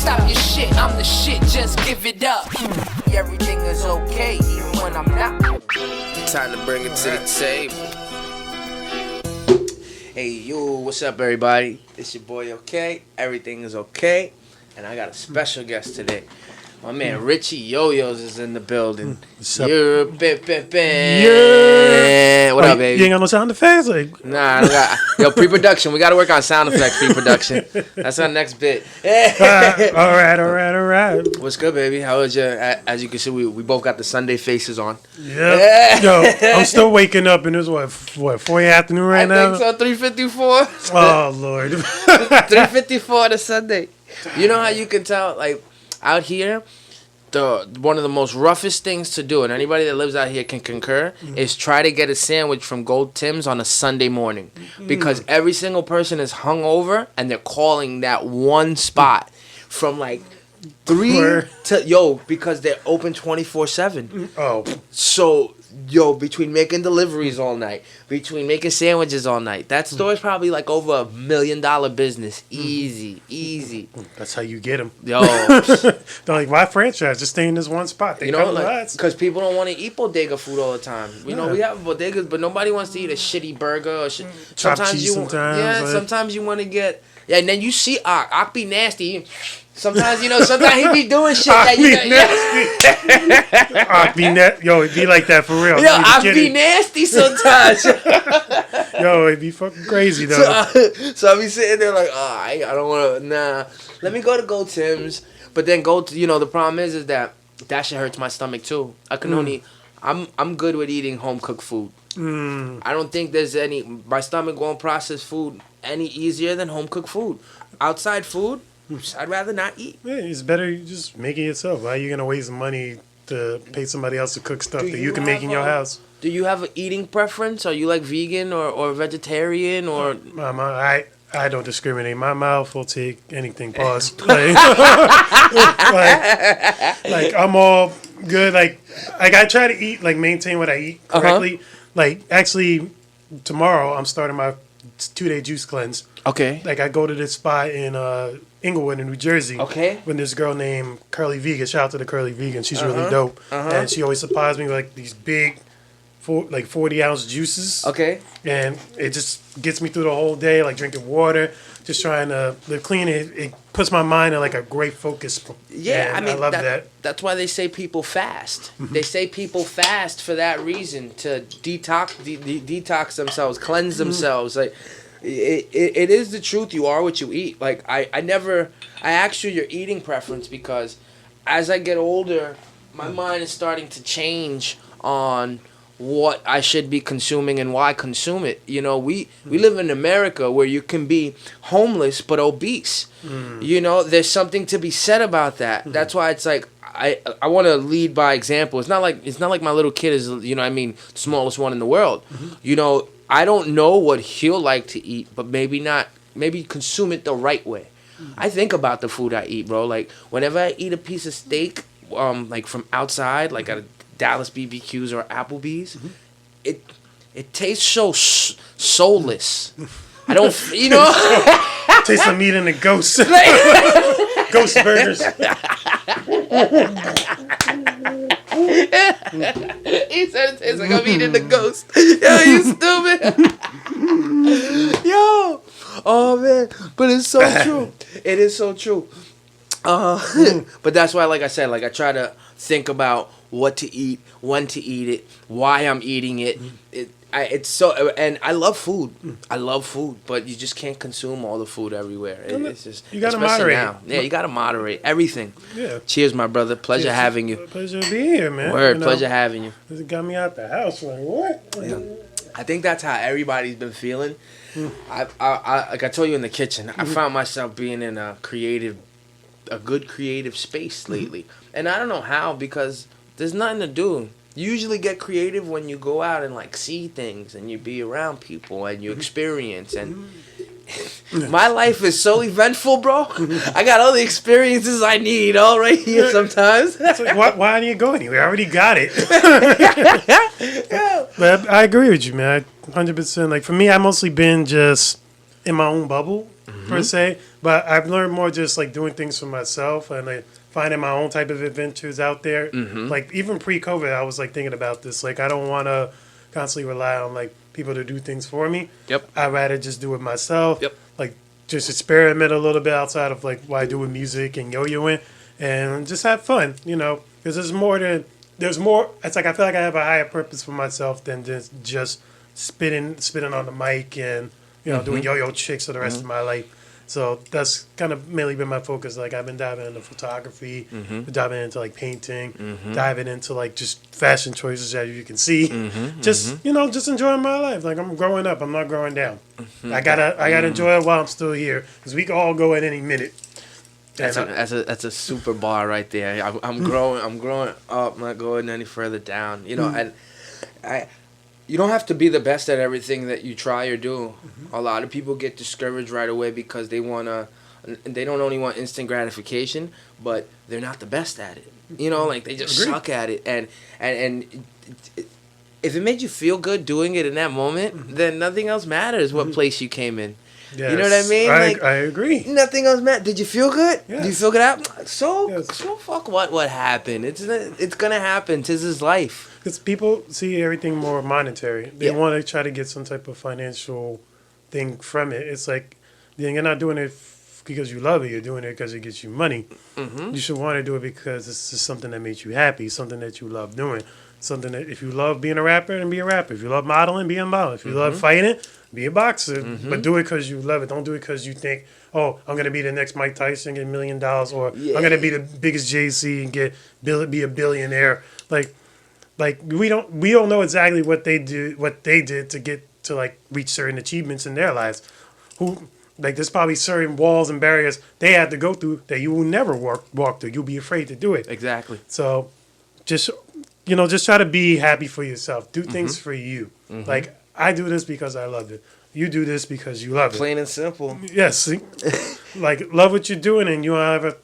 stop your shit, I'm the shit, just give it up. Everything is okay, even when I'm not. Time to bring it to the table. Hey, yo, what's up, everybody? It's your boy, okay? Everything is okay. And I got a special guest today. My man Richie Yo-Yos is in the building. What's up? Yeah. What up, baby? You ain't got no sound effects? Nah, I don't got. Yo, pre-production. We got to work on sound effects pre-production. That's our next bit. All right. What's good, baby? How was your? As you can see, we both got the Sunday faces on. Yeah. Yo, I'm still waking up, and it's what 4 in the afternoon right now. I think so. 3:54. Oh Lord. 3:54 to Sunday. You know how you can tell, like, out here, one of the most roughest things to do, and anybody that lives out here can concur, is try to get a sandwich from Gold Tim's on a Sunday morning. Because every single person is hungover, and they're calling that one spot from, like, 3 to, because they're open 24/7. Oh. So, between making deliveries all night, between making sandwiches all night, that store is probably like over $1 million business. Easy. That's how you get them. Yo. They're like, why franchise? Just stay in this one spot. They because people don't want to eat bodega food all the time. We have bodegas, but nobody wants to eat a shitty burger. Or sometimes you want to get... Yeah, and then you see Ak be nasty. Sometimes he be doing shit that you Yo, it be like that for real. Yo, Ak be nasty sometimes. Yo, it be fucking crazy though. So I be sitting there like, I don't want to. Nah, let me go to Gold Tim's. But then the problem is that shit hurts my stomach too. I can only. I'm good with eating home cooked food. I don't think there's my stomach won't process food any easier than home cooked food. Outside food, I'd rather not eat. Yeah, it's better you just make it yourself. Why are you gonna waste money to pay somebody else to cook stuff that you can make in your house? Do you have an eating preference? Are you like vegan or vegetarian or? I don't discriminate. My mouth will take anything. Pause. like I'm all good. Like I try to eat, like maintain what I eat correctly. Like actually, tomorrow I'm starting my 2-day juice cleanse. Okay. Like I go to this spot in Inglewood in New Jersey. Okay. When this girl named Curly Vegan. Shout out to the Curly Vegan. She's really dope. And she always supplies me with like these big 40-ounce juices. Okay. And it just gets me through the whole day, like drinking water, just trying to live clean. It puts my mind in like a great focus. Yeah, and I love that. That's why they say people fast. They say people fast for that reason, to detox themselves, cleanse themselves. Like it is the truth. You are what you eat. Like I asked you your eating preference because as I get older, my mind is starting to change on what I should be consuming and why I consume it. We live in America where you can be homeless but obese. There's something to be said about that. That's why it's like I want to lead by example. It's not like my little kid is the smallest one in the world. I don't know what he'll like to eat, but maybe consume it the right way. I think about the food I eat, bro. Like whenever I eat a piece of steak like from outside, like at a Dallas BBQs or Applebee's, it tastes so soulless. I don't, Taste some meat in the ghost. Ghost burgers. He said it tastes like I'm eating the ghost. Yo, you stupid. Yo. Oh, man. But it's so true. It is so true. But that's why, like I said, like I try to think about what to eat, when to eat it, why I'm eating it. It's so, and I love food. I love food, but you just can't consume all the food everywhere. It's just you gotta moderate. Now. Yeah, you gotta moderate everything. Yeah. Cheers, my brother. Pleasure having you. Pleasure being here, man. Word, pleasure having you. It got me out the house. Like what? Yeah. I think that's how everybody's been feeling. I like I told you in the kitchen. I found myself being in a good creative space lately, and I don't know how because there's nothing to do. You usually get creative when you go out and like see things and you be around people and you experience and my life is so eventful, bro. I got all the experiences I need all right here sometimes. It's like, why do you go anywhere? I already got it. But I agree with you, man. 100%. Like for me, I mostly been just in my own bubble per se. But I've learned more just like doing things for myself and like finding my own type of adventures out there. Like even pre-COVID, I was like thinking about this. Like I don't want to constantly rely on like people to do things for me. Yep. I'd rather just do it myself. Yep. Like just experiment a little bit outside of like what I do with music and yo-yoing, and just have fun. You know, because there's more. It's like I feel like I have a higher purpose for myself than just spitting on the mic and doing yo-yo tricks for the rest of my life. So that's kind of mainly been my focus. Like I've been diving into photography, diving into like painting, diving into like just fashion choices as you can see. Just enjoying my life. Like I'm growing up. I'm not growing down. I gotta enjoy it while I'm still here because we can all go at any minute. That's a super bar right there. I'm growing up, not going any further down. And you don't have to be the best at everything that you try or do. A lot of people get discouraged right away because they don't only want instant gratification, but they're not the best at it. Like they just suck at it. And if it made you feel good doing it in that moment, then nothing else matters what place you came in. Yes, you know what I mean? I agree. Nothing else matters. Did you feel good? Yes. Do you feel good out? So Yes. fuck what happened. It's gonna happen. 'Tis his life. Because people see everything more monetary. They want to try to get some type of financial thing from it. It's like you're not doing it because you love it. You're doing it because it gets you money. You should want to do it because it's just something that makes you happy, something that you love doing. Something that if you love being a rapper, then be a rapper. If you love modeling, be a model. If you love fighting, be a boxer. But do it because you love it. Don't do it because you think, oh, I'm going to be the next Mike Tyson and get $1 million, or I'm going to be the biggest Jay-Z and be a billionaire. Like we don't know exactly what they did to get to like reach certain achievements in their lives. There's probably certain walls and barriers they had to go through that you will never walk through. You'll be afraid to do it. Exactly. So just try to be happy for yourself. Do things for you. Like I do this because I love it. You do this because you love it. Plain and simple. Yes. See? Like love what you're doing, and you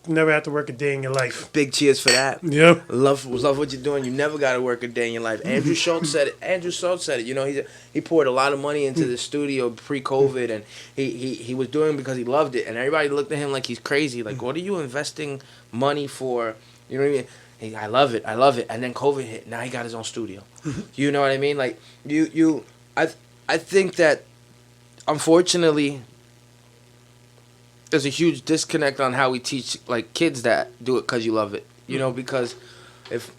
never have to work a day in your life. Big cheers for that. Yep. Love what you're doing. You never got to work a day in your life. Andrew Schultz said it. He poured a lot of money into the studio pre-COVID, and he was doing it because he loved it. And everybody looked at him like he's crazy. Like, what are you investing money for? You know what I mean? I love it. And then COVID hit. Now he got his own studio. You know what I mean? Like I think that unfortunately there's a huge disconnect on how we teach like kids that do it because you love it. Because if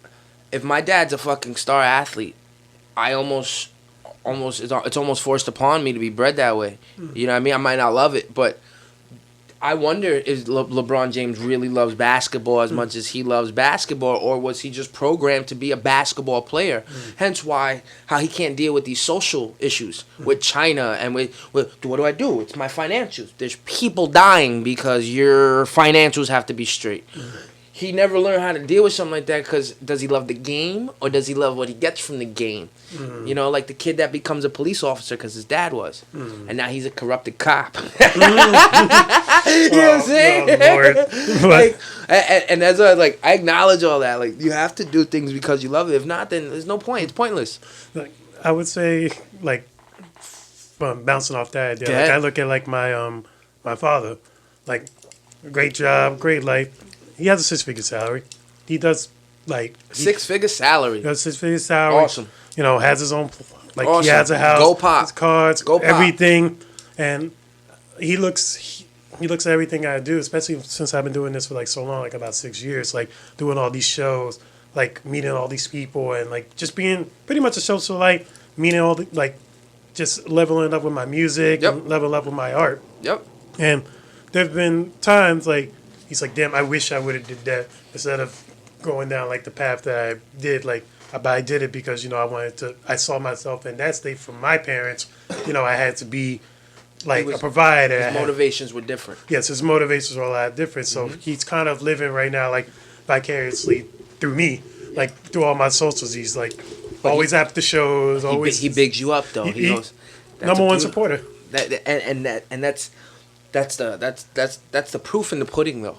my dad's a fucking star athlete, it's almost forced upon me to be bred that way. You know what I mean? I might not love it, but I wonder if LeBron James really loves basketball as much as he loves basketball, or was he just programmed to be a basketball player? Hence how he can't deal with these social issues with China and with what do I do? It's my financials. There's people dying because your financials have to be straight. He never learned how to deal with something like that because does he love the game or does he love what he gets from the game? Like the kid that becomes a police officer because his dad was. And now he's a corrupted cop. You know what I'm saying? Oh, Lord. And that's why I acknowledge all that. Like, you have to do things because you love it. If not, then there's no point. It's pointless. Like, I would say, like, bouncing off that idea, like, I look at, like, my father. Like, great job, great life. He has a 6-figure salary. He does, like... 6-figure salary. He has a 6-figure salary. Awesome. Has his own... Like, awesome. He has a house. Go pop. His cards. Go pop. Everything. And he looks at everything I do, especially since I've been doing this for, like, so long, like, about 6 years. Like, doing all these shows, like, meeting all these people, and, like, just being pretty much a socialite, meeting all the... Like, just leveling up with my music and leveling up with my art. Yep. And there have been times, like... He's like, damn, I wish I would have did that instead of going down like the path that I did. Like, but I did it because I saw myself in that state from my parents. I had to be like a provider. His motivations were different. Yes, his motivations were a lot different. So he's kind of living right now like vicariously through me, like through all my socials. He's like always after shows. Always he bigs you up though. He goes, number one supporter. That's the proof in the pudding, though.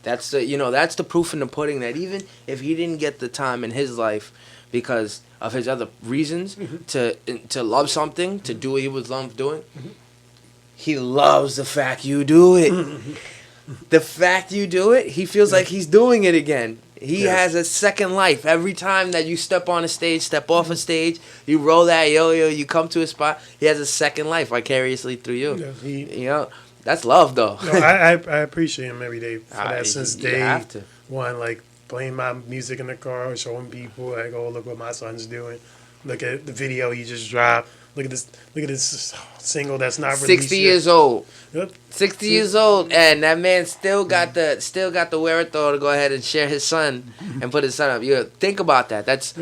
That's the proof in the pudding that even if he didn't get the time in his life because of his other reasons to love something, to do what he was loved doing, he loves the fact you do it. The fact you do it, he feels like he's doing it again. He has a second life. Every time that you step on a stage, step off a stage, you roll that yo-yo, you come to a spot, he has a second life vicariously through you. Yeah, You know, that's love, though. No, I appreciate him every day for that since day one, like playing my music in the car, showing people, like, oh, look what my son's doing. Look at the video he just dropped. Look at this single that's not released 60 years old. Yep. 60 years old, and that man still got the wherewithal to go ahead and share his son and put his son up. You think about that. That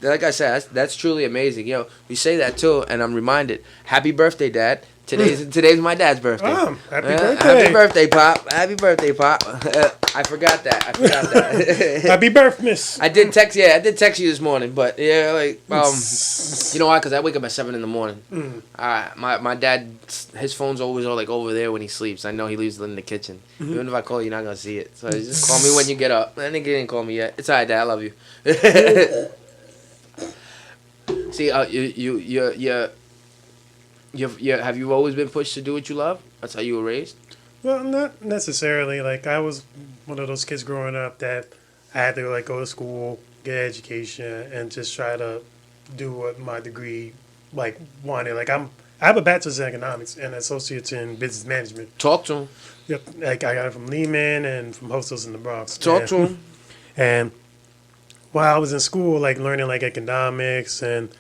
like I said, that's truly amazing. We say that too, and I'm reminded. Happy birthday, Dad. Today's my dad's birthday. Happy birthday. Happy birthday, Pop. Happy birthday, Pop. I forgot that. Happy birthmas. I did text you this morning, but you know why? Because I wake up at 7 in the morning. My dad, his phone's always like over there when he sleeps. I know he leaves it in the kitchen. Even if I call you, you're not gonna see it. So just call me when you get up. That nigga didn't call me yet. It's alright, Dad. I love you. See, have you always been pushed to do what you love? That's how you were raised? Well, not necessarily. Like, I was one of those kids growing up that I had to, like, go to school, get an education, and just try to do what my degree, like, wanted. Like, I have a bachelor's in economics and associates in business management. Talk to him. Yep. Like, I got it from Lehman and from hostels in the Bronx. Talk to him. And while I was in school, like, learning, like, economics and,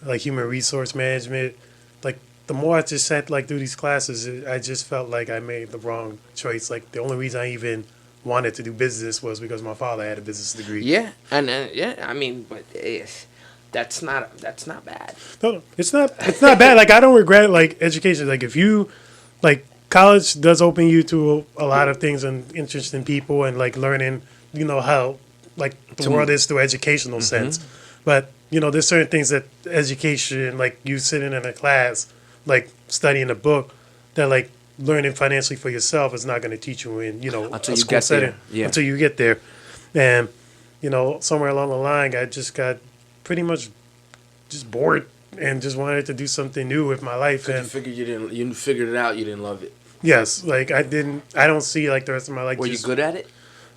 like, human resource management, like, the more I just sat like through these classes, I just felt like I made the wrong choice. Like, the only reason I even wanted to do business was because my father had a business degree. Yeah, and I mean, but that's not bad. No, it's not bad. Like, I don't regret like education. Like, if you like, college does open you to a lot of things and interesting people and like learning, how like the world is through educational sense. But there's certain things that education, like you sitting in a class, like studying a book, that like learning financially for yourself is not going to teach you in until a you school get setting. there. Yeah. Until you get there, and somewhere along the line, I just got pretty much just bored and just wanted to do something new with my life. And you figured it out. You didn't love it. Yes, like I don't see like the rest of my life. Were you good at it?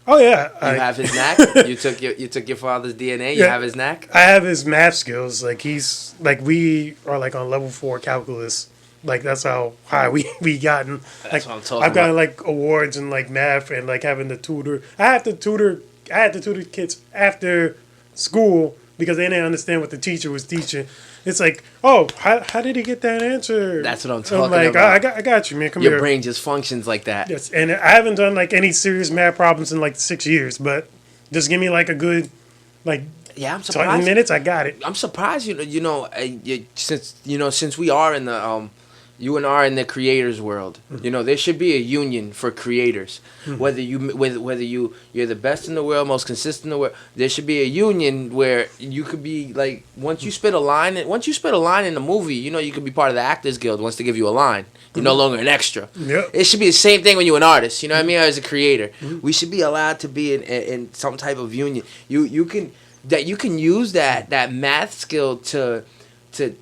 Oh yeah, you have his knack. You took your father's DNA. You have his knack. I have his math skills. Like, he's like, we are like on level 4 calculus. Like, that's how high we gotten. That's like, what I'm talking I've gotten about. like awards in like math and like having to tutor. I had to tutor kids after school because they didn't understand what the teacher was teaching. It's like, oh, how did he get that answer? That's what I'm talking like, about. I got you, man. Come Your here. brain just functions like that. Yes, and I haven't done like any serious math problems in like 6 years, but just give me like a good, like, I'm 20 surprised. minutes, I got it. I'm surprised since we are in the you and I are in the creators world. There should be a union for creators. Whether you're the best in the world, most consistent in the world, there should be a union where you could be like, once you spit a line in a movie, you could be part of the Actors Guild. Wants to give you a line. You're no longer an extra. Yep. It should be the same thing when you're an artist. You know what I mean? Or as a creator, we should be allowed to be in some type of union. You can use that math skill to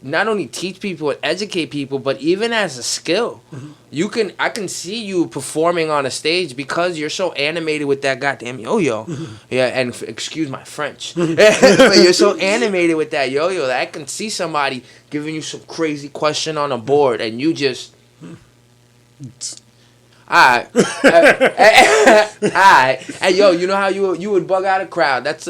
not only teach people and educate people, but even as a skill. I can see you performing on a stage because you're so animated with that goddamn yo-yo. Yeah, and excuse my French. But you're so animated with that yo-yo that I can see somebody giving you some crazy question on a board and you just... Alright. Alright. And yo, you know how you would bug out a crowd. That's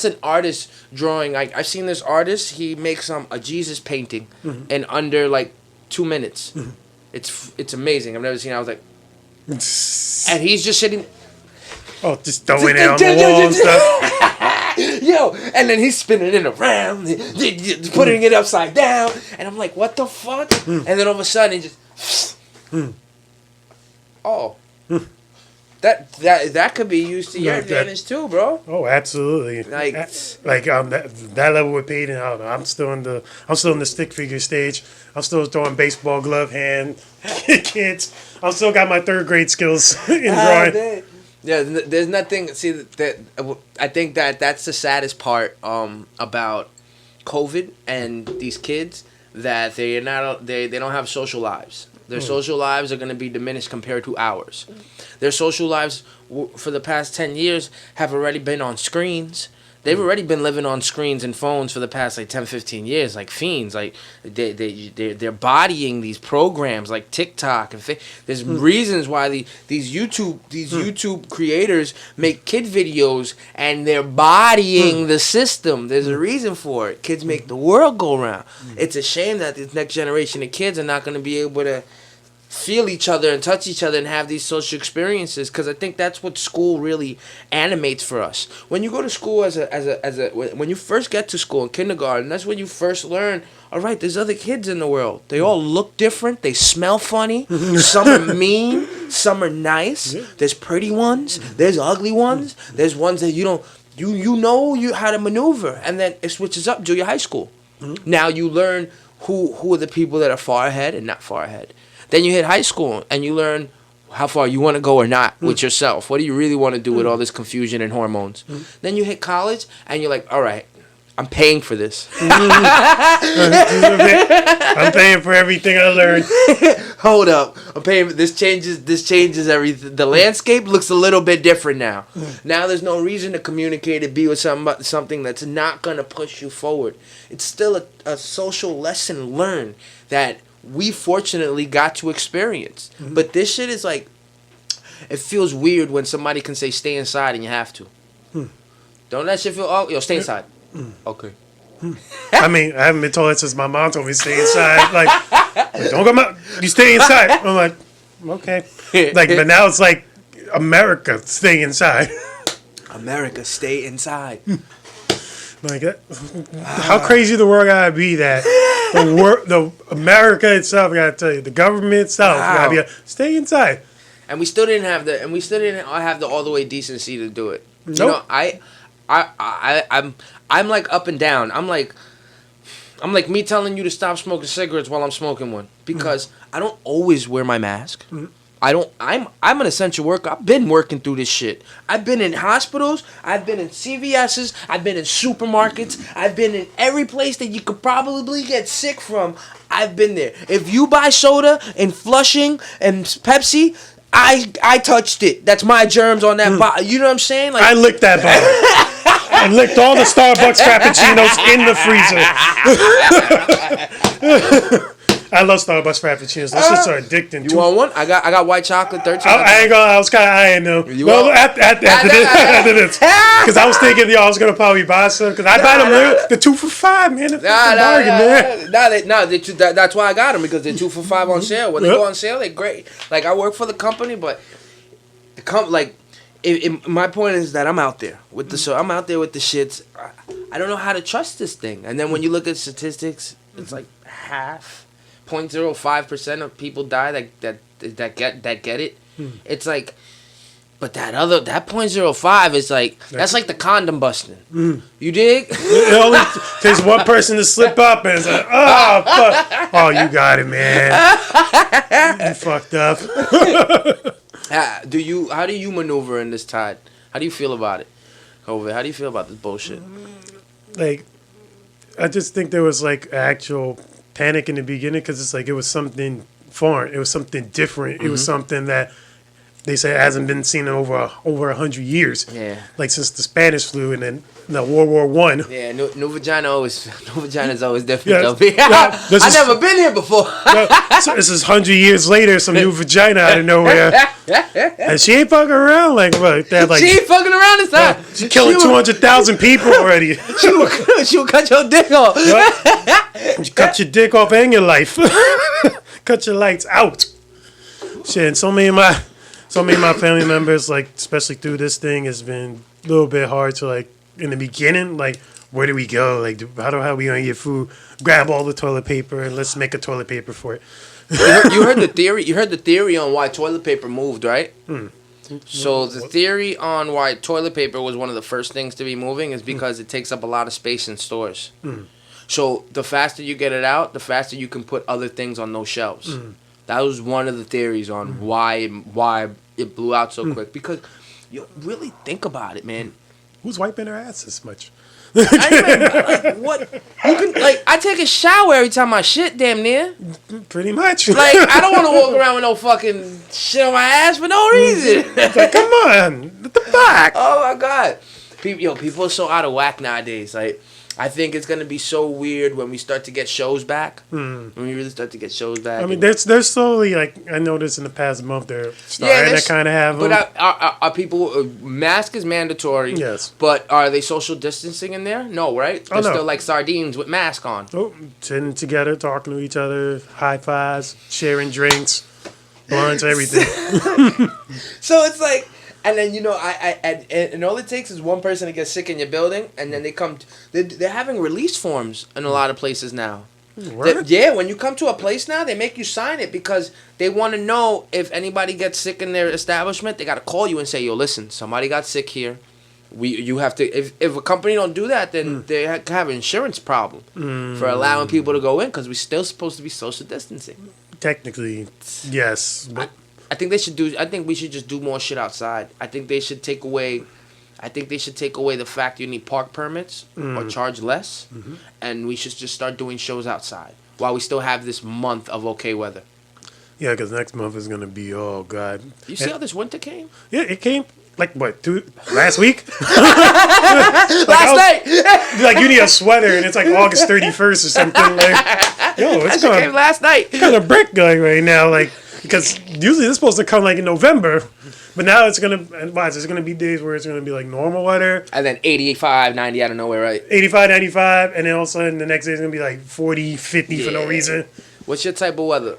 an artist drawing. I've seen this artist. He makes a Jesus painting in under like 2 minutes. It's amazing. I've never seen it. I was like, and he's just sitting. Oh, just throwing it on the wall and stuff. Yo, and then he's spinning it around, putting it upside down, and I'm like, what the fuck? And then all of a sudden, it just. Oh. That could be used to your advantage too, bro. Oh, absolutely. Like that level with Peyton, I don't know. I'm still in the stick figure stage. I'm still throwing baseball glove hand kids. I'm still got my 3rd grade skills in drawing. Yeah, there's nothing. See that I think that's the saddest part about COVID and these kids. that they don't have social lives. Their social lives are going to be diminished compared to ours. Their social lives for the past 10 years have already been on screens. They've already been living on screens and phones for the past like 10, 15 years, like fiends. Like they're bodying these programs like TikTok and there's reasons why these YouTube creators make kid videos and they're bodying the system. There's a reason for it. Kids make the world go round. It's a shame that this next generation of kids are not going to be able to feel each other and touch each other and have these social experiences, because I think that's what school really animates for us. When you go to school when you first get to school in kindergarten, that's when you first learn, all right, there's other kids in the world. They all look different. They smell funny. Some are mean. Some are nice. There's pretty ones. There's ugly ones. There's ones that you don't, you know how to maneuver. And then it switches up junior high school. Now you learn who are the people that are far ahead and not far ahead. Then you hit high school and you learn how far you want to go or not with yourself. What do you really want to do with all this confusion and hormones? Then you hit college and you're like, all right, I'm paying for this. I'm paying for everything I learned. Hold up. I'm paying. This changes everything. The landscape looks a little bit different now. Now there's no reason to communicate and be with something that's not going to push you forward. It's still a social lesson learned that we fortunately got to experience. But this shit is like, it feels weird when somebody can say stay inside and you have to. Don't that shit feel, oh, yo, stay inside. Okay. I mean, I haven't been told that since my mom told me to stay inside. Like, don't come out. You stay inside. I'm like, okay. Like, but now it's like, America, stay inside. America, stay inside. Like, how crazy the world gotta be that the America itself, I gotta tell you, the government itself gotta be stay inside. And we still didn't have the all the way decency to do it. Nope. You know, I'm like up and down. I'm like me telling you to stop smoking cigarettes while I'm smoking one, because I don't always wear my mask. I'm an essential worker. I've been working through this shit. I've been in hospitals. I've been in CVS's. I've been in supermarkets. I've been in every place that you could probably get sick from. I've been there. If you buy soda and Flushing and Pepsi, I touched it. That's my germs on that bottle. You know what I'm saying? Like, I licked that bottle. I licked all the Starbucks Frappuccinos in the freezer. I love Starbucks Frappuccinos. Those shits are addicting. You want one? I got white chocolate, 13. I ain't gonna. I was kind of eyeing them. Well, after this, because I was thinking, I was gonna probably buy some. Because I buy them the 2 for $5, man. That's why I got them, because they're 2 for $5 on sale. When they go on sale, they're great. Like, I work for the company, but my point is that I'm out there with the shits. I don't know how to trust this thing. And then when you look at statistics, it's like half. 0.05% of people die that get it. It's like, but that 0.05 is like, that's like the condom busting. You dig? There's one person to slip up and it's like, oh fuck, oh you got it, man. You fucked up. How do you maneuver in this tide? How do you feel about it, COVID? How do you feel about this bullshit? Like, I just think there was like actual panic in the beginning, because it's like it was something foreign, it was something different, it was something that they say hasn't been seen in over 100 years. Yeah, like since the Spanish flu and then World War I. Yeah, new vagina's always different. I've never been here before. So this is 100 years later, some new vagina out of nowhere, and she ain't fucking around like what? She ain't fucking around this time. She's killing 200,000 people already. She will cut your dick off. You cut your dick off and your life. Cut your lights out. Shit, and so many of my family members, like especially through this thing, has been a little bit hard to, like, in the beginning, like, where do we go? Like, how we gonna get food? Grab all the toilet paper and let's make a toilet paper for it. You heard the theory. You heard the theory on why toilet paper moved, right? So the theory on why toilet paper was one of the first things to be moving is because it takes up a lot of space in stores. So the faster you get it out, the faster you can put other things on those shelves. That was one of the theories on why it blew out so quick. Because you really think about it, man. who's wiping their ass this much? Like, what? You can, like, I take a shower every time I shit, damn near. Pretty much. Like, I don't want to walk around with no fucking shit on my ass for no reason. It's like, come on, what the fuck? Oh my god, people are so out of whack nowadays. Like, I think it's gonna be so weird when we start to get shows back. When we really start to get shows back. I mean, they're slowly, like, I noticed in the past month they're starting to kind of have them. But are people, mask is mandatory. Yes. But are they social distancing in there? No, right? They're still like sardines with mask on. Oh, sitting together, talking to each other, high fives, sharing drinks, blunts, everything. So it's like, and then, you know, and all it takes is one person to get sick in your building, and then they're having release forms in a lot of places now. Yeah, when you come to a place now, they make you sign it because they want to know if anybody gets sick in their establishment. They got to call you and say, "Yo, listen, somebody got sick here. You have to." If a company don't do that, then they have an insurance problem for allowing people to go in because we're still supposed to be social distancing. Technically, yes. But I think they should do. I think we should just do more shit outside. I think they should take away. I think they should take away the fact you need park permits or charge less, and we should just start doing shows outside while we still have this month of okay weather. Yeah, because next month is gonna be, oh god. You see how this winter came? Yeah, it came like what, last week? Last night. Like you need a sweater and it's like August 31st or something. Like, yo, it's that shit came last night. Kind of brick going right now, like because usually it's supposed to come like in November. But now it's going to, watch, there's going to be days where it's going to be like normal weather. And then 85, 90 out of nowhere, right? 85, 95, and then all of a sudden the next day it's going to be like 40, 50 for no reason. What's your type of weather?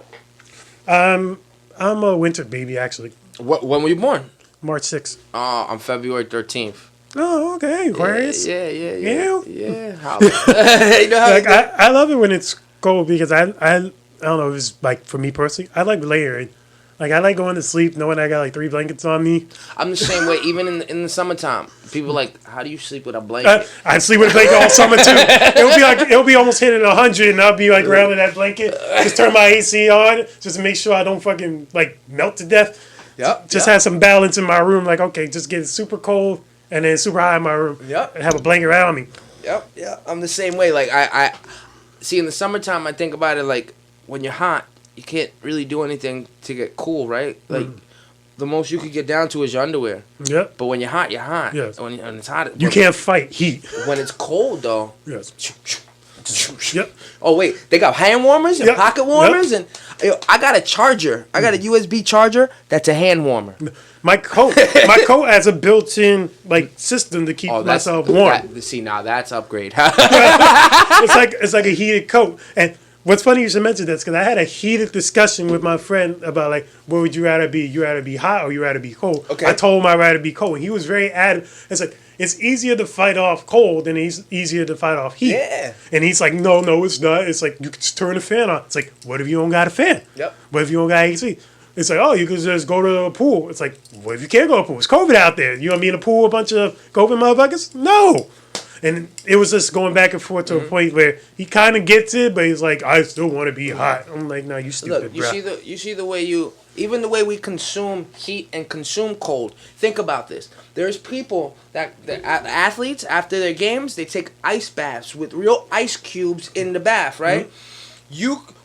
I'm a winter baby, actually. When were you born? March 6th. Oh, I'm February 13th. Oh, okay. Aquarius. Yeah. Yeah. You know how like, I love it when it's cold because I don't know, if it's like for me personally, I like layering. Like, I like going to sleep knowing I got, like, 3 blankets on me. I'm the same way, even in the summertime. People are like, how do you sleep with a blanket? I sleep with a blanket all summer, too. It'll be almost hitting 100, and I'll be, like, around with that blanket. Just turn my AC on, just to make sure I don't fucking, like, melt to death. Yep. Just have some balance in my room. Like, okay, just get super cold, and then super high in my room. Yep. And have a blanket around me. Yep. I'm the same way. Like, I see, in the summertime, I think about it, like, when you're hot, you can't really do anything to get cool, right? Like, the most you could get down to is your underwear. Yep. But when you're hot, you're hot. Yes. When it's hot, you can't fight heat. When it's cold, though. Yes. Yep. Oh, wait. They got hand warmers and pocket warmers? And I got a charger. I got a USB charger that's a hand warmer. My coat has a built-in, like, system to keep myself warm. See, now that's upgrade. It's like a heated coat. And what's funny you should mention this, because I had a heated discussion with my friend about, like, what would you rather be? You rather be hot or you rather be cold? Okay. I told him I'd rather be cold. And he was very adamant. It's like, it's easier to fight off cold than it's easier to fight off heat. Yeah. And he's like, no, it's not. It's like, you can just turn the fan on. It's like, what if you don't got a fan? Yep. What if you don't got AC? It's like, oh, you can just go to the pool. It's like, what if you can't go to the pool? It's COVID out there. You want to be in the pool with a bunch of COVID motherfuckers? No. And it was just going back and forth to a point where he kind of gets it, but he's like, I still want to be hot. I'm like, no, you stupid, Look, you see the way even the way we consume heat and consume cold. Think about this. There's people that athletes, after their games, they take ice baths with real ice cubes in the bath, right?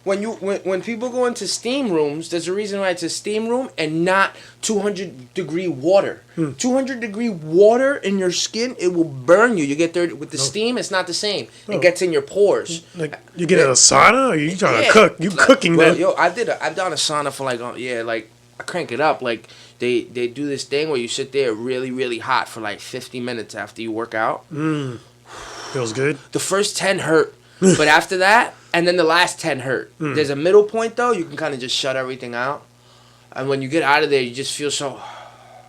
When people go into steam rooms, there's a reason why it's a steam room and not 200-degree water. 200-degree water in your skin, it will burn you. You get there with the steam, it's not the same. It gets in your pores. Like, you get in a sauna, or you trying to cook? You cooking well, then? Yo, I've done a sauna for like I crank it up. Like they do this thing where you sit there really, really hot for like 50 minutes after you work out. Feels good. The first 10 hurt, but after that, and then the last 10 hurt. There's a middle point though. You can kind of just shut everything out, and when you get out of there, you just feel so.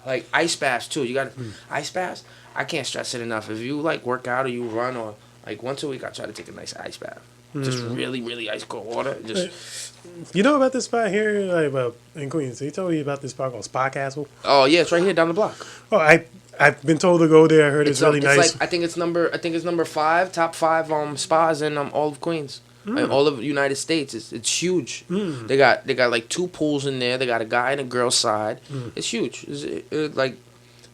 Like ice baths too. You got ice baths. I can't stress it enough. If you like work out or you run or like once a week, I try to take a nice ice bath. Just really, really ice cold water. Just. You know about this spot here, like in Queens? He told you about this spot called Spa Castle. Oh yeah, it's right here down the block. Oh, I've been told to go there. I heard it's really nice. Like, I think it's number 5, top 5 spas in all of Queens. Like, all of the United States. It's huge. They got like 2 pools in there. They got a guy and a girl side. It's huge. Like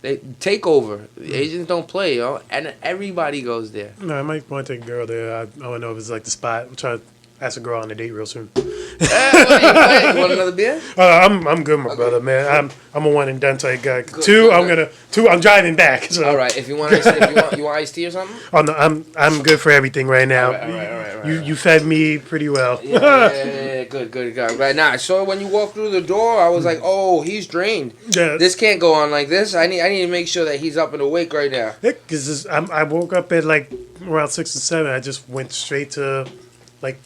They take over. Asians don't play, yo, and everybody goes there. No, I might want to take a girl there. I don't know if it's like the spot. I'm trying to ask a girl on a date real soon. You want another beer? I'm good, my brother, man. I'm a one and done type guy. Two, I'm driving back. So. All right, if you want, you want iced tea or something. Oh no, I'm good for everything right now. All right. You fed me pretty well. Yeah, good. Right now, I saw when you walked through the door, I was like, oh, he's drained. Yeah. This can't go on like this. I need to make sure that he's up and awake right now. Because I woke up at like around 6 or 7. I just went straight to like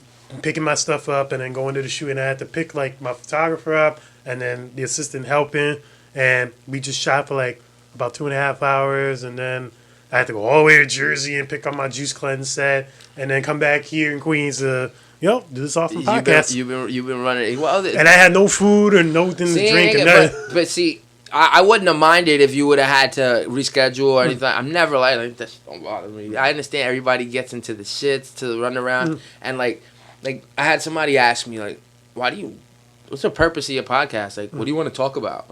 picking my stuff up and then going to the shoot, and I had to pick like my photographer up and then the assistant helping, and we just shot for like about 2.5 hours, and then I had to go all the way to Jersey and pick up my juice cleanse set, and then come back here in Queens to do this awesome podcast. You've been running well, and I had no food and nothing to drink and nothing. But see, I wouldn't have minded if you would have had to reschedule or anything. I'm never like this. Don't bother me. I understand everybody gets into the shits to run around and like I had somebody ask me like, what's the purpose of your podcast? Like, what do you want to talk about?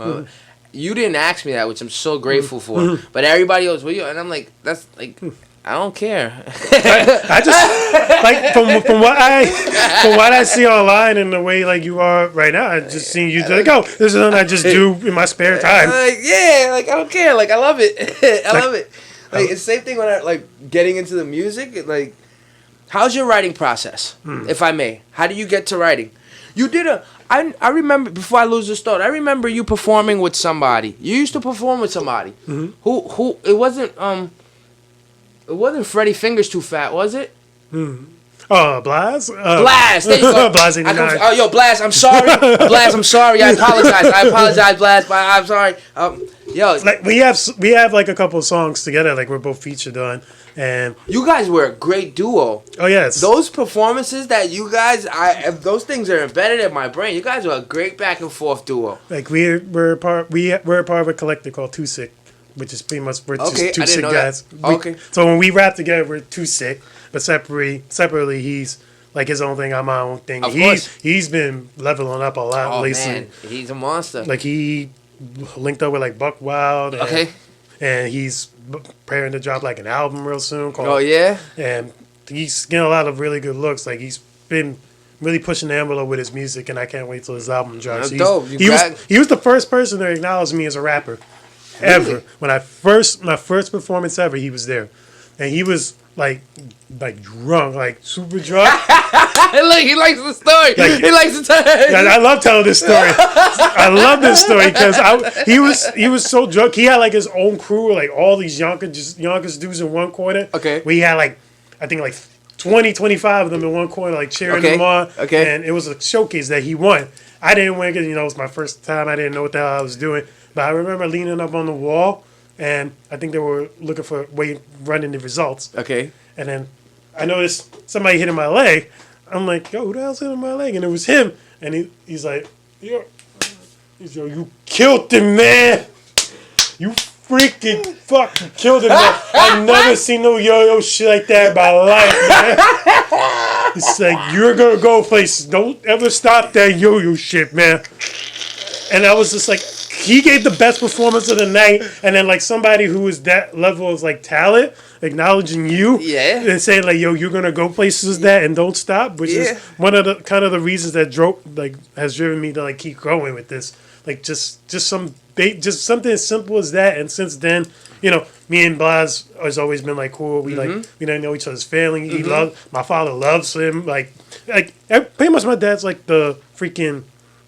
You didn't ask me that, which I'm so grateful for. But everybody goes, and I'm like, that's like, I don't care. I just like from what I see online and the way like you are right now, I just seen you like, oh, this is something I just do in my spare time. I don't care. Like, I love it. I love it. Like, it's the same thing when I like getting into the music. Like, how's your writing process, if I may? How do you get to writing? You did I remember, before I lose this thought, I remember you performing with somebody. You used to perform with somebody. Who it wasn't Freddie Fingers Too Fat, was it? Blaz? Blaz, there you go. Blaz 89. Yo, Blaz, I'm sorry. Blaz, I'm sorry. I apologize, Blaz, but I'm sorry. Yo, like we have like a couple of songs together, like we're both featured on, and you guys were a great duo. Oh yes, those performances that you guys, those things are embedded in my brain. You guys were a great back and forth duo. Like we're a part of a collective called Too Sick, which is pretty much we're just two sick guys. So when we rap together, we're Too Sick, but separately he's like his own thing, I'm my own thing. He's been leveling up a lot lately. Man, he's a monster. Like he linked up with like Buck Wild. And he's preparing to drop like an album real soon. And he's getting a lot of really good looks. Like he's been really pushing the envelope with his music, and I can't wait till his album drops. That's dope. He was the first person to acknowledge me as a rapper ever. Really? When my first performance ever, he was there, and he was like drunk, like super drunk. Look, he likes the story. He likes to tell. I love telling this story. I love this story because he was so drunk. He had like his own crew, like all these Yonkers dudes in one corner. Okay. We had like I think like 20, 25 of them in one corner, like cheering him on. Okay. And it was a showcase that he won. I didn't win because it was my first time. I didn't know what the hell I was doing. But I remember leaning up on the wall, and I think they were looking for running the results. Okay. And then I noticed somebody hitting my leg. I'm like, yo, who the hell's hitting my leg? And it was him. And he's like, yo, you killed him, man. You freaking fucking killed him, man. I've never seen no yo-yo shit like that in my life, man. It's like, you're going to go places. Don't ever stop that yo-yo shit, man. And I was just like, he gave the best performance of the night, and then like somebody who is that level of like talent acknowledging you, and saying like, "Yo, you're gonna go places that and don't stop," which is one of the kind of the reasons that has driven me to like keep going with this. Like just something as simple as that. And since then, me and Blas has always been like cool. We we don't know each other's family. My father loves him. Like pretty much my dad's like the freaking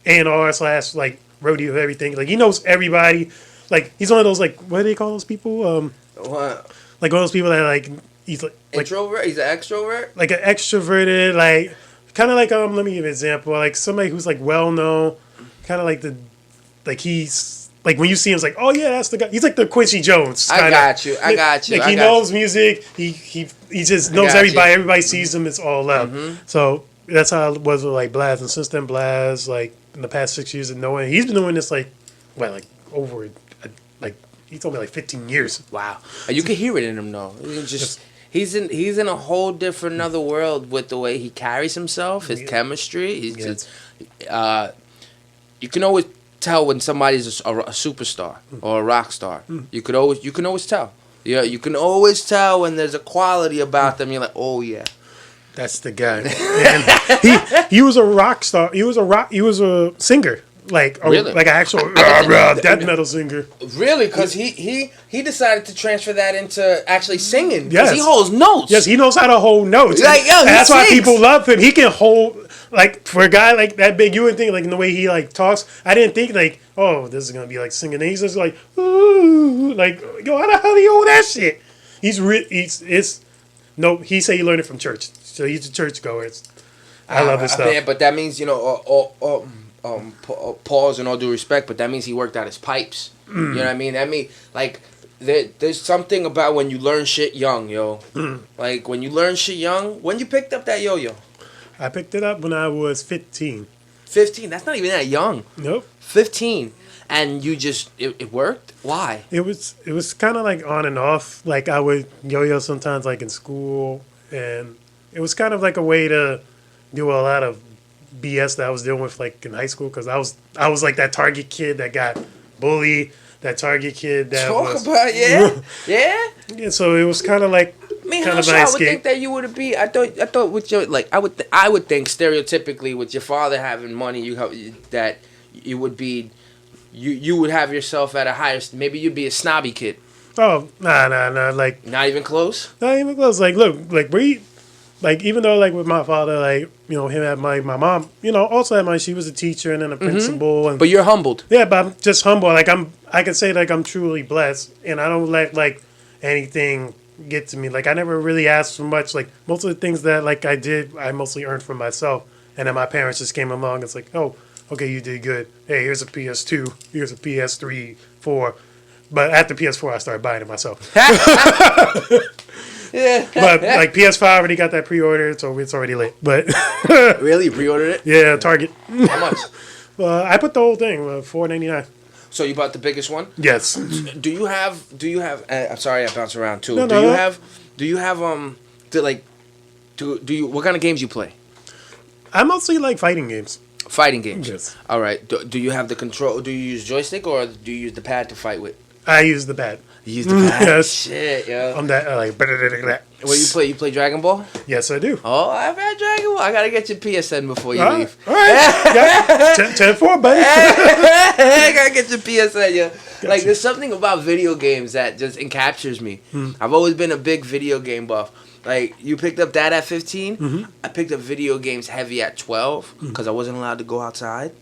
A&R / like roadie of everything. Like he knows everybody. Like he's one of those like what do they call those people? What? Like one of those people that like he's like introvert. He's an extrovert. Like an extroverted, like kind of like let me give an example. Like somebody who's like well known, kind of like he's like when you see him, it's like oh yeah, that's the guy. He's like the Quincy Jones. I got you. Like he knows music. He just knows everybody. Everybody sees him. It's all love. So that's how it was with like Blas. And since then, Blas like in the past 6 years of knowing, he's been doing this like over like he told me like 15 years. Wow, you can hear it in him though. He's in a whole different another world with the way he carries himself, his chemistry. He's just you can always tell when somebody's a superstar or a rock star. You can always tell. Yeah, you can always tell when there's a quality about them. You're like, oh yeah, that's the guy. And he was a rock star. He was a singer. Like really? Like an actual death metal singer. Really? Because he decided to transfer that into actually singing. Because Yes. he holds notes. Yes, he knows how to hold notes. Like, yo, that's why people love him. He can hold, like, for a guy like that big, you would think, like, in the way he, like, talks, I didn't think, like, oh, this is going to be, like, singing. And he's just like, ooh, like, yo, how the hell do you hold that shit? He said he learned it from church. So he's a churchgoer. I love his stuff. Yeah, but that means, pause and all due respect, but that means he worked out his pipes. You know what I mean? That means, like, there's something about when you learn shit young, yo. Like, when you learn shit young, when you picked up that yo-yo? I picked it up when I was 15. 15? That's not even that young. Nope. 15. And you just, it worked? Why? It was kind of like on and off. Like, I would yo-yo sometimes, like, in school. And it was kind of like a way to do a lot of BS that I was dealing with, like, in high school, because I was like that target kid that got bullied, that target kid that yeah. So it was kind of like how sure I would think that you would be. I thought with your I would think stereotypically with your father having money, that you would be you would have yourself at a higher. Maybe you'd be a snobby kid. Oh nah, like not even close. Not even close. Like look, like like even though like with my father, like him had money, my mom, also had money. She was a teacher and then a principal. And, but you're humbled. Yeah, but I'm just humble. Like I can say like I'm truly blessed, and I don't let like anything get to me. Like I never really asked for much. Like most of the things that like I did, I mostly earned for myself. And then my parents just came along. It's like, oh, okay, you did good. Hey, here's a PS2. Here's a PS3, 4. But after PS4, I started buying it myself. Yeah. But like PS5 already got that pre-order, so it's already lit. But really, you pre-ordered it? Yeah, Target. How much? I put the whole thing, $4.99. So you bought the biggest one? Yes. Do you have? I'm sorry, I bounce around too. No, do you have what kind of games you play? I mostly like fighting games. Fighting games. Yes. All right. Do you have the control? Do you use joystick or do you use the pad to fight with? I use the pad. You use the pad? Yes. Shit, yo. I'm that like. What you play? You play Dragon Ball? Yes, I do. Oh, I've had Dragon Ball. I gotta get your PSN before you leave. All right. 10-4, buddy. I gotta get your PSN, yo. Gotcha. Like, there's something about video games that just encaptures me. I've always been a big video game buff. Like, you picked up that at 15. I picked up video games heavy at 12 because I wasn't allowed to go outside.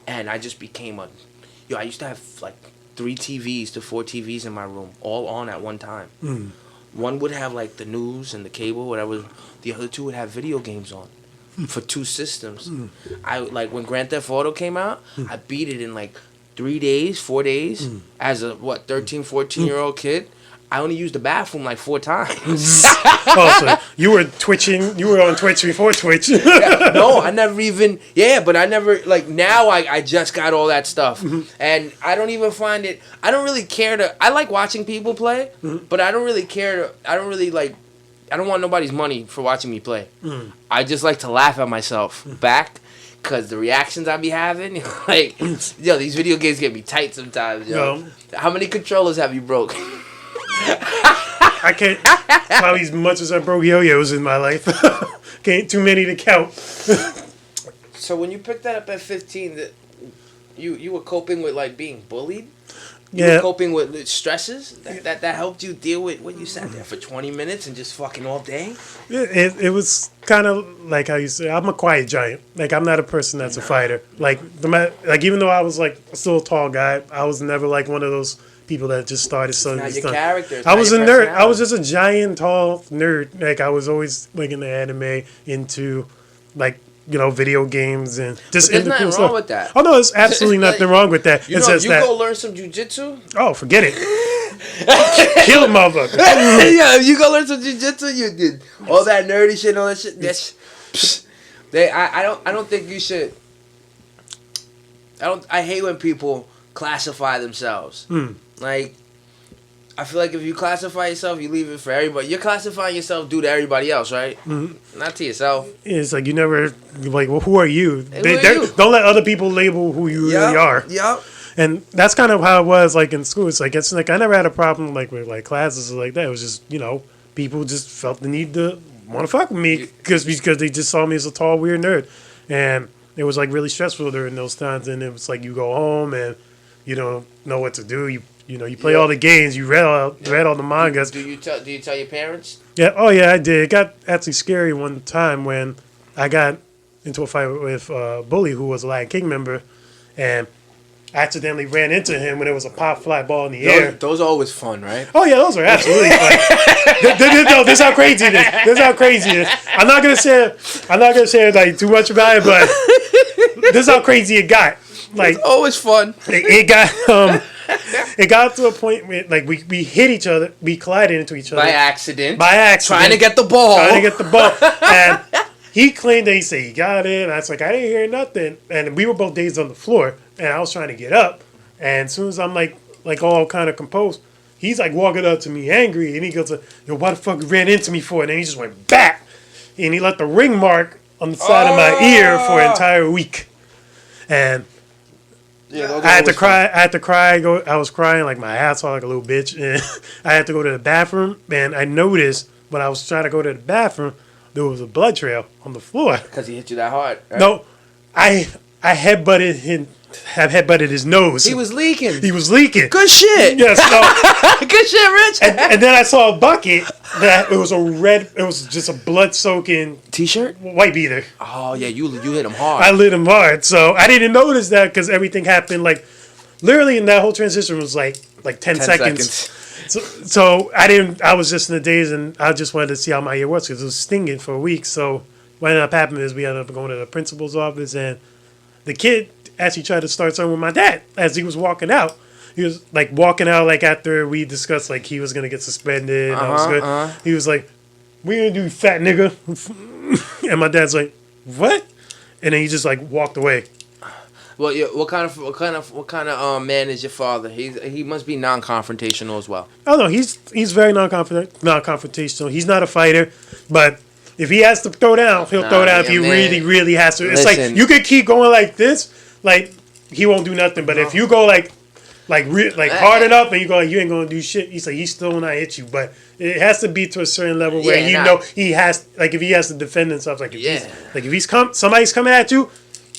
And I just became I used to have, like, 3 TVs to 4 TVs in my room, all on at one time. One would have, like, the news and the cable, whatever. The other 2 would have video games on for 2 systems. I like, when Grand Theft Auto came out, I beat it in, like, 3 days, 4 days. As a, 13, 14-year-old kid. I only used the bathroom like 4 times. Oh, so you were twitching. You were on Twitch before Twitch. No, I never even. Yeah, but I never, like, now I just got all that stuff. And I don't even find it. I don't really care to. I like watching people play, but I don't really care to. I don't really like. I don't want nobody's money for watching me play. I just like to laugh at myself back. Because the reactions I be having, like, these video games get me tight sometimes, yo. How many controllers have you broke? I can't. Probably as much as I broke yo-yos in my life. Can't too many to count. So when you picked that up at 15, that you were coping with, like, being bullied? You were coping with stresses that helped you deal with when you sat there for 20 minutes and just fucking all day? It was kind of like how you say, I'm a quiet giant. Like, I'm not a person that's a fighter. Like even though I was, like, still a tall guy, I was never, like, one of those people that just started suddenly. Not your character. I was a nerd. I was just a giant, tall nerd. Like, I was always, like, into anime, into, like, video games and just there's nothing wrong with that. Oh no, there's absolutely nothing wrong with that. You go learn some jujitsu. Oh, forget it. Kill a motherfucker. Yeah, if you go learn some jujitsu, you did all that nerdy shit, all that shit. I don't think you should. I hate when people classify themselves. Like, I feel like if you classify yourself, you leave it for everybody. You're classifying yourself due to everybody else, right? Mm-hmm. Not to yourself. It's like you never like, well, who are you? You? Don't let other people label who you really are. Yep. And that's kind of how it was like in school. It's like I never had a problem like with like classes like that. It was just people just felt the need to want to fuck with me because they just saw me as a tall weird nerd, and it was like really stressful during those times. And it was like you go home and you don't know what to do. You play all the games. You read all the mangas. Do you tell your parents? Yeah. Oh yeah, I did. It got actually scary one time when I got into a fight with a bully who was a Latin King member, and I accidentally ran into him when there was a pop fly ball in the air. Those are always fun, right? Oh yeah, those are absolutely fun. No, this is how crazy it is. This is how crazy it is. I'm not gonna say like too much about it, but this is how crazy it got. Like it's always fun. It got to a point where like we hit each other, we collided into each other by accident. Trying to get the ball. And he claimed that he got it. And I was like, I didn't hear nothing. And we were both dazed on the floor. And I was trying to get up. And as soon as I'm like all kind of composed, he's like walking up to me angry. And he goes, yo, why the fuck you ran into me for? And then he just went back. And he left the ring mark on the side of my ear for an entire week. And I had to cry. I was crying like my ass off like a little bitch. And I had to go to the bathroom. And I noticed when I was trying to go to the bathroom, there was a blood trail on the floor. Because he hit you that hard, right? No, I headbutted his nose. He was leaking. Good shit. Yes. No. Good shit, Rich. And then I saw a bucket that it was just a blood-soaking T-shirt? white beater. Oh, yeah, you hit him hard. I lit him hard. So I didn't notice that because everything happened like literally in that whole transition was like 10 seconds. So I was just in the daze and I just wanted to see how my ear was because it was stinging for a week. So what ended up happening is we ended up going to the principal's office and the kid actually tried to start something with my dad as he was walking out. He was like walking out like after we discussed like he was going to get suspended. And I was good. He was like, "What you gonna do, fat nigga?" And my dad's like, "What?" And then he just like walked away. Well, yeah, what kind of man is your father? He must be non-confrontational as well. Oh no, he's very non-confrontational. He's not a fighter, but if he has to throw down, he'll throw down if he really has to. It's like you could keep going like this, like he won't do nothing. But if you go like hard enough and you go like you ain't gonna do shit, he's still not hit you. But it has to be to a certain level where he has like if he has to defend himself, like if somebody's coming at you.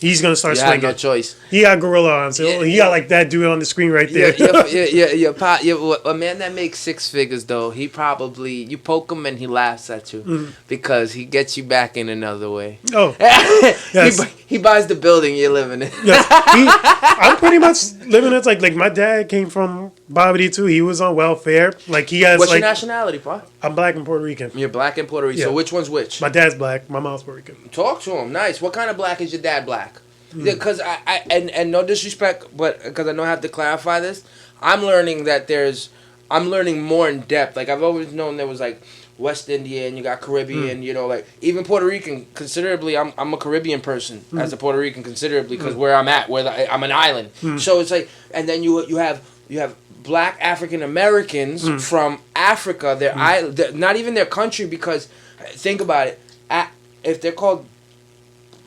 He's gonna start swinging. No choice. He got gorilla arms. He got like that dude on the screen right there. A man that makes six figures though, he probably you poke him and he laughs at you because he gets you back in another way. Oh, yes. He buys the building you're living in. Yes. I'm pretty much living it like my dad came from poverty too. He was on welfare. Like he has. What's your nationality, Pa? I'm black and Puerto Rican. You're black and Puerto Rican. Yeah. So which one's which? My dad's black. My mom's Puerto Rican. Talk to him. Nice. What kind of black is your dad black? Because and no disrespect, but because I know I have to clarify this, I'm learning more in depth. Like I've always known there was like West Indian, you got Caribbean, like even Puerto Rican. Considerably, I'm a Caribbean person as a Puerto Rican considerably because where I'm at, I'm an island. So it's like, and then you have black African Americans from Africa. They're not even their country because think about it. If they're called.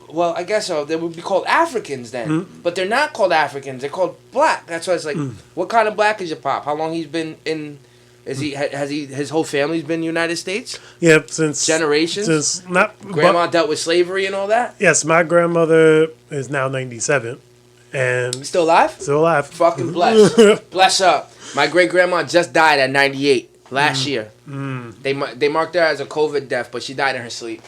Well, I guess so. They would be called Africans then, but they're not called Africans. They're called black. That's why it's like, what kind of black is your pop? How long he's been in? His whole family's been in the United States? Yep, since generations. Grandma dealt with slavery and all that. Yes, my grandmother is now 97, and still alive. Fucking bless, bless her. My great grandma just died at 98. Last year. They marked her as a COVID death, but she died in her sleep.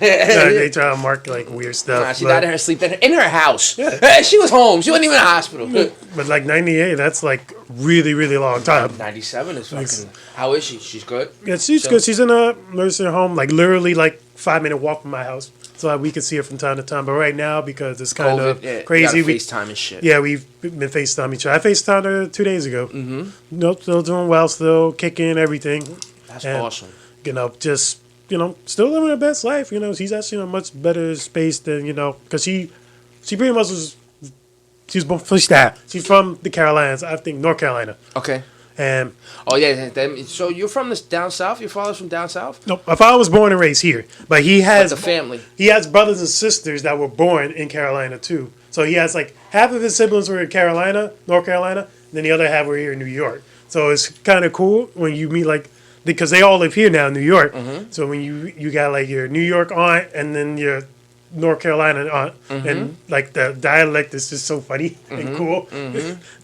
They try to mark like weird stuff. Nah, she died in her sleep in her house. Yeah. She was home. She wasn't even in the hospital. But like 98, that's like really, really long time. 97 is fucking... How is she? She's good? Yeah, she's good. She's in a nursing home, like literally like 5-minute walk from my house. So we can see her from time to time. But right now, because it's kind of crazy. We FaceTime and shit. Yeah, we've been FaceTime each other. I FaceTimed her 2 days ago. Nope, still doing well, still kicking everything. That's awesome. Just, still living her best life. She's actually in a much better space than, because she pretty much she's from the Carolinas, I think North Carolina. Okay. And oh yeah, so you're from this down south? Your father's from down south? no, my father was born and raised here, but he has the family. He has brothers and sisters that were born in Carolina too. So he has like half of his siblings were in Carolina, North Carolina, and then the other half were here in New York. So it's kind of cool when you meet like, because they all live here now in New York. So when you got like your New York aunt and then your North Carolina aunt, and like the dialect is just so funny and cool.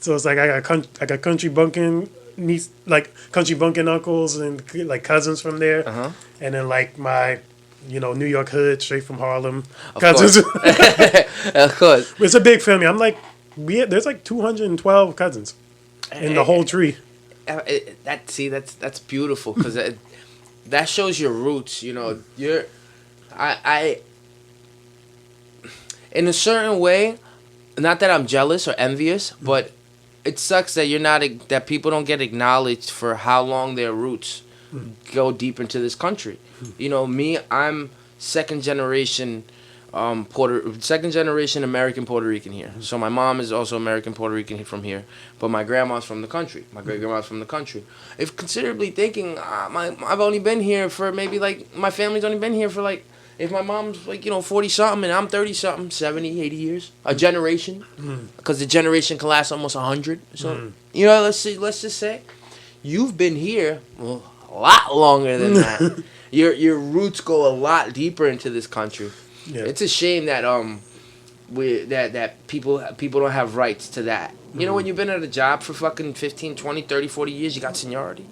So it's like I got country bumpkin niece, like country bumpkin uncles and like cousins from there, and then like my New York hood straight from Harlem cousins. Of course, it's a big family. I'm like there's like 212 cousins in the whole tree. That's beautiful because that shows your roots. I in a certain way, not that I'm jealous or envious, but it sucks that that people don't get acknowledged for how long their roots go deep into this country. Me, I'm second generation American Puerto Rican here. So my mom is also American Puerto Rican from here, but my grandma's from the country. My great grandma's from the country. If considerably thinking, I've only been here for maybe like my family's only been here for like. If my mom's like 40 something and I'm 30 something, 70, 80 years, a generation, because the generation can last almost 100. So let's just say you've been here a lot longer than that. Your roots go a lot deeper into this country. Yeah. It's a shame that that people don't have rights to that. When you've been at a job for fucking 15, 20, 30, 40 years, you got seniority.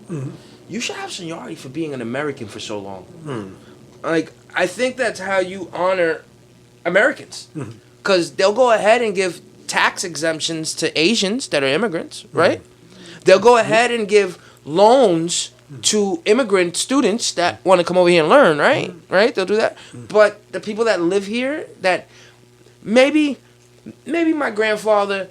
You should have seniority for being an American for so long. Like, I think that's how you honor Americans. Because they'll go ahead and give tax exemptions to Asians that are immigrants, right? They'll go ahead and give loans to immigrant students that want to come over here and learn, right? Right? They'll do that. But the people that live here, that maybe my grandfather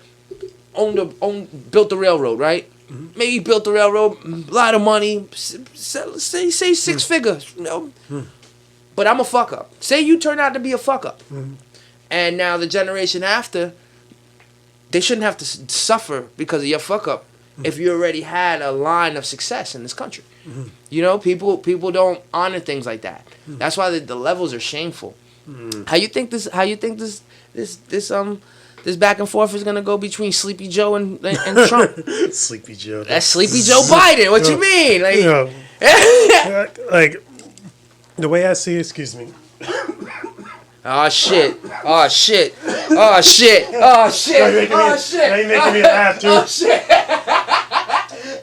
built the railroad, right? Maybe he built the railroad, a lot of money, say six figures, But I'm a fuck up. Say you turn out to be a fuck up. And now the generation after, they shouldn't have to suffer because of your fuck up if you already had a line of success in this country. People don't honor things like that. That's why the levels are shameful. How you think this back and forth is gonna go between Sleepy Joe and Trump? Sleepy Joe. That's Sleepy Joe Biden. What you mean? Like the way I see it, excuse me. Oh shit. Now you making me laugh too.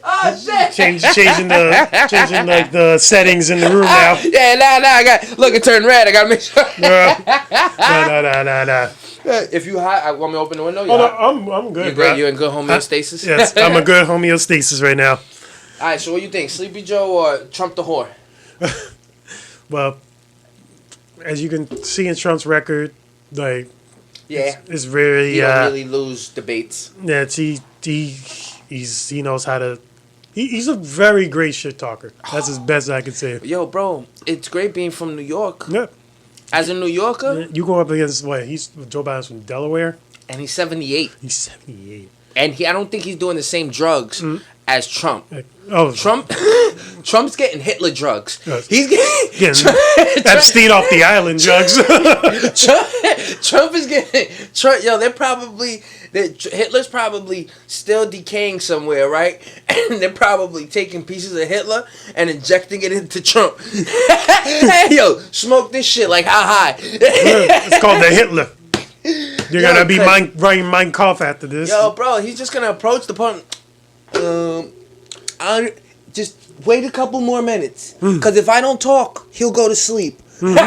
Oh shit. Changing like the settings in the room now. Yeah, I got look, it turned red. I gotta make sure. No. If you want me to open the window? No, I'm good. You in good homeostasis? Yes, I'm a good homeostasis right now. All right, so what do you think, Sleepy Joe or Trump the whore? Well, as you can see in Trump's record, like it's very he don't really lose debates. Yeah, he knows how to. He's a very great shit talker. That's as best I can say. Yo, bro, it's great being from New York. Yeah. As a New Yorker, you go up against Joe Biden's from Delaware, and he's 78. He's 78, and I don't think he's doing the same drugs as Trump. Trump's getting Hitler drugs. He's getting Epstein off the island drugs. Trump is getting. Yo, Hitler's probably still decaying somewhere, right? And they're probably taking pieces of Hitler and injecting it into Trump. Hey, yo, smoke this shit like how high? It's called the Hitler. You're gonna be writing Mein Kampf after this. Yo, bro, he's just gonna approach the opponent. Just wait a couple more minutes, because if I don't talk, he'll go to sleep. Just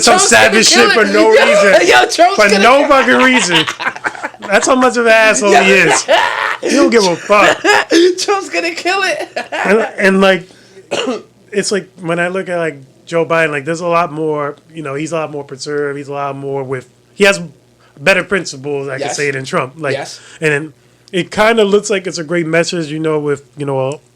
some savage shit for no reason. For no fucking reason. That's how much of an asshole he is. He don't give a fuck. Trump's gonna kill it. and like, it's like when I look at like Joe Biden, like there's a lot more. He's a lot more preserved. He's a lot more he has better principles. I can say than Trump. Like, and then it kind of looks like it's a great message. With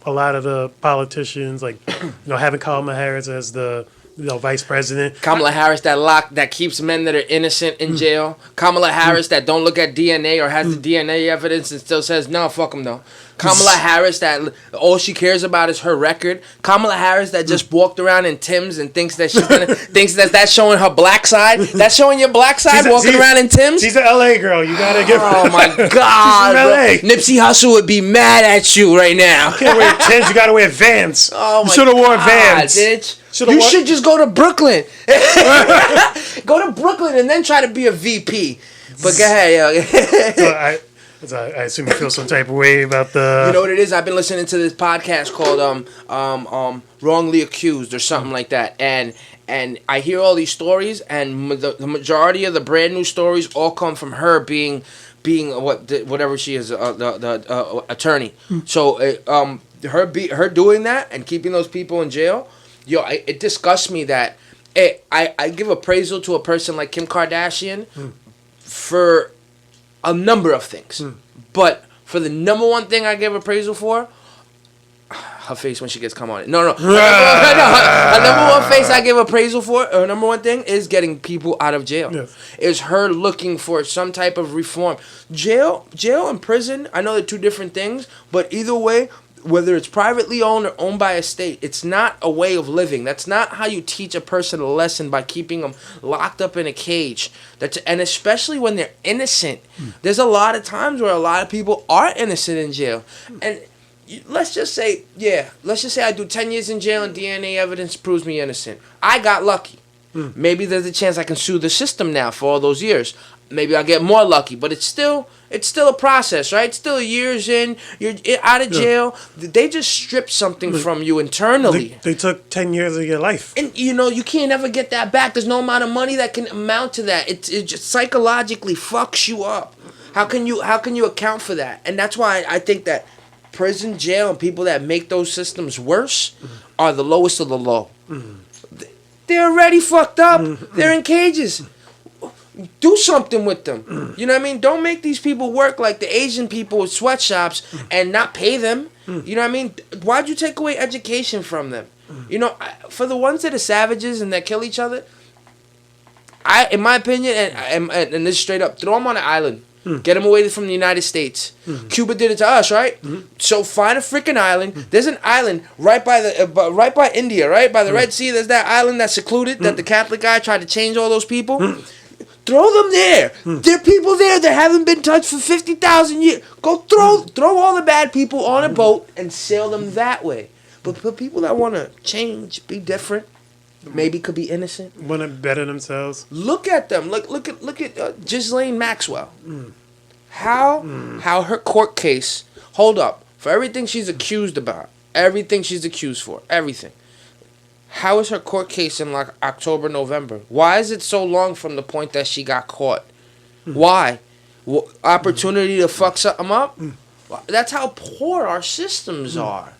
a lot of the politicians, like having Kamala Harris as the vice president. Kamala Harris that keeps men that are innocent in jail. Kamala Harris that don't look at DNA or has the DNA evidence and still says no, fuck them though. Kamala Harris that all she cares about is her record. Kamala Harris that just walked around in Tim's and thinks that that's showing her black side. That's showing your black side walking around in Tim's. She's an LA girl. You gotta give her. Oh my God, LA. Nipsey Hussle would be mad at you right now. You can't wear Tim's. You gotta wear Vans. Oh my you should have worn God, Vans. Bitch. You should just go to Brooklyn. Go to Brooklyn and then try to be a VP. But go ahead, yo. So I assume you feel some type of way about the... You know what it is? I've been listening to this podcast called Wrongly Accused or something like that. And I hear all these stories, and the majority of the brand new stories all come from her being whatever she is, the attorney. So her doing that and keeping those people in jail, it disgusts me that I give appraisal to a person like Kim Kardashian for a number of things. But for the number one thing I give appraisal for, her face when she gets come on it. No. Her number one face I give appraisal for, her number one thing is getting people out of jail. Yes. Is her looking for some type of reform. Jail and prison, I know they're two different things, but either way, whether it's privately owned or owned by a state, it's not a way of living. That's not how you teach a person a lesson, by keeping them locked up in a cage. And especially when they're innocent. There's a lot of times where a lot of people are innocent in jail. And let's just say I do 10 years in jail and DNA evidence proves me innocent. I got lucky. Maybe there's a chance I can sue the system now for all those years. Maybe I'll get more lucky, but it's still a process, right? It's still years in. You're out of jail. They just stripped something from you internally. They took 10 years of your life. And, you can't ever get that back. There's no amount of money that can amount to that. It just psychologically fucks you up. How can you account for that? And that's why I think that prison, jail, and people that make those systems worse are the lowest of the low. They're already fucked up. They're in cages. Do something with them. You know what I mean? Don't make these people work like the Asian people with sweatshops and not pay them. You know what I mean? Why'd you take away education from them? For the ones that are savages and that kill each other, in my opinion, and this is straight up, throw them on an island. Get them away from the United States. Cuba did it to us, right? So find a freaking island. There's an island right by India, right? By the Red Sea, there's that island that's secluded that the Catholic guy tried to change all those people. Throw them there. There are people there that haven't been touched for 50,000 years. Go throw all the bad people on a boat and sail them that way. But for people that want to change, be different, maybe could be innocent, want to better themselves. Look at them. Look at Ghislaine Maxwell. How her court case. Hold up, for everything she's accused about, everything she's accused for, everything. How is her court case in like October, November? Why is it so long from the point that she got caught? Why? Opportunity to fuck something up? That's how poor our systems are.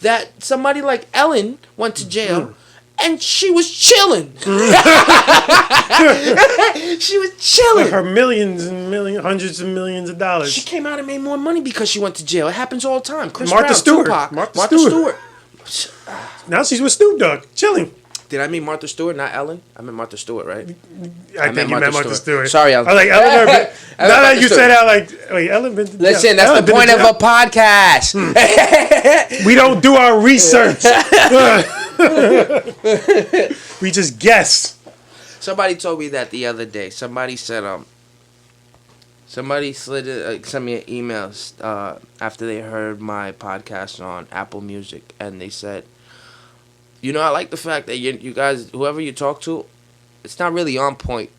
That somebody like Ellen went to jail and she was chilling. She was chilling. With her hundreds of millions of dollars. She came out and made more money because she went to jail. It happens all the time. Chris Martha Brown, Stewart. Tupac, Martha Stewart. Now she's with Snoop Dogg, chilling. Did I mean Martha Stewart, not Ellen? I meant Martha Stewart, right? I think you meant Martha Stewart. Sorry, Ellen. I was like, Ellen. Now that you said that, wait, Ellen been to Listen, that's the point of a podcast. We don't do our research. We just guess. Somebody told me that the other day. Somebody said, somebody sent me an email after they heard my podcast on Apple Music, and they said, I like the fact that you guys, whoever you talk to, it's not really on point,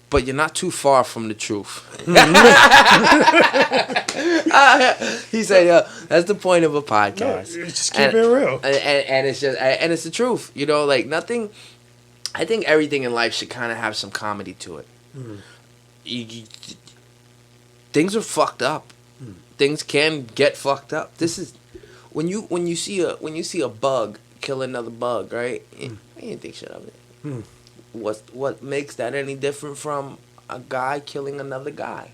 but you're not too far from the truth. He said, that's the point of a podcast. No, just keep it real. And it's just, and it's the truth. Nothing. I think everything in life should kind of have some comedy to it. Things are fucked up. Things can get fucked up. This is when you see a bug kill another bug, right? You didn't think shit of it. What makes that any different from a guy killing another guy?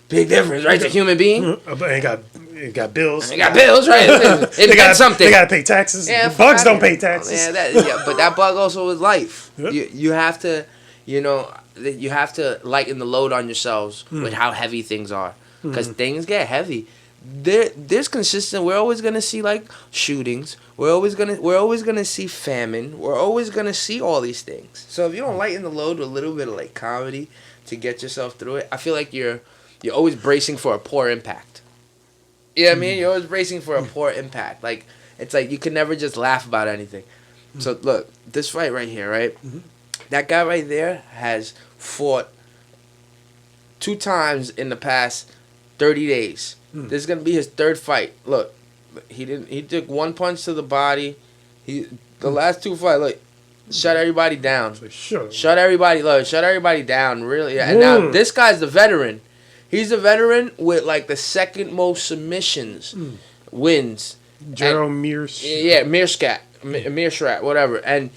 Big difference, right? It's a human being. And got They got bills. They got bills, right? They got something. They got to pay taxes. Yeah, Bugs don't pay taxes. Yeah, but that bug also is life. Yep. You have to, you have to lighten the load on yourselves with how heavy things are, because things get heavy. There's consistent. We're always gonna see like shootings. We're always gonna see famine. We're always gonna see all these things. So if you don't lighten the load with a little bit of like comedy to get yourself through it, I feel like you're always bracing for a poor impact. You know what I mean? You're always bracing for a poor impact. Like it's like you can never just laugh about anything. So look, this fight right here, right? That guy right there has fought 2 times in the past 30 days. This is gonna be his 3rd fight. Look, he took 1 punch to the body. The last 2 fights, look, shut everybody down. Shut everybody down, really. And now this guy's the veteran. He's a veteran with like the 2nd most submissions, wins. Gerald Mears. Yeah, Meerschaert, whatever. And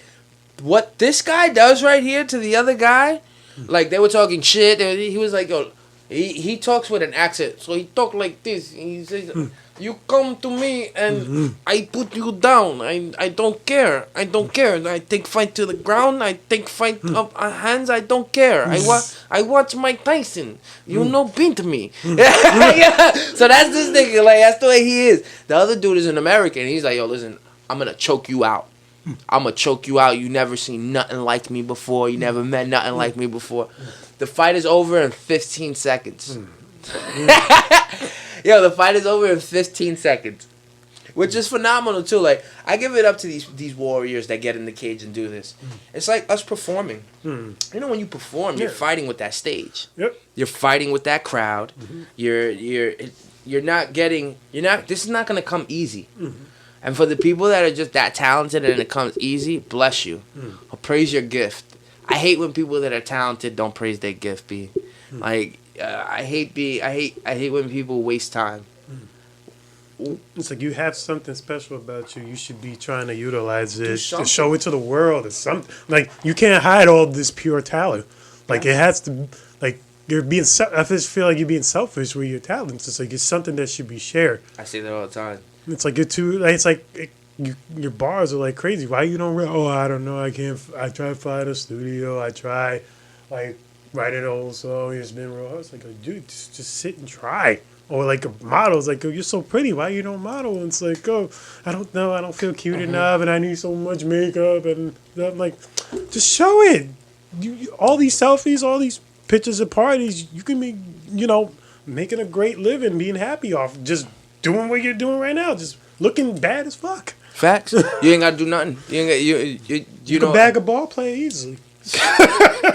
what this guy does right here to the other guy, like they were talking shit. He was like, yo. He talks with an accent, so he talk like this. He says, "You come to me and I put you down. I don't care. I don't care. I take fight to the ground. I take fight up hands. I don't care. I watch Mike Tyson. You know, beat me." Yeah. So that's this nigga. Like that's the way he is. The other dude is an American. He's like, "Yo, listen, I'm gonna choke you out. I'm gonna choke you out. You never seen nothing like me before. You never met nothing like me before." The fight is over in 15 seconds. Yo, the fight is over in 15 seconds. Which is phenomenal, too. Like, I give it up to these warriors that get in the cage and do this. It's like us performing. You know, when you perform, you're fighting with that stage. Yep. You're fighting with that crowd. You're not getting... This is not going to come easy. And for the people that are just that talented and it comes easy, bless you. I'll praise your gift. I hate when people that are talented don't praise their gift. Like I hate when people waste time. It's like you have something special about you. You should be trying to utilize it to show it to the world. Or something like you can't hide all this pure talent. Like it has to. Like you're being. I just feel like you're being selfish with your talents. It's like it's something that should be shared. I say that all the time. It's like you're too. Like, it's like. Your bars are like crazy. Why you don't? I don't know. I can't. I try to find a studio. I try, like writing a whole song. It's been real. I was like, dude, just sit and try. Or like a model. It's like, oh, you're so pretty. Why you don't model? And it's like, oh, I don't know. I don't feel cute enough, and I need so much makeup. And I'm like, just show it. You all these selfies, all these pictures of parties. You can be, making a great living, being happy off just doing what you're doing right now. Just looking bad as fuck. Facts. You ain't gotta do nothing. You ain't got you can bag a ball player easily.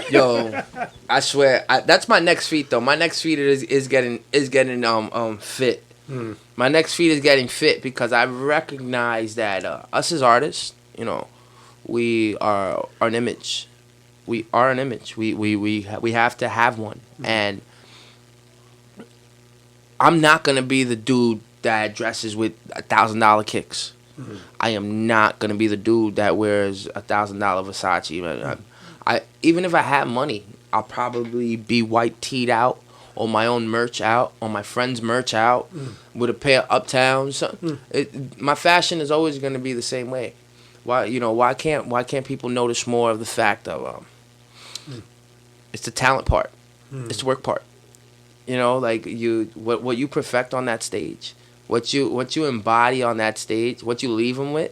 Yo, I swear, that's my next feat though. My next feat is getting fit. My next feat is getting fit because I recognize that us as artists, we are an image. We are an image. We have to have one, and I'm not gonna be the dude that dresses with $1,000 kicks. I am not gonna be the dude that wears $1,000 Versace. Man. I even if I had money, I'll probably be white teed out, or my own merch out, or my friend's merch out, with a pair of Uptowns. My fashion is always gonna be the same way. Why can't people notice more of the fact of it's the talent part, it's the work part. Like what you perfect on that stage. What you embody on that stage, what you leave them with,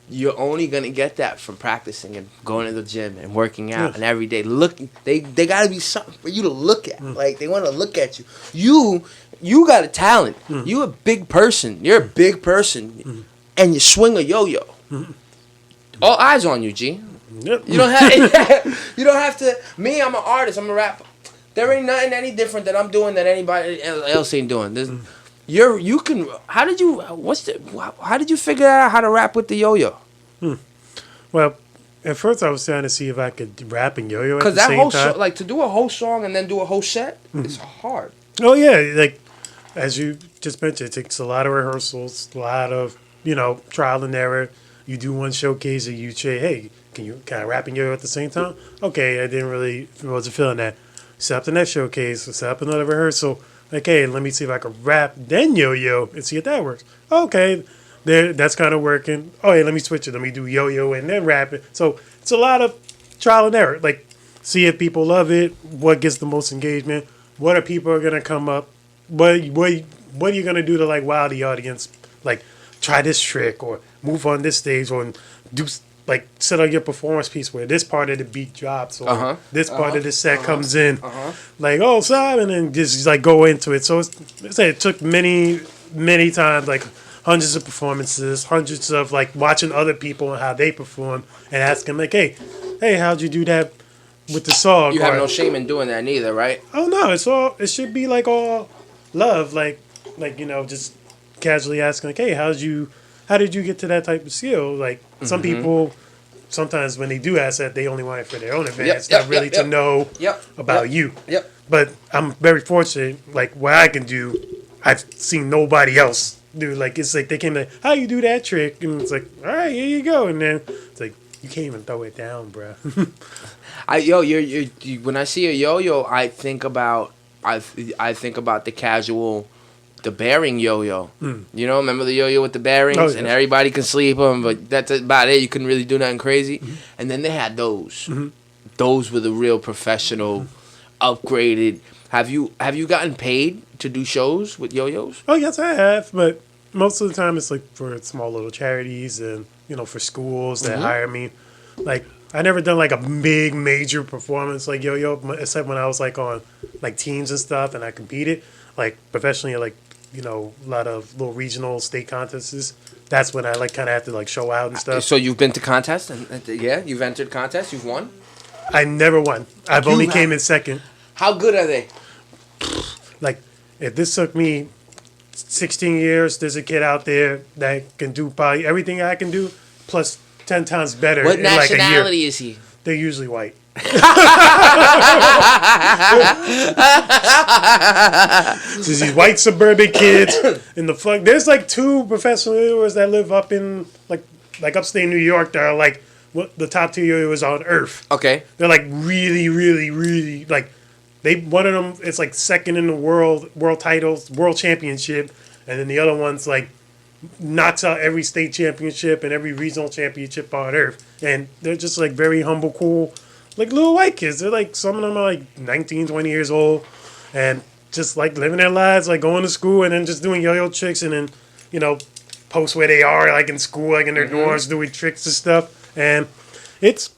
you're only gonna get that from practicing and going to the gym and working out and every day looking. They gotta be something for you to look at. Like they want to look at you. You got a talent. You a big person. You're a big person, and you swing a yo-yo. All eyes on you, G. Yep. You don't have. You don't have to. Me, I'm an artist. I'm a rapper. There ain't nothing any different that I'm doing that anybody else ain't doing. You can. How did you figure out how to rap with the yo-yo? Well, at first I was trying to see if I could rap and yo-yo at the same time. Because that whole like to do a whole song and then do a whole set, it's hard. Oh yeah, like as you just mentioned, it takes a lot of rehearsals, a lot of trial and error. You do one showcase and you say, hey, can I rap and yo-yo at the same time? Okay, wasn't feeling that. Set up the next showcase, set up another rehearsal. Like, hey, let me see if I can rap, then yo-yo, and see if that works. Okay, there, that's kind of working. Oh, hey, let me switch it. Let me do yo-yo and then rap it. So it's a lot of trial and error. Like, see if people love it, what gets the most engagement, what are people going to come up, what are you going to do to, like, wow the audience? Like, try this trick or move on this stage or do, like, set up your performance piece where this part of the beat drops or this part of the set comes in. Like, oh, Simon, and just, like, go into it. So it took many, many times, like, hundreds of performances, hundreds of, like, watching other people and how they perform and asking, like, hey, how'd you do that with the song? You have no shame in doing that neither, right? Oh, no, it should be, like, all love, like, you know, just casually asking, like, hey, how did you get to that type of skill? Like, some people, sometimes when they do ask that, they only want it for their own advantage, not really to know about you. Yep. But I'm very fortunate, like, what I can do, I've seen nobody else do. Like, it's like they came like, how you do that trick? And it's like, all right, here you go. And then it's like, you can't even throw it down, bro. When I see a yo-yo, I think about the casual, the bearing yo-yo. You know, remember the yo-yo with the bearings? Oh, yes. And everybody can sleep them, but that's about it. You couldn't really do nothing crazy. And then they had those. Those were the real professional, upgraded. Have you gotten paid to do shows with yo-yos? Oh, yes, I have. But most of the time it's like for small little charities and, you know, for schools that hire me. Like, I never done like a big major performance like yo-yo, except when I was like on like teams and stuff and I competed like professionally, like, you know, a lot of little regional state contests. That's when I like kind of have to like show out and stuff. So you've been to contests and you've entered contests, you've won? I never won. I've only came in second. How good are they? Like, if this took me 16 years, there's a kid out there that can do probably everything I can do, plus 10 times better. What in like a year. nationality is he? They're usually white. These white suburban kids in the flood. There's like 2 professional yo-yos that live up in like upstate New York that are like the top 2 yo-yos on earth. Okay. They're like really, really, really like one of them is like second in the world titles, world championship, and then the other one's like knocks out every state championship and every regional championship on earth. And they're just like very humble, cool, like little white kids. They're like, some of them are like 19, 20 years old and just like living their lives, like going to school and then just doing yo-yo tricks and then, you know, post where they are, like in school, like in their dorms, doing tricks and stuff. And it's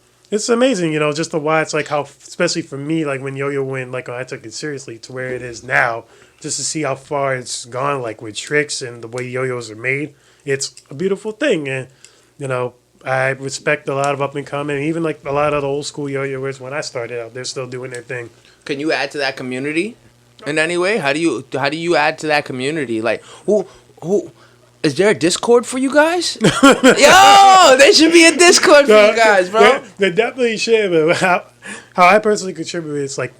amazing, you know, just to watch like how, especially for me, like when yo-yo went, like I took it seriously to where it is now, just to see how far it's gone, like with tricks and the way yo-yos are made. It's a beautiful thing. And, you know, I respect a lot of up and coming, even like a lot of the old school yo-yoers when I started out, they're still doing their thing. Can you add to that community in any way? How do you add to that community? Like, who is there a Discord for you guys? Yo, there should be a Discord for you guys, bro. There definitely should. But how I personally contribute is like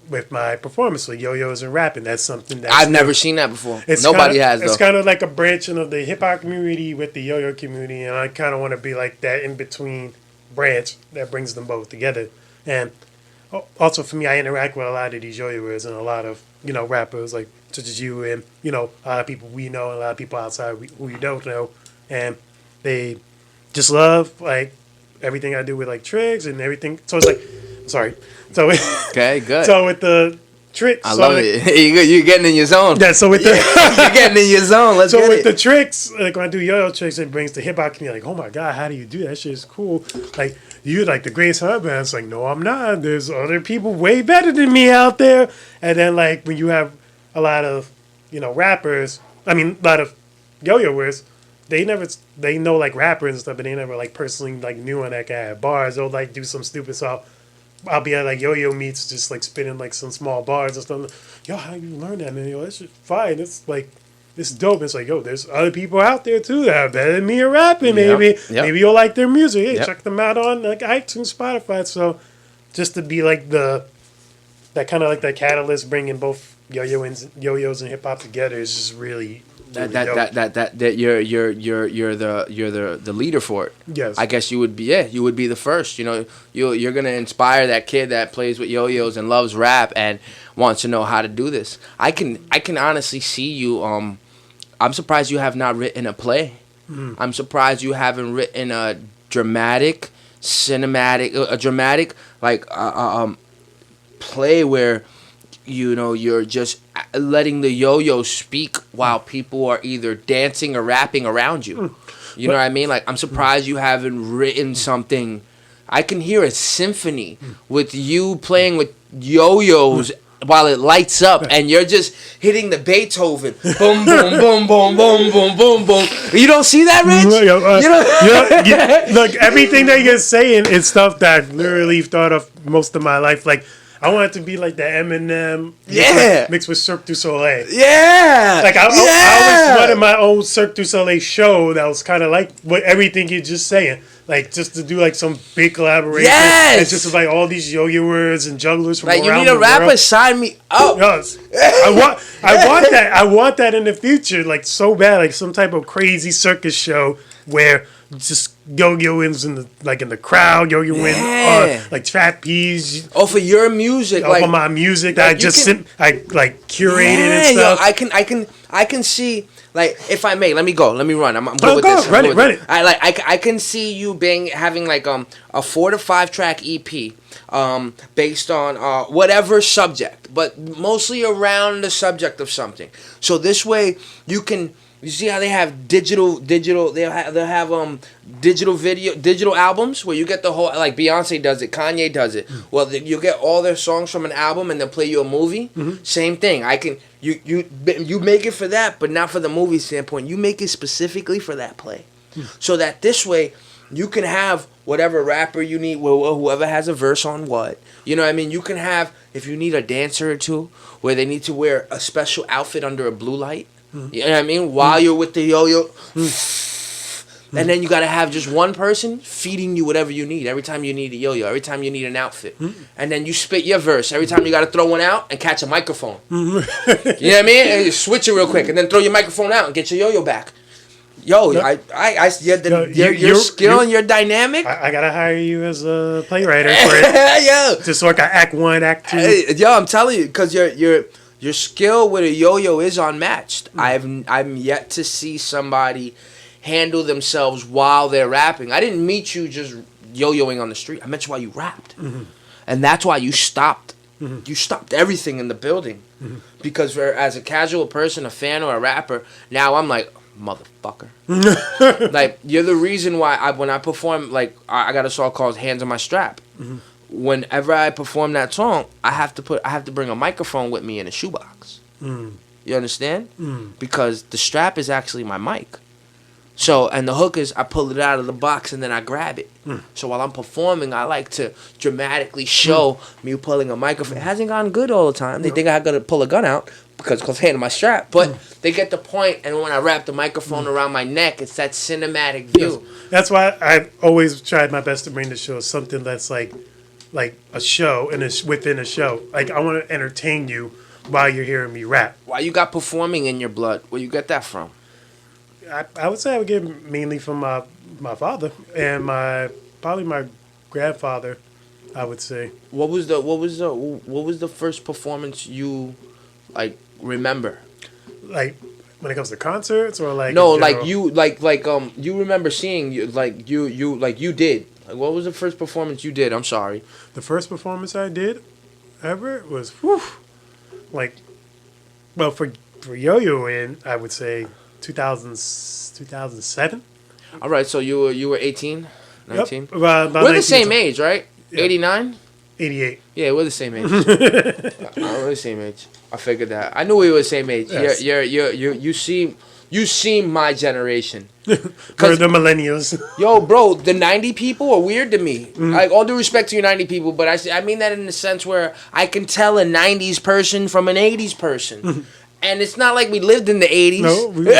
with my performance with yo-yos and rapping. That's something that I've never seen that before. Nobody has, though. It's kind of like a branching of the hip-hop community with the yo-yo community, and I kind of want to be like that in-between branch that brings them both together. And also for me, I interact with a lot of these yo-yoers and a lot of, you know, rappers like such as you and, you know, a lot of people we know and a lot of people outside who you don't know. And they just love, like, everything I do with, like, tricks and everything. So it's like, sorry. So okay, good. So with the tricks. I love it. You're getting in your zone. Yeah, so with the... you're getting in your zone. Let's so get with it. the tricks, like when I do yo-yo tricks, it brings the hip-hop community, like, oh my God, how do you do that? That shit is cool. Like, you're like the greatest husband. It's like, no, I'm not. There's other people way better than me out there. And then, like, when you have a lot of, you know, rappers, a lot of yo-yoers, they know, like, rappers and stuff, but they never, like, personally, like, knew on that guy at bars. They'll, like, do some stupid stuff. I'll be at, like, yo-yo meets, just, like, spinning, like, some small bars and stuff. Yo, how you learn that, man? Yo, that's just fine. It's, like, it's dope. It's like, yo, there's other people out there, too, that are better than me at rapping, maybe. Yep. Maybe you'll like their music. Hey, check them out on, like, iTunes, Spotify. So, just to be, like, that kind of, like, that catalyst bringing both yo-yos and hip-hop together is just really, that you're the leader for it. Yes. I guess you would be the first. You know, you're gonna inspire that kid that plays with yo-yos and loves rap and wants to know how to do this. I can honestly see you. I'm surprised you have not written a play. I'm surprised you haven't written a dramatic like play where you're just letting the yo-yo speak while people are either dancing or rapping around you. You know what I mean? Like, I'm surprised you haven't written something. I can hear a symphony with you playing with yo-yos while it lights up, and you're just hitting the Beethoven. Boom, boom, boom, boom, boom, boom, boom, boom. You don't see that, Rich? Look, everything that you're saying is stuff that I've literally thought of most of my life. Like, I want it to be like the Eminem mixed with Cirque du Soleil. Yeah. Like, I always wanted my own Cirque du Soleil show that was kind of like what everything you're just saying. Like, just to do like some big collaboration. Yes. It's just like all these yo-yoers and jugglers from like, around you need the a rapper, world. sign me up. Yes. I want that. I want that in the future, like so bad, like some type of crazy circus show where just yo-yoing in the crowd, yo-yoing like trapeze. Oh, for your music, like my music that I curated and stuff. Yo, I can see. Like, if I may, let me run. I'm good with go, this. Run it. I can see you having like a 4 to 5 track EP, based on whatever subject, but mostly around the subject of something. So this way you see how they have digital they'll have digital albums where you get the whole, like Beyonce does it, Kanye does it. Well, you get all their songs from an album and they'll play you a movie. Same thing. You make it for that, but not for the movie standpoint. You make it specifically for that play. So that this way you can have whatever rapper you need, whoever has a verse on what. You know what I mean? You can have, if you need a dancer or two where they need to wear a special outfit under a blue light. You know what I mean? While you're with the yo-yo. And then you got to have just one person feeding you whatever you need. Every time you need a yo-yo. Every time you need an outfit. And then you spit your verse. Every time you got to throw one out and catch a microphone. You know what I mean? And you switch it real quick. And then throw your microphone out and get your yo-yo back. Yo, your skill and your dynamic. I gotta hire you as a playwright for it. Yo. Just so I can act 1, act 2. Yo, I'm telling you, because your skill with a yo-yo is unmatched. I'm yet to see somebody handle themselves while they're rapping. I didn't meet you just yo-yoing on the street. I met you while you rapped. And that's why you stopped. You stopped everything in the building. Because as a casual person, a fan or a rapper, now I'm like, motherfucker. Like, you're the reason why when I perform, like, I got a song called Hands on My Strap. Whenever I perform that song, I have to bring a microphone with me in a shoebox. You understand? Because the strap is actually my mic. So, and the hook is I pull it out of the box and then I grab it. So while I'm performing, I like to dramatically show me pulling a microphone. It hasn't gone good all the time. They think I got to pull a gun out because hand of my strap. But they get the point, and when I wrap the microphone around my neck, it's that cinematic view. Yes. That's why I've always tried my best to bring the show something that's like a show and it's within a show. Like, I want to entertain you while you're hearing me rap. Why you got performing in your blood? Where you get that from? I would say I would get it mainly from my father and probably my grandfather. I would say. What was the first performance you remember? Like when it comes to concerts or like no, like you you remember seeing you did. Like, what was the first performance you did? I'm sorry. The first performance I did ever was for yo-yoing, I would say 2007. All right, so you were 18, 19? Yep, we're the same age, right? 89? 88. Yeah, we're the same age. We're the same age. I figured that. I knew we were the same age. Yes. You seem my generation. We're the millennials. Yo, bro, the 90 people are weird to me. Like, all due respect to you 90 people, but I mean that in the sense where I can tell a 90s person from an 80s person. And it's not like we lived in the 80s. No, we were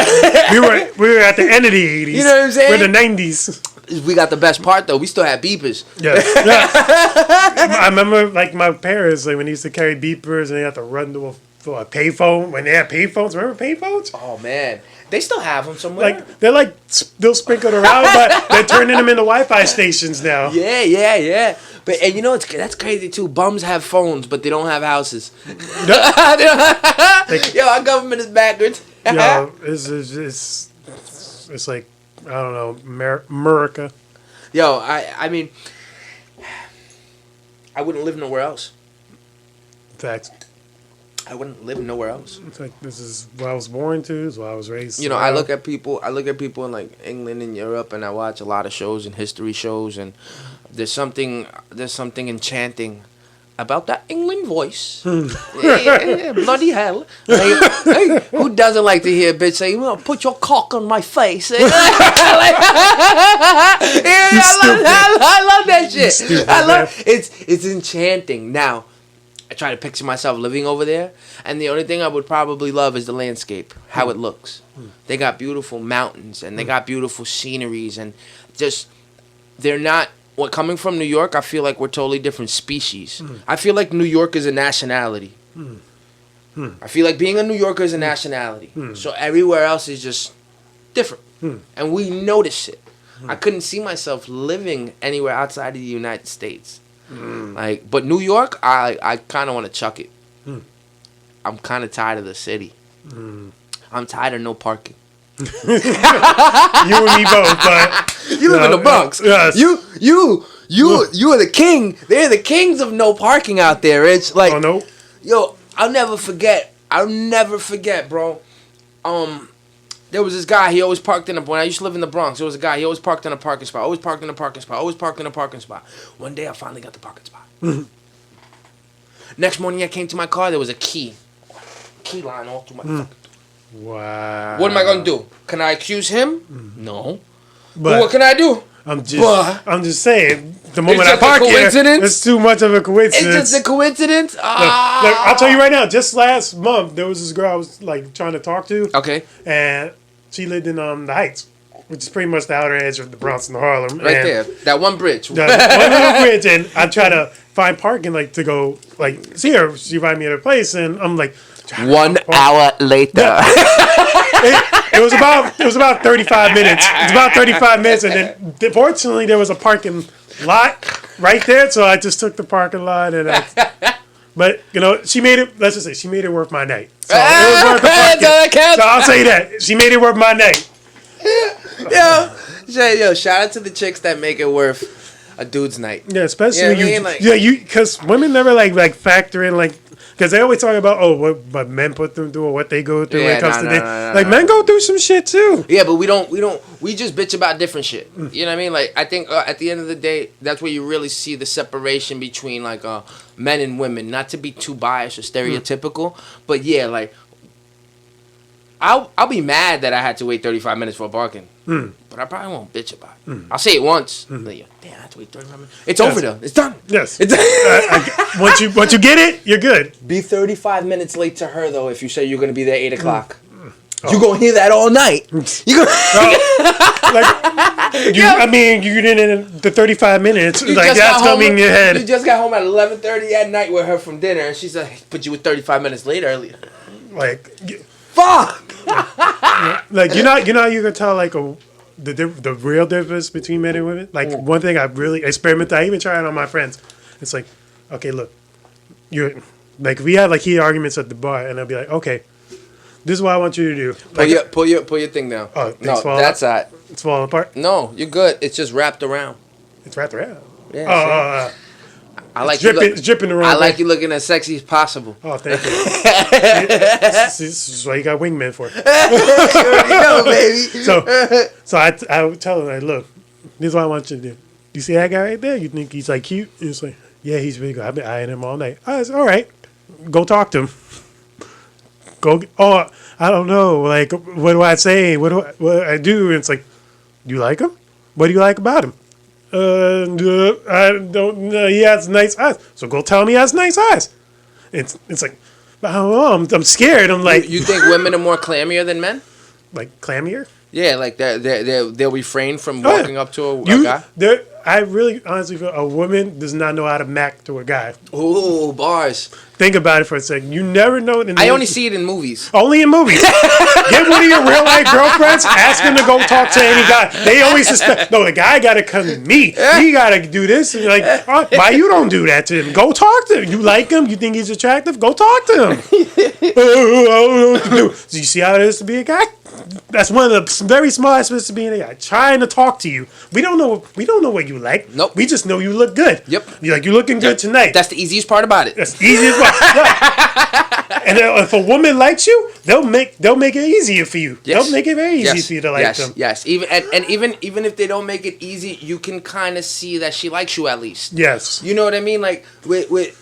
at the end of the 80s. You know what I'm saying? We're the 90s. We got the best part, though. We still had beepers. Yes. I remember, my parents, when they used to carry beepers and they had to run to a payphone. When they had payphones. Remember payphones? Oh, man. They still have them somewhere. Like they're like still sprinkled around, but they're turning them into Wi-Fi stations now. Yeah. But and you know that's crazy too. Bums have phones, but they don't have houses. Yo, our government is backwards. Yo, it's like I don't know, America. Yo, I mean, I wouldn't live nowhere else. Facts. I wouldn't live nowhere else. It's like this is what I was born to. This is what I was raised. You know, I look at people in like England and Europe, and I watch a lot of shows and history shows, and there's something enchanting about that England voice. Bloody hell! Hey, who doesn't like to hear a bitch say, "Well, put your cock on my face"? I love that shit. It's enchanting. Now, I try to picture myself living over there, and the only thing I would probably love is the landscape, how it looks. They got beautiful mountains, and they got beautiful sceneries, and just they're not. Well, coming from New York, I feel like we're totally different species. I feel like New York is a nationality. I feel like being a New Yorker is a nationality. So everywhere else is just different. And we notice it. I couldn't see myself living anywhere outside of the United States. But New York, I kind of want to chuck it. I'm kind of tired of the city. I'm tired of no parking. You and me both, but you live in the Bronx. Yes. You are the king. They're the kings of no parking out there. It's like, oh no, yo, I'll never forget, bro. There was this guy. He always parked when I used to live in the Bronx. There was a guy. He always parked in a parking spot. Always parked in a parking spot. One day, I finally got the parking spot. Next morning, I came to my car. There was a key line all through my fucking. Wow. What am I gonna do? Can I accuse him? No. But what can I do? I'm just saying. The moment I park here, it's too much of a coincidence. It's just a coincidence. Look, I'll tell you right now. Just last month, there was this girl I was like trying to talk to. Okay. And she lived in the Heights, which is pretty much the outer edge of the Bronx and Harlem. Right there, that one bridge. That one little bridge, and I try to find parking to go see her. She invited me to her place, and I'm like. 1 hour later. Yeah. It was about 35 minutes. It's about 35 minutes, and then fortunately there was a parking lot right there, so I just took the parking lot and. But she made it. Let's just say she made it worth my night. So it was worth the parking. So I'll say that she made it worth my night. Yo, shout out to the chicks that make it worth a dude's night. Yeah, especially because women never factor in because they always talk about what men put them through or what they go through when it comes to men go through some shit too. Yeah, but we just bitch about different shit. You know what I mean? Like I think at the end of the day, that's where you really see the separation between men and women. Not to be too biased or stereotypical, but yeah, I'll be mad that I had to wait 35 minutes for parking. But I probably won't bitch about it. I'll say it once. Like, damn, I have to wait 35 minutes. It's over though. It's done. Yes. Once you get it, you're good. Be 35 minutes late to her though if you say you're gonna be there 8 o'clock. You're gonna hear that all night. You didn't the 35 minutes. That's coming in your head. You just got home at 11:30 at night with her from dinner, and she said, "But you were 35 minutes late earlier." Fuck. You can tell the real difference between men and women. One thing I really experimented. I even tried it on my friends. It's okay, look, you're we have heated arguments at the bar, and I'll be like, okay, this is what I want you to do. Pull your thing down. Oh, no, that's not. It's falling apart. No, you're good. It's just wrapped around. It's wrapped around. Yeah. I like it's dripping the wrong way. I like you looking as sexy as possible. Oh, thank you. This is what you got wingmen for. No, baby. So I would tell them, look, this is what I want you to do. You see that guy right there? You think he's cute? He's yeah, he's really good. I've been eyeing him all night. I said, all right, go talk to him. I don't know. What do I say? What do I do? And it's you like him? What do you like about him? I don't know. He has nice eyes. So go tell him he has nice eyes. It's I don't know. I'm scared. I'm You think women are more clammier than men? Clammier? Yeah, they'll refrain from walking up to a guy. I really honestly feel a woman does not know how to mac to a guy. Ooh, bars. Think about it for a second. You never know. I only see it in movies. Only in movies. Get one of your real life girlfriends. Ask them to go talk to any guy. They always suspect. No, the guy got to come to me. He got to do this. And you're like, oh, why you don't do that to him? Go talk to him. You like him? You think he's attractive? Go talk to him. I don't know what to do. So you see how it is to be a guy? That's one of the very small aspects of being a guy. Trying to talk to you. We don't know what you like. Nope. We just know you look good. Yep. You're like, you're looking good tonight. That's the easiest part about it. That's the easiest part. Right. And if a woman likes you, they'll make it easier for you. Yes. They'll make it very easy for you to like them. Yes. Even if they don't make it easy, you can kind of see that she likes you at least. Yes. You know what I mean? Like with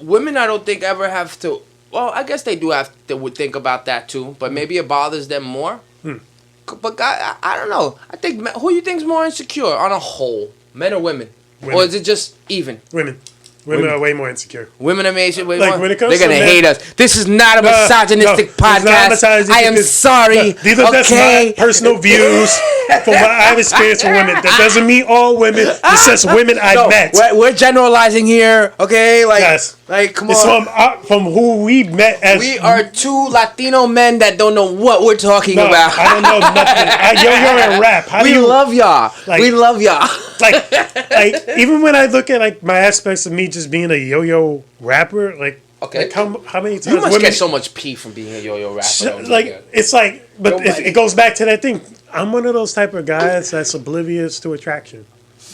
women, I don't think ever have to. Well, I guess they do have to think about that too, but maybe it bothers them more. But I don't know. I think who you think's more insecure on a whole, men or women? Or is it just even? Women. Women are way more insecure. Women are way like more. When it comes They're gonna to hate us. This is not a misogynistic podcast. I am sorry. These are just my personal views from what I've experienced with women. That doesn't mean all women. It's just women I've met. We're generalizing here, okay? Like, yes. Like, come it's on. From who we met as. We are two Latino men that don't know what we're talking about. I don't know nothing. Yo-yo and rap. Love y'all. Like, we love y'all. like even when I look at like my aspects of me just being a yo-yo rapper, like okay, like how many times you must get so much pee from being a yo-yo rapper. Like it's like, but it goes back to that thing. I'm one of those type of guys that's oblivious to attraction.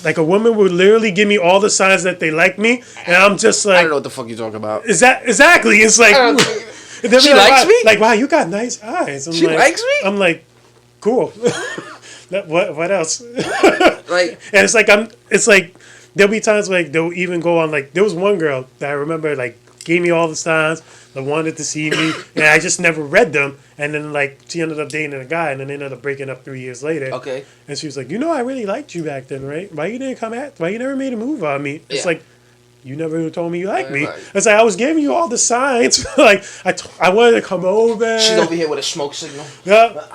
Like a woman would literally give me all the signs that they like me, and I'm just like, I don't know what the fuck you're talking about. Is that exactly? It's like she likes me. Like, wow, you got nice eyes. She likes me. I'm like, cool. What else? Like, and it's like there'll be times like they'll even go on, like there was one girl that I remember like gave me all the signs that wanted to see me, and I just never read them. And then like she ended up dating a guy, and then they ended up breaking up 3 years later. Okay. And she was like, I really liked you back then, right? Why you didn't why you never made a move on me? It's like, you never even told me you liked me. It's like, I was giving you all the signs. Like, I wanted to come over. She's over here with a smoke signal. Yeah.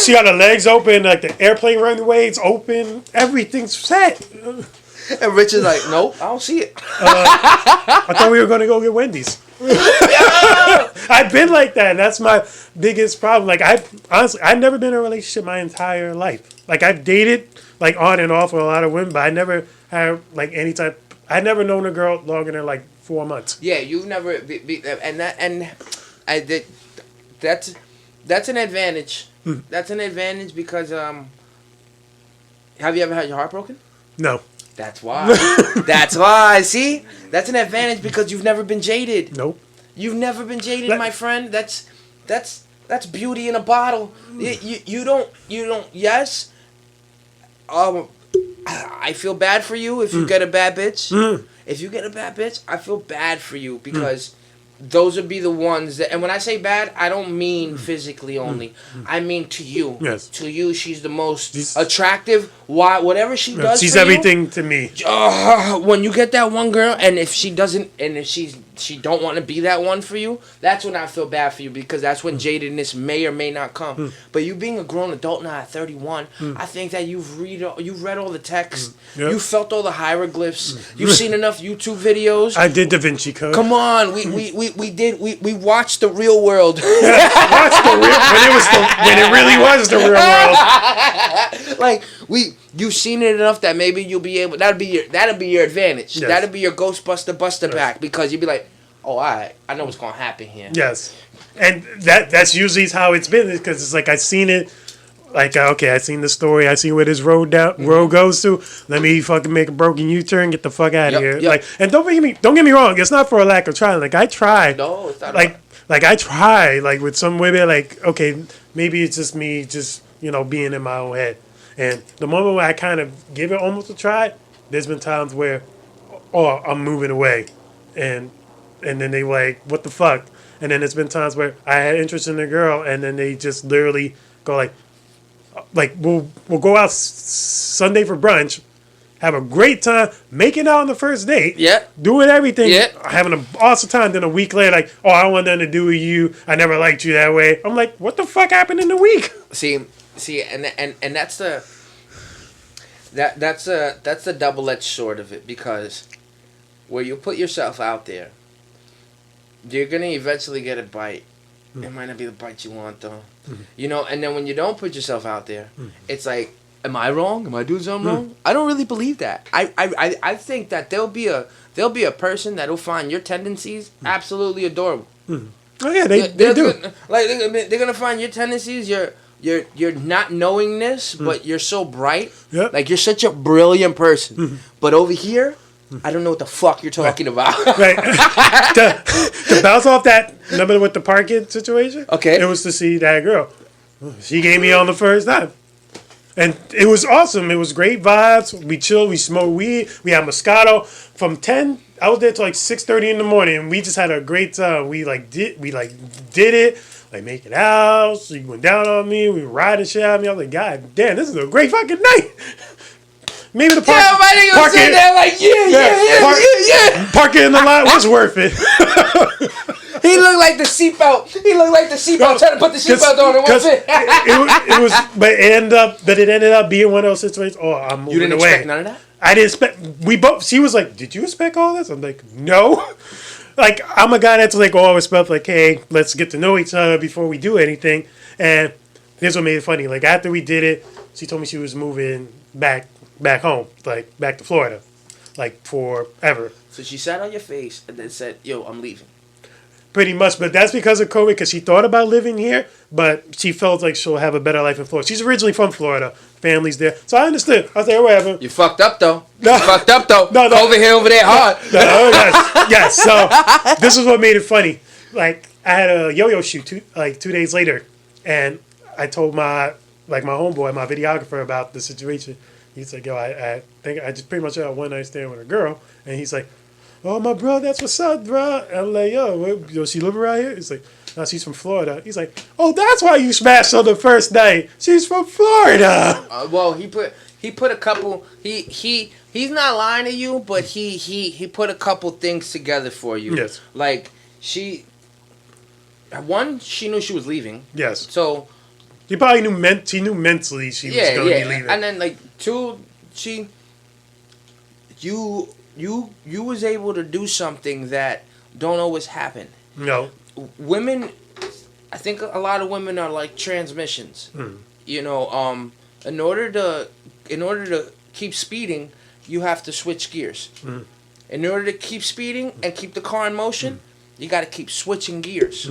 She got her legs open, like the airplane runway, it's open. Everything's set. And Rich is like, nope, I don't see it. I thought we were going to go get Wendy's. I've been like that. And that's my biggest problem. Like, I've never been in a relationship my entire life. Like, I've dated, like, on and off with a lot of women, but I never had, like, any type. I never known a girl longer than like 4 months. Yeah, you've never that's an advantage. That's an advantage because have you ever had your heart broken? No. That's why. That's why. See, that's an advantage because you've never been jaded. Nope. You've never been jaded, my friend. That's beauty in a bottle. You don't. Yes. I feel bad for you if you get a bad bitch. If you get a bad bitch, I feel bad for you because those would be the ones that. And when I say bad, I don't mean physically only. I mean to you. Yes. To you, she's the most attractive. Whatever she does, she's for everything to me. When you get that one girl, and if she doesn't, and if she don't want to be that one for you, that's when I feel bad for you because that's when jadedness may or may not come. But you being a grown adult now at 31, I think that you've read all the text, you felt all the hieroglyphs, you've seen enough YouTube videos. I did Da Vinci Code. Come on, we watched the real world. Watched the real when it really was the real world. Like you've seen it enough that maybe you'll be able. That'll be your advantage. Yes. That'll be your Ghostbuster Buster back because you'll be like, oh, all right, I know what's gonna happen here. Yes, and that's usually how it's been because it's like I've seen it. Like okay, I seen the story. I seen where this road goes to. Let me fucking make a broken U-turn. Get the fuck out of here. Yep. Like, and don't get me wrong. It's not for a lack of trying. Like I try. No, it's not. Like I try. Like with some women. Like okay, maybe it's just me. Just being in my own head. And the moment where I kind of give it almost a try, there's been times where, I'm moving away, and then they like, what the fuck? And then there's been times where I had interest in a girl, and then they just literally go like we'll go out Sunday for brunch, have a great time, making out on the first date, doing everything, having an awesome time. Then a week later, like, I want nothing to do with you. I never liked you that way. I'm like, what the fuck happened in the week? See, and that's That's a double-edged sword of it, because where you put yourself out there, you're gonna eventually get a bite. It might not be the bite you want, though. You know, and then when you don't put yourself out there, it's like, am I wrong? Am I doing something wrong? I don't really believe that. I think that there'll be a person that'll find your tendencies absolutely adorable. Oh yeah, they do. They're gonna find your tendencies, your not knowingness, but you're so bright. Yep. Like, you're such a brilliant person. But over here, I don't know what the fuck you're talking about. Right. to bounce off that, remember with the parking situation? Okay. It was to see that girl. She gave me on the first time. And it was awesome. It was great vibes. We chilled. We smoked weed. We had Moscato. From 10, I was there till like 6:30 in the morning. And we just had a great time. We did it. Like, making out. She went down on me. We were riding shit out of me. I was like, God damn, this is a great fucking night. Maybe the park. Yeah, my nigga was sitting there like, yeah. Parking in the lot was worth it. He looked like the seatbelt. Trying to put the seatbelt on. It was, but it ended up being one of those situations. Oh, I'm moving away. You didn't expect none of that? I didn't expect. We both. She was like, "Did you expect all this?" I'm like, "No." Like, I'm a guy that's like always felt like, "Hey, let's get to know each other before we do anything." And here's what made it funny. Like, after we did it, she told me she was moving back home, like back to Florida, like forever. So she sat on your face and then said, "Yo, I'm leaving." Pretty much, but that's because of COVID, because she thought about living here, but she felt like she'll have a better life in Florida. She's originally from Florida. Family's there. So I understood. I was like, whatever. You fucked up, though. No. No. COVID here, over there, hard. Yes. So this is what made it funny. Like, I had a yo-yo shoot 2 days later, and I told my homeboy, my videographer, about the situation. He's like, yo, I think I just pretty much had a one night stand with a girl, and he's like, oh, my bro, that's what's up, bro. And I'm like, yo, she live around here? He's like, no, she's from Florida. He's like, oh, that's why you smashed on the first night. She's from Florida. Well, he put a couple. He's not lying to you, but he put a couple things together for you. Yes. Like, she knew she was leaving. Yes. So he probably knew mentally she was going to be leaving. And then, like, 2, you was able to do something that don't always happen. No. Women, I think a lot of women are like transmissions. You know, in order to keep speeding, you have to switch gears. In order to keep speeding and keep the car in motion, you got to keep switching gears.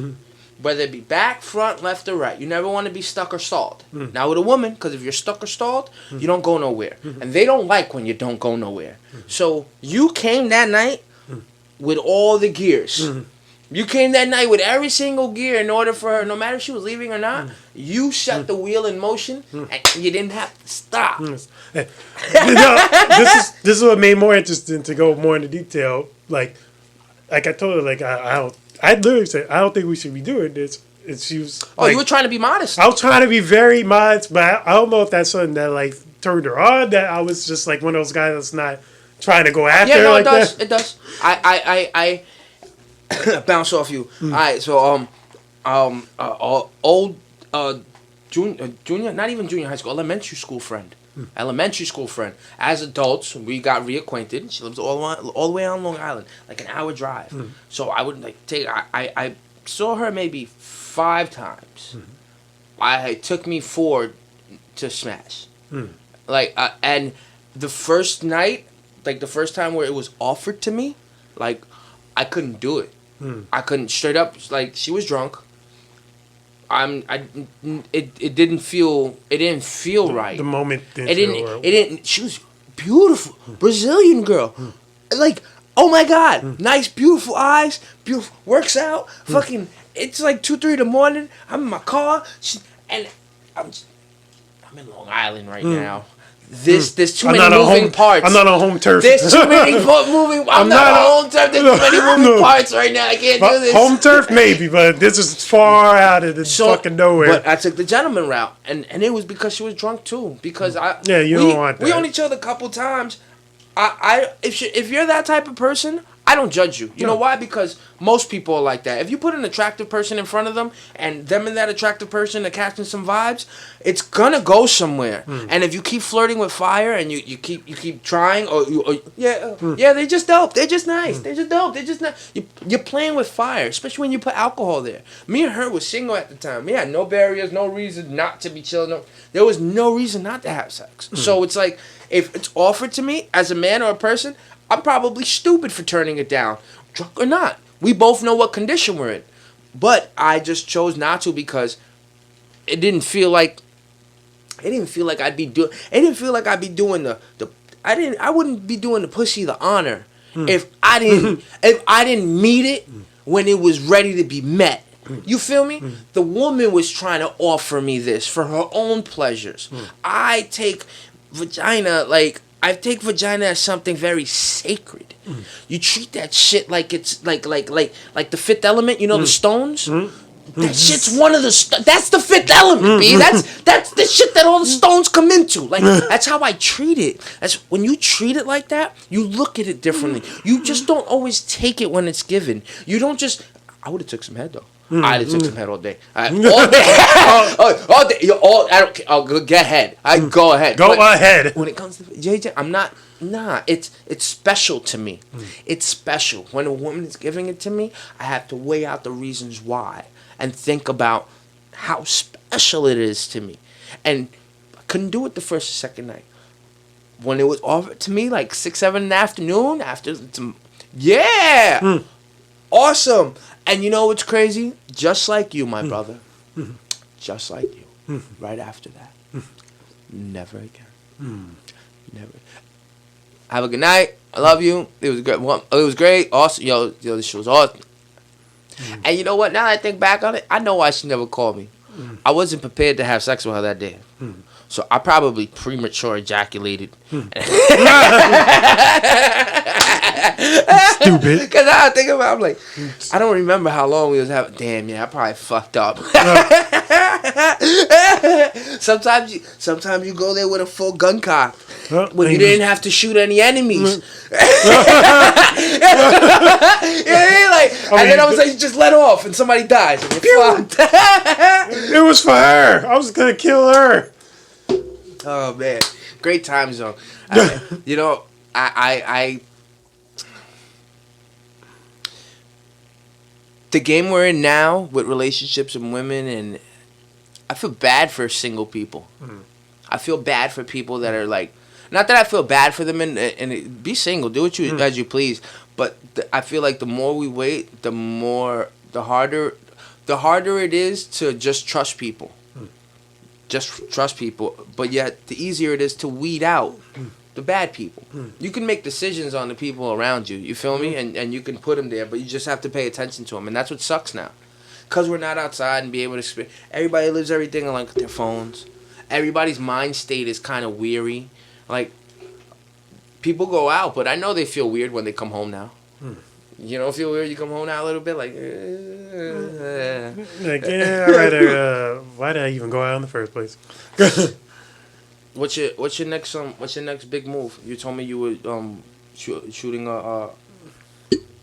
Whether it be back, front, left, or right. You never want to be stuck or stalled. Now with a woman, because if you're stuck or stalled, you don't go nowhere. And they don't like when you don't go nowhere. So you came that night with all the gears. You came that night with every single gear in order for her, no matter if she was leaving or not, you set the wheel in motion and you didn't have to stop. This is what made more interesting to go more into detail. Like I told her, like, I literally said, I don't think we should be doing this. And she was like, you were trying to be modest. I was trying to be very modest, but I don't know if that's something that, like, turned her on, that I was just, like, one of those guys that's not trying to go after her like that. It does. I bounce off you. All right, so, junior, not even junior high school, elementary school friend. As adults, we got reacquainted. She lives all the way on Long Island, like an hour drive. So I would I saw her maybe 5 times. It took me 4 to smash. Like, and the first night, like the first time where it was offered to me, like, I couldn't do it. I couldn't, straight up. Like, she was drunk. It didn't feel right. The moment didn't feel right. She was beautiful, Brazilian girl. Like, oh my God, nice, beautiful eyes, beautiful, works out, fucking. It's like 2-3 in the morning. I'm in my car, and I'm in Long Island right now. There's too many moving parts. I'm not on home turf. There's too many moving. I'm not on home turf. There's too many moving parts right now. I can't do this. Home turf maybe, but this is far out of the fucking nowhere. But I took the gentleman route, and it was because she was drunk too. Because you don't want that. We owned each other a couple times. If you're that type of person, I don't judge you. You No. know why? Because most people are like that. If you put an attractive person in front of them and them and that attractive person are catching some vibes, it's gonna go somewhere. And if you keep flirting with fire and you keep trying, they're just dope. They're just nice. They're just dope. They're just nice. You're playing with fire, especially when you put alcohol there. Me and her was single at the time. We had no barriers, no reason not to be chilling. No, there was no reason not to have sex. So it's like, if it's offered to me as a man or a person, I'm probably stupid for turning it down, drunk or not. We both know what condition we're in. But I just chose not to because it didn't feel like I'd be doing I wouldn't be doing the pussy the honor if I didn't meet it when it was ready to be met. You feel me? The woman was trying to offer me this for her own pleasures. I take vagina as something very sacred. You treat that shit like it's like the fifth element, you know, the stones? That shit's one of the that's the fifth element, B. That's the shit that all the stones come into. Like, that's how I treat it. That's when you treat it like that, you look at it differently. You just don't always take it when it's given. You don't just I would have took some head though. I'd have took some head all day. All day. All day. I don't care. I'll go get head. Go ahead. Go ahead. When it comes to JJ, I'm not. Nah, it's special to me. It's special. When a woman is giving it to me, I have to weigh out the reasons why and think about how special it is to me. And I couldn't do it the first or second night. When it was offered to me, like 6, 7 in the afternoon, awesome. And you know what's crazy? Just like you, my brother. Just like you. Right after that. Never again. Never. Have a good night. I love you. It was great. It was great. Awesome. Yo, this shit was awesome. And you know what? Now that I think back on it, I know why she never called me. I wasn't prepared to have sex with her that day. So I probably premature ejaculated. Stupid. Because I think about it, I'm like, I don't remember how long we was having. Damn, yeah, I probably fucked up. Sometimes you go there with a full gun cock when you didn't have to shoot any enemies. And then I was like, just let off and somebody dies. And you're fucked. It was for her. I was gonna kill her. Oh man, great time zone. You know, the game we're in now with relationships and women, and I feel bad for single people. I feel bad for people that are like, not that I feel bad for them and be single, do what you as you please. But I feel like the more we wait, the harder it is to just trust people. Just trust people, but yet the easier it is to weed out the bad people. You can make decisions on the people around you, you feel me? And you can put them there, but you just have to pay attention to them, and that's what sucks now. Because we're not outside and be able to experience. Everybody lives everything on like their phones. Everybody's mind state is kind of weary. Like, people go out, but I know they feel weird when they come home now. You don't feel weird? You come home now a little bit like, like, yeah, I'd rather. Why did I even go out in the first place? What's your next big move? You told me you were shooting a.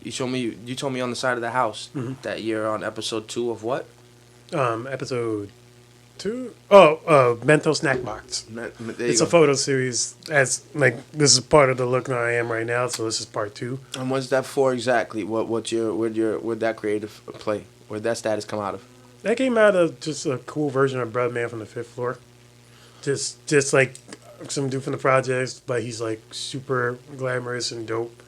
You told me on the side of the house that you're on episode 2 of what? Episode 2? Oh, Mental Snack Box. It's a photo series. As like, this is part of the look that I am right now, so this is part 2. And what's that for exactly? Where'd that creative play? Where'd that status come out of? That came out of just a cool version of Brother Man from the 5th Floor. Just like some dude from the projects, but he's like super glamorous and dope.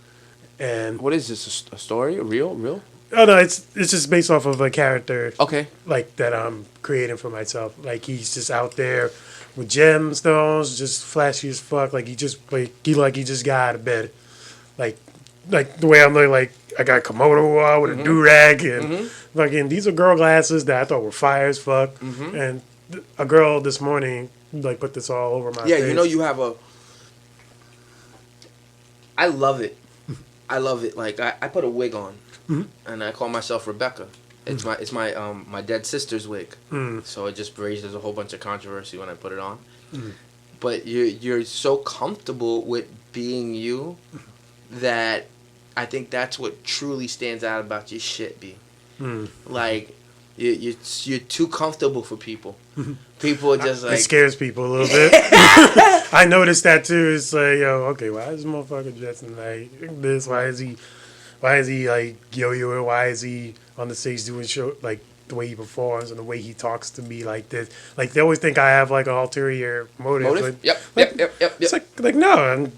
And what is this? A story? A real? Oh no, it's just based off of a character. Okay. Like that I'm creating for myself. Like he's just out there with gemstones, just flashy as fuck. Like he just got out of bed. Like the way I'm like I got a Komodo on with a do-rag and fucking these are girl glasses that I thought were fire as fuck. And a girl this morning like put this all over my face. Yeah, you know you have a. I love it. I love it. Like I put a wig on. And I call myself Rebecca. It's my dead sister's wig. So it just raises a whole bunch of controversy when I put it on. But you're so comfortable with being you that I think that's what truly stands out about your shit, B. Mm. Like, you're too comfortable for people. People are just like... It scares people a little bit. I noticed that too. It's like, yo, okay, why is this motherfucker dressing like this? Why is he like yo-yo? Why is he on the stage doing show like the way he performs and the way he talks to me like this? Like they always think I have like an ulterior motive. But, Yep. It's like no,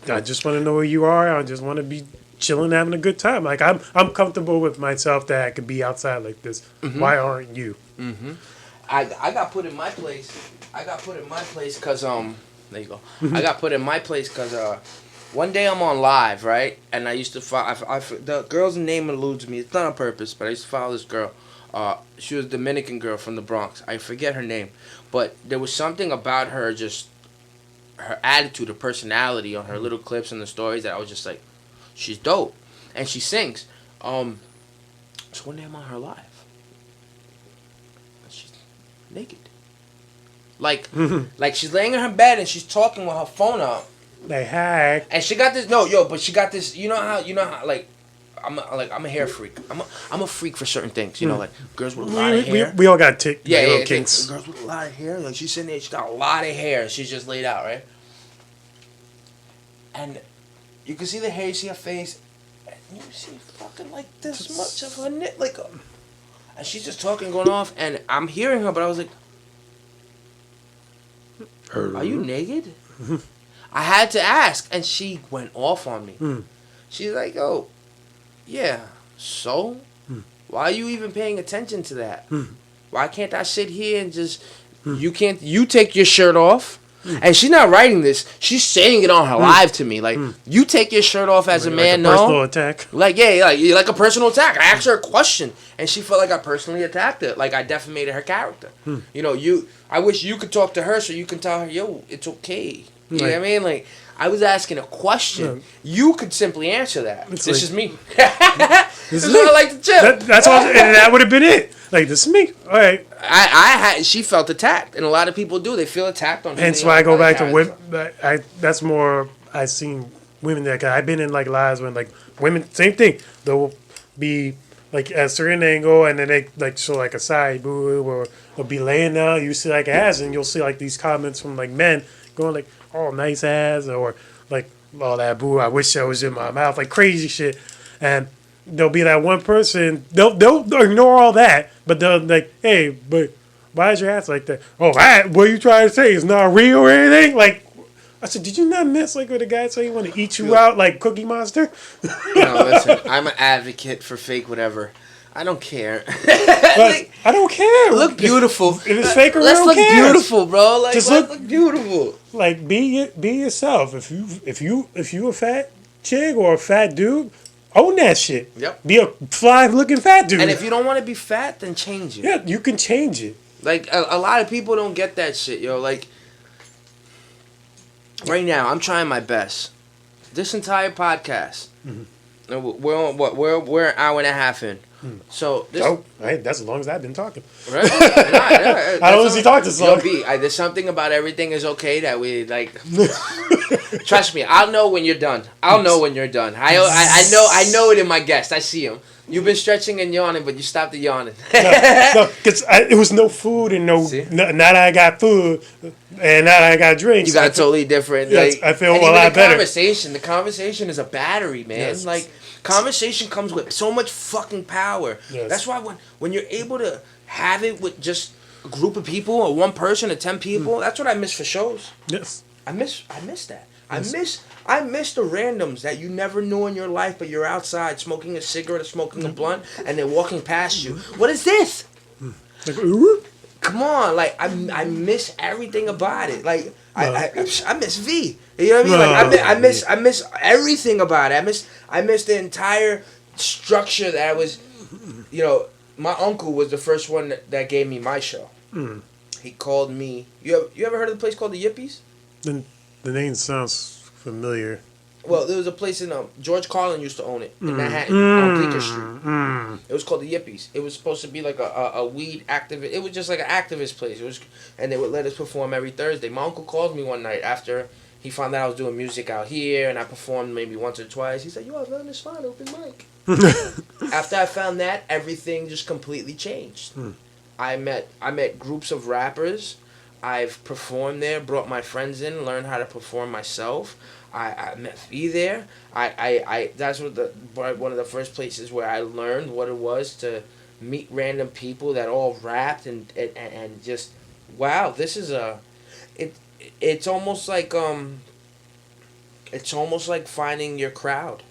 I just want to know who you are. I just want to be chilling, having a good time. Like I'm comfortable with myself that I could be outside like this. Mm-hmm. Why aren't you? Mm-hmm. I got put in my place. Because there you go. I got put in my place because one day I'm on live, right? And I used to follow. The girl's name eludes me. It's not on purpose, but I used to follow this girl. She was a Dominican girl from the Bronx. I forget her name, but there was something about her, just her attitude, her personality on her little clips and the stories that I was just like, she's dope, and she sings. So one day I'm on her live. She's naked. Like she's laying in her bed and she's talking with her phone up. Like, hi. And she got this but she got this. You know how like I'm a hair freak. I'm a freak for certain things. You know, like girls with a lot of hair. We all got little kinks. Girls with a lot of hair. Like she's sitting there, she got a lot of hair. She's just laid out, right? And you can see the hair, you see her face, and you see fucking like this much of her neck, like, and she's just talking, going off, and I'm hearing her, but I was like, are you naked? I had to ask, and she went off on me. She's like, oh, yeah, so? Why are you even paying attention to that? Why can't I sit here and just, you take your shirt off? And she's not writing this. She's saying it on her live to me. Like, you take your shirt off as a man, no? Personal attack. Like, yeah, like a personal attack. I asked her a question, and she felt like I personally attacked her. Like, I defamated her character. You know, I wish you could talk to her so you can tell her, yo, it's okay. You know what I mean? Like, I was asking a question. You could simply answer that. This is me. This is what I like to chill. That's all, and that would have been it. Like, this is me. All right. She felt attacked, and a lot of people do. They feel attacked on. Hence why I go back to women. That's more. I've seen women that I've been in like lives when like women, same thing. They'll be like at a certain angle, and then they like show like a side boob, or they'll be laying down. You see like ass, and you'll see like these comments from like men going like, "Oh, nice ass," or like, "Oh, that boob. I wish that was in my mouth," like crazy shit, and. There'll be that one person. They'll ignore all that, but they'll like, hey, but why is your ass like that? Oh, what are you trying to say? It's not real or anything? Like, I said, did you not miss like what the guy said he want to eat you out like Cookie Monster? No, listen, I'm an advocate for fake whatever. I don't care. Like, I don't care. Look beautiful. If it's fake or real, let's look beautiful, bro. Like, just look beautiful. Like, be yourself. If you a fat chick or a fat dude. Own that shit. Yep. Be a fly-looking fat dude. And if you don't want to be fat, then change it. Yeah, you can change it. Like, a lot of people don't get that shit, yo. Like, right now, I'm trying my best. This entire podcast, we're on what? We're an hour and a half in. So this. Oh, right, that's as long as I've been talking. Right? Yeah, I don't usually talk this long. There's something about everything is okay that we like. Trust me, I'll know when you're done. I know it in my guest. I see him. You've been stretching and yawning, but you stopped the yawning. No, because it was no food and now that I got food and now that I got drinks. You got totally different. Yeah, like, I feel a lot better. The conversation is a battery, man. Yes. Like, conversation comes with so much fucking power. Yes. That's why when you're able to have it with just a group of people or one person or 10 people, that's what I miss for shows. Yes. I miss that. Yes. I miss the randoms that you never knew in your life, but you're outside smoking a cigarette or smoking a blunt, and they're walking past you. What is this? Like, come on, like I miss everything about it. Like I miss V. You know what I mean? Like I miss everything about it. I miss the entire structure that was. You know, my uncle was the first one that gave me my show. He called me. You ever heard of the place called the Yippies? The name sounds familiar. Well, there was a place in George Carlin used to own it in Manhattan on Bleecker Street. It was called the Yippies. It was supposed to be like a weed activist. It was just like an activist place. And they would let us perform every Thursday. My uncle called me one night after He found out I was doing music out here, and I performed maybe once or twice. He said, "Yo, I've learned this fine open mic." After I found that, everything just completely changed. I met groups of rappers. I've performed there, brought my friends in, learned how to perform myself. I met Fee there. I that's one of the first places where I learned what it was to meet random people that all rapped and just, wow, this is it's almost like finding your crowd.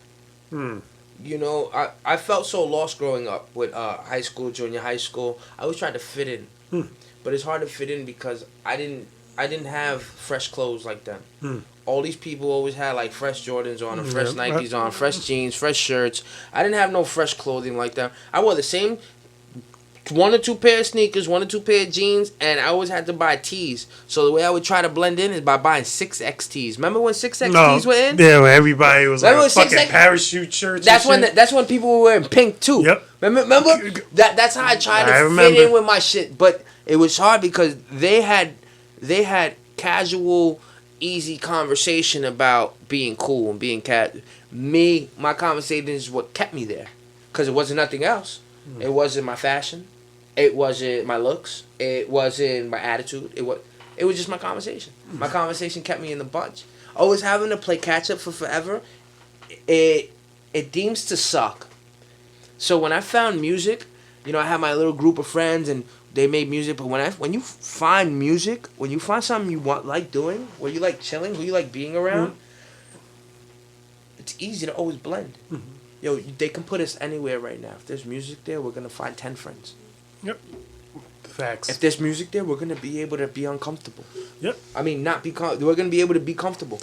You know, I felt so lost growing up with high school, junior high school. I always tried to fit in, but it's hard to fit in because I didn't have fresh clothes like them. All these people always had like fresh Jordans on, and fresh Nikes on, fresh jeans, fresh shirts. I didn't have no fresh clothing like that. I wore the same 1 or 2 pair of sneakers, 1 or 2 pair of jeans, and I always had to buy tees. So the way I would try to blend in is by buying 6X tees. Remember when 6X tees were in? Yeah, when everybody was remember like fucking parachute shirts. That's when people were wearing pink too. Yep. Remember? That's how I tried to fit in with my shit. But it was hard because they had casual, easy conversation about being cool and being my conversation is what kept me there, because it wasn't nothing else. It wasn't my fashion. It wasn't my looks. It wasn't my attitude. It was just my conversation. My conversation kept me in the bunch. Always having to play catch up for forever, it deems to suck. So when I found music, you know, I had my little group of friends and they made music. But when you find music, when you find something you like doing, where you like chilling, who you like being around, it's easy to always blend. Yo, they can put us anywhere right now. If there's music there, we're gonna find 10 friends. Yep. Facts. If there's music there, we're gonna be able to be uncomfortable. Yep. I mean, we're gonna be able to be comfortable.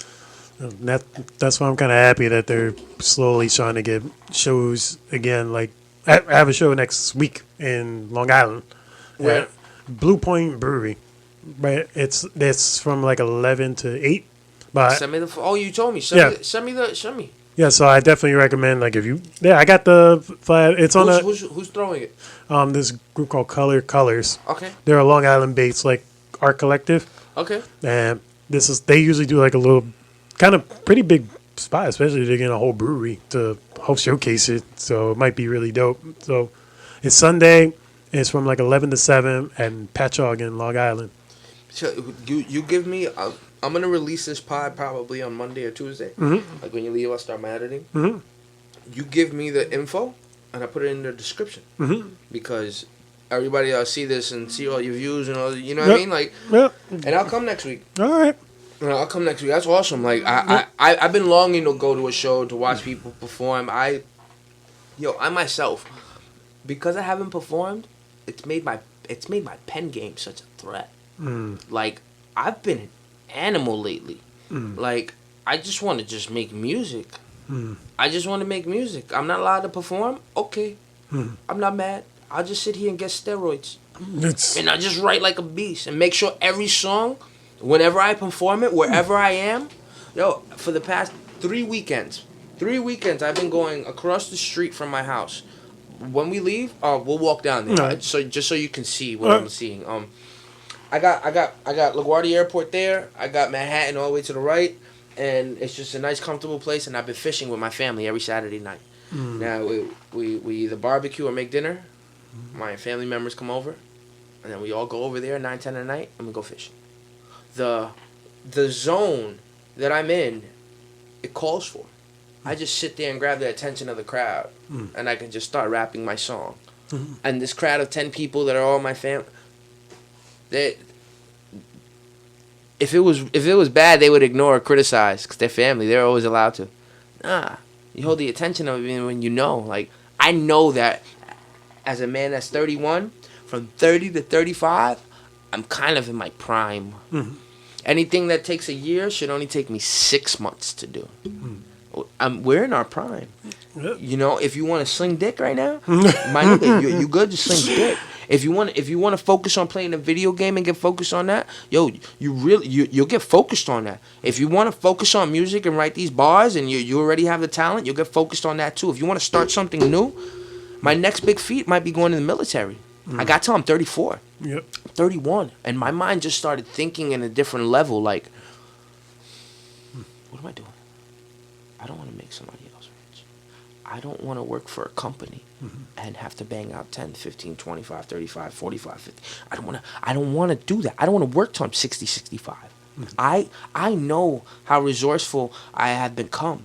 That's why I'm kind of happy that they're slowly trying to get shows again. Like, I have a show next week in Long Island. Where? Blue Point Brewery. Right. It's from like 11 to 8. But Send me you told me. Send me. Yeah, so I definitely recommend, like, if you... Yeah, I got the flyer. It's on Who's throwing it? This group called Colors. Okay. They're a Long Island-based, like, art collective. Okay. And they usually do, like, a little, kind of pretty big spot, especially if they're getting a whole brewery to showcase it. So it might be really dope. So it's Sunday. It's from, like, 11 to 7 at Patchogue in Long Island. So you give me... I'm going to release this pod probably on Monday or Tuesday. Like when you leave, I'll start my editing. You give me the info, and I put it in the description. Because everybody will see this and see all your views and all, you know what I mean? Like, and I'll come next week. All right. I'll come next week. That's awesome. Like, I've been longing to go to a show, to watch people perform. I myself, because I haven't performed, it's made my pen game such a threat. Like, I've been animal lately. Like, I just want to just make music. I just want to make music. I'm not allowed to perform. Okay. I'm not mad. I'll just sit here and get steroids. And I just write like a beast and make sure every song, whenever I perform it, wherever I am, for the past 3 weekends, I've been going across the street from my house. When we leave, we'll walk down there. So just so you can see what I'm seeing. I got LaGuardia Airport there. I got Manhattan all the way to the right, and it's just a nice, comfortable place. And I've been fishing with my family every Saturday night. Now we either barbecue or make dinner. My family members come over, and then we all go over there 9, 10 at night, and we go fishing. The zone that I'm in, it calls for. I just sit there and grab the attention of the crowd, and I can just start rapping my song. And this crowd of 10 people that are all my family. If it was bad, they would ignore or criticize because they're family. They're always allowed to. You hold the attention of it when you know. Like, I know that as a man that's 31, from 30 to 35, I'm kind of in my prime. Anything that takes a year should only take me 6 months to do. We're in our prime. You know, if you want to sling dick right now, my nigga, you good to sling dick. If you want to focus on playing a video game and get focused on that, you'll get focused on that. If you want to focus on music and write these bars and you already have the talent, you'll get focused on that too. If you want to start something new, my next big feat might be going to the military. I got till I'm 34. 31, and my mind just started thinking in a different level. Like, am I doing? I don't want to make somebody else rich. I don't want to work for a company and have to bang out 10, 15, 25, 35, 45, 50. I don't want to do that. I don't want to work till I'm 60, 65. I know how resourceful I have become.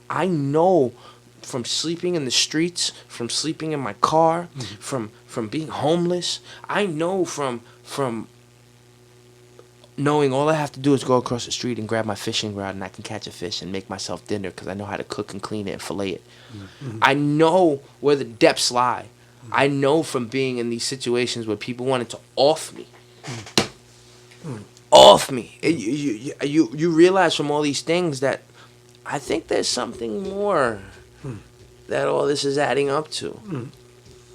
I know from sleeping in the streets, from sleeping in my car, from being homeless. I know from knowing all I have to do is go across the street and grab my fishing rod and I can catch a fish and make myself dinner because I know how to cook and clean it and fillet it. I know where the depths lie. I know from being in these situations where people wanted to off me. Off me. You realize from all these things that I think there's something more that all this is adding up to.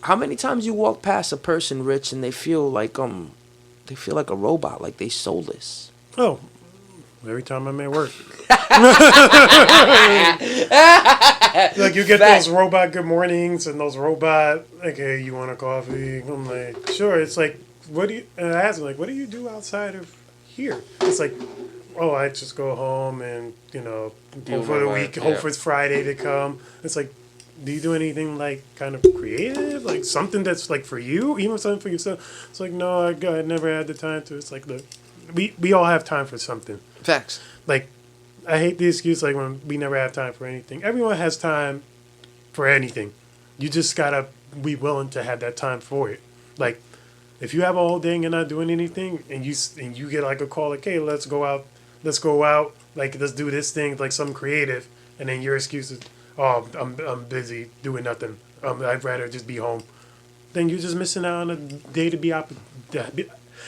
How many times you walk past a person, Rich, and they feel like a robot, like they soulless? Oh, every time I'm at work. Like you get those robot good mornings and those robot, like, hey, you want a coffee? I'm like, sure. It's like, and I ask them, like, what do you do outside of here? It's like, oh, I just go home and, hope for the week, hope for it's Friday to come. It's like, do you do anything like kind of creative, like something that's like for you, even something for yourself? It's like, no, I never had the time to. It's like, look, we all have time for something. Facts. Like, I hate the excuse like when we never have time for anything. Everyone has time for anything. You just gotta be willing to have that time for it. Like, if you have a whole day and you're not doing anything, and you get like a call like, hey, let's go out, like let's do this thing, like something creative, and then your excuse is, oh, I'm busy doing nothing. I'd rather just be home. Then you're just missing out on a day to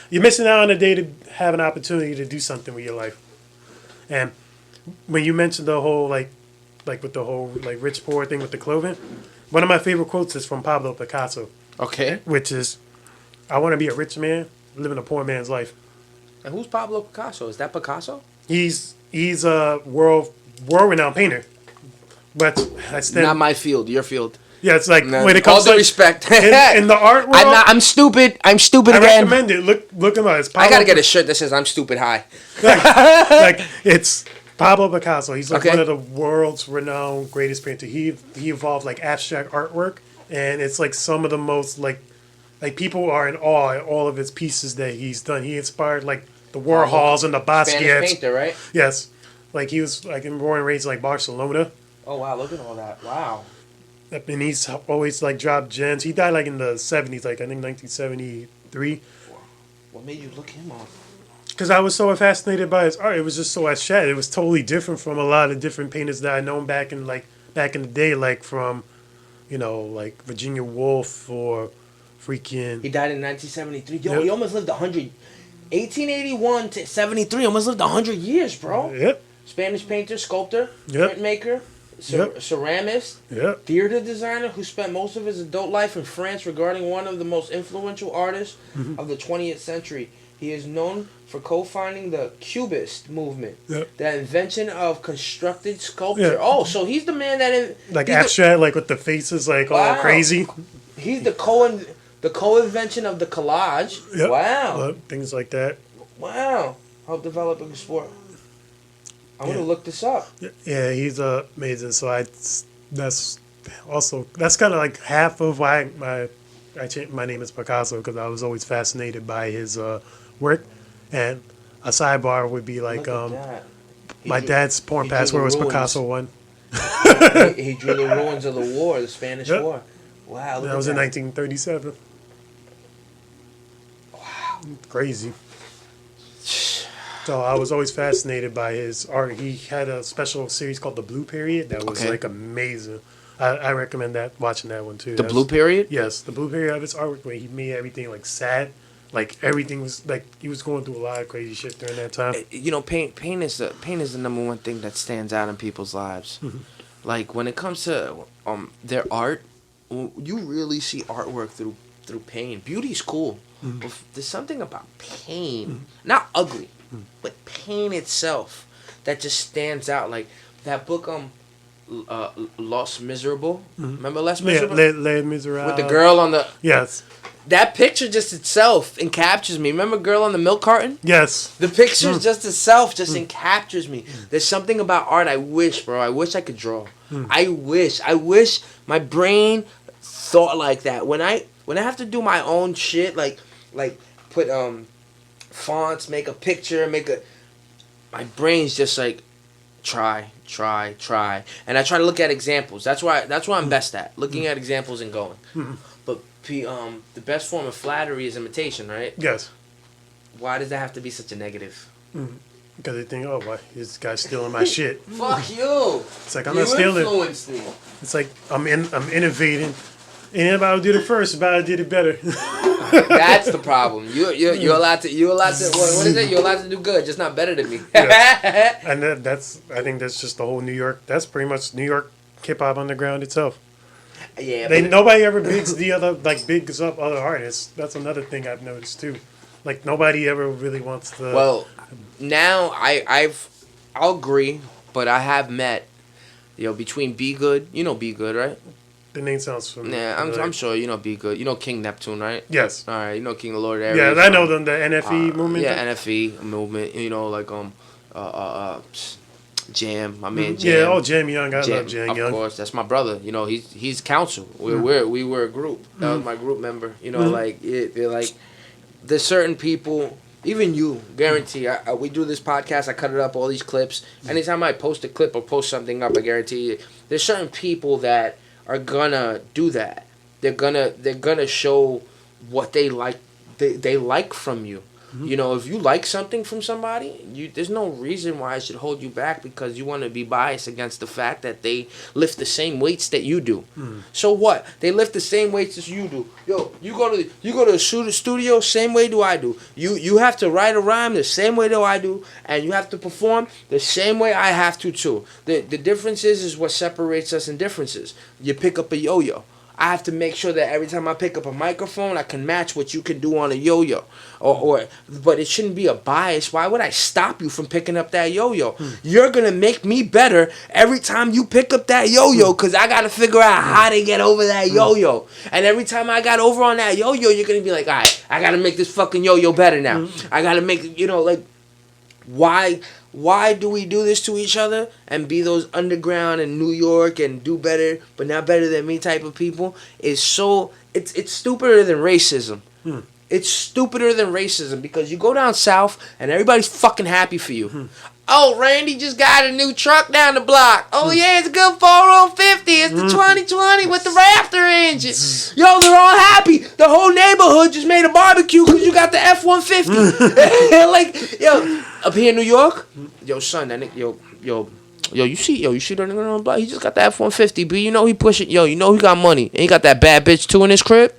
you're missing out on a day to have an opportunity to do something with your life. And when you mentioned the whole like with the whole like rich poor thing with the clothing, one of my favorite quotes is from Pablo Picasso. Okay. Which is, I want to be a rich man living a poor man's life. And who's Pablo Picasso? Is that Picasso? He's a world renowned painter. But not my field, your field. Yeah, it's like when it comes all due respect in the art world. I'm stupid. I'm stupid I again. recommend it. Look him up. I gotta get a shirt that says "I'm stupid high." like it's Pablo Picasso. He's like one of the world's renowned greatest painters. He evolved like abstract artwork, and it's like some of the most like people are in awe at all of his pieces that he's done. He inspired like the Warhols and the Basquiat's. Spanish painter, right? Yes, like he was like born and raised like Barcelona. Oh wow! Look at all that! Wow. And he's always like dropped gems. He died like in the 70s, like I think 1973. What made you look him up? Because I was so fascinated by his art. It was just so abstract. It was totally different from a lot of different painters that I known back in the day, like from, like Virginia Woolf or freaking. He died in 1973. Yo, He almost lived 100. 1881 to 73. Almost lived 100 years, bro. Yep. Spanish painter, sculptor, printmaker. Ceramist, theater designer who spent most of his adult life in France, regarding one of the most influential artists of the 20th century. He is known for co-founding the Cubist movement, the invention of constructed sculpture. Yeah. Oh, so he's the man that like abstract, like with the faces like all crazy. He's the co-invention of the collage. Yep. Wow, things like that. Wow, help develop and sport. I want to look this up. Yeah, he's amazing. So that's kind of like half of why my name is Picasso, because I was always fascinated by his work. And a sidebar would be like my dad's porn password was Picasso 1. He drew the ruins of the war, the Spanish War. Wow, that was in 1937. Wow, crazy. So I was always fascinated by his art. He had a special series called The Blue Period that was like amazing. I recommend watching that one too. Blue Period? Yes, The Blue Period of his artwork, where he made everything like sad. Like everything was like he was going through a lot of crazy shit during that time. Pain is the number one thing that stands out in people's lives. Like when it comes to their art, you really see artwork through pain. Beauty's cool, but there's something about pain, not ugly. But pain itself that just stands out. Like that book Los Miserable. Remember Les Miserable? Les Miserables. With the girl on the... Yes. that picture just itself encaptures me. Remember Girl on the Milk Carton? Yes. The picture just itself just encaptures me. There's something about art I wish I could draw. I wish my brain thought like that. When I have to do my own shit, like put fonts, make a picture, my brain's just like try. And I try to look at examples. That's why I'm best at. Looking at examples and going. But the best form of flattery is imitation, right? Yes. Why does that have to be such a negative? Because they think, oh, why this guy's stealing my shit. Fuck you. It's like I'm not stealing. Influenced me. It's like I'm innovating. Ain't about to do it first, about to do it better. That's the problem. You're allowed to what is it? You're allowed to do good, just not better than me. Yes. And I think that's just the whole New York. That's pretty much New York hip hop underground itself. Yeah. Nobody ever bigs up other artists. That's another thing I've noticed too. Like nobody ever really wants to. Well, now I'll agree, but I have met, between Be Good. You know Be Good, right? The name sounds familiar. Yeah, I'm sure you know Be Good. You know King Neptune, right? Yes. All right, you know King the Lord Aries. Yeah, I know them. The NFE movement. Yeah, NFE movement. Jam, my man Jam. Yeah, Jam Young. I love Jam Young. Of course, that's my brother. He's counsel. We were a group. That was my group member. They're like, there's certain people. Even you, guarantee. We do this podcast. I cut it up, all these clips. Anytime I post a clip or post something up, I guarantee you, there's certain people that are gonna do that. They're gonna show what they like. They like from you. If you like something from somebody, there's no reason why I should hold you back because you want to be biased against the fact that they lift the same weights that you do. So what? They lift the same weights as you do. Yo, you go to the studio, same way do I do. You have to write a rhyme the same way do I do, and you have to perform the same way I have to too. The difference is what separates us in differences. You pick up a yo-yo. I have to make sure that every time I pick up a microphone, I can match what you can do on a yo-yo. But it shouldn't be a bias. Why would I stop you from picking up that yo-yo? You're going to make me better every time you pick up that yo-yo because I got to figure out how to get over that yo-yo. And every time I got over on that yo-yo, you're going to be like, all right, I got to make this fucking yo-yo better now. I got to make, why do we do this to each other and be those underground in New York and do better but not better than me type of people? It's stupider than racism. It's stupider than racism because you go down south and everybody's fucking happy for you. Oh, Randy just got a new truck down the block. Oh, yeah, it's a good 450. It's the 2020 with the Raptor engine. Yo, they're all happy. The whole neighborhood just made a barbecue because you got the F-150. Up here in New York, yo, son, that nigga, you see that nigga on the block? He just got the F-150, but he pushing. Yo, he got money. And he got that bad bitch, too, in his crib.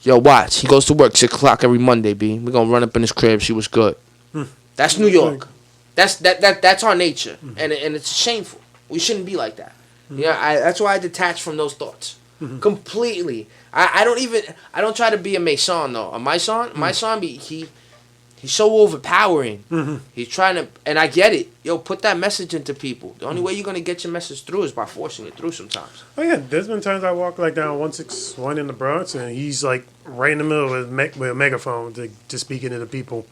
Yo, watch. He goes to work 6 o'clock every Monday, B. We gonna run up in his crib. She was good. That's New York. That's our nature, and it's shameful. We shouldn't be like that. That's why I detach from those thoughts completely. I don't try to be a Mason though. A Mason, he's so overpowering. He's trying to, and I get it. Yo, put that message into people. The only way you're gonna get your message through is by forcing it through sometimes. Oh yeah, there's been times I walk like down 161 in the Bronx, and he's like right in the middle with a megaphone to speaking to the people.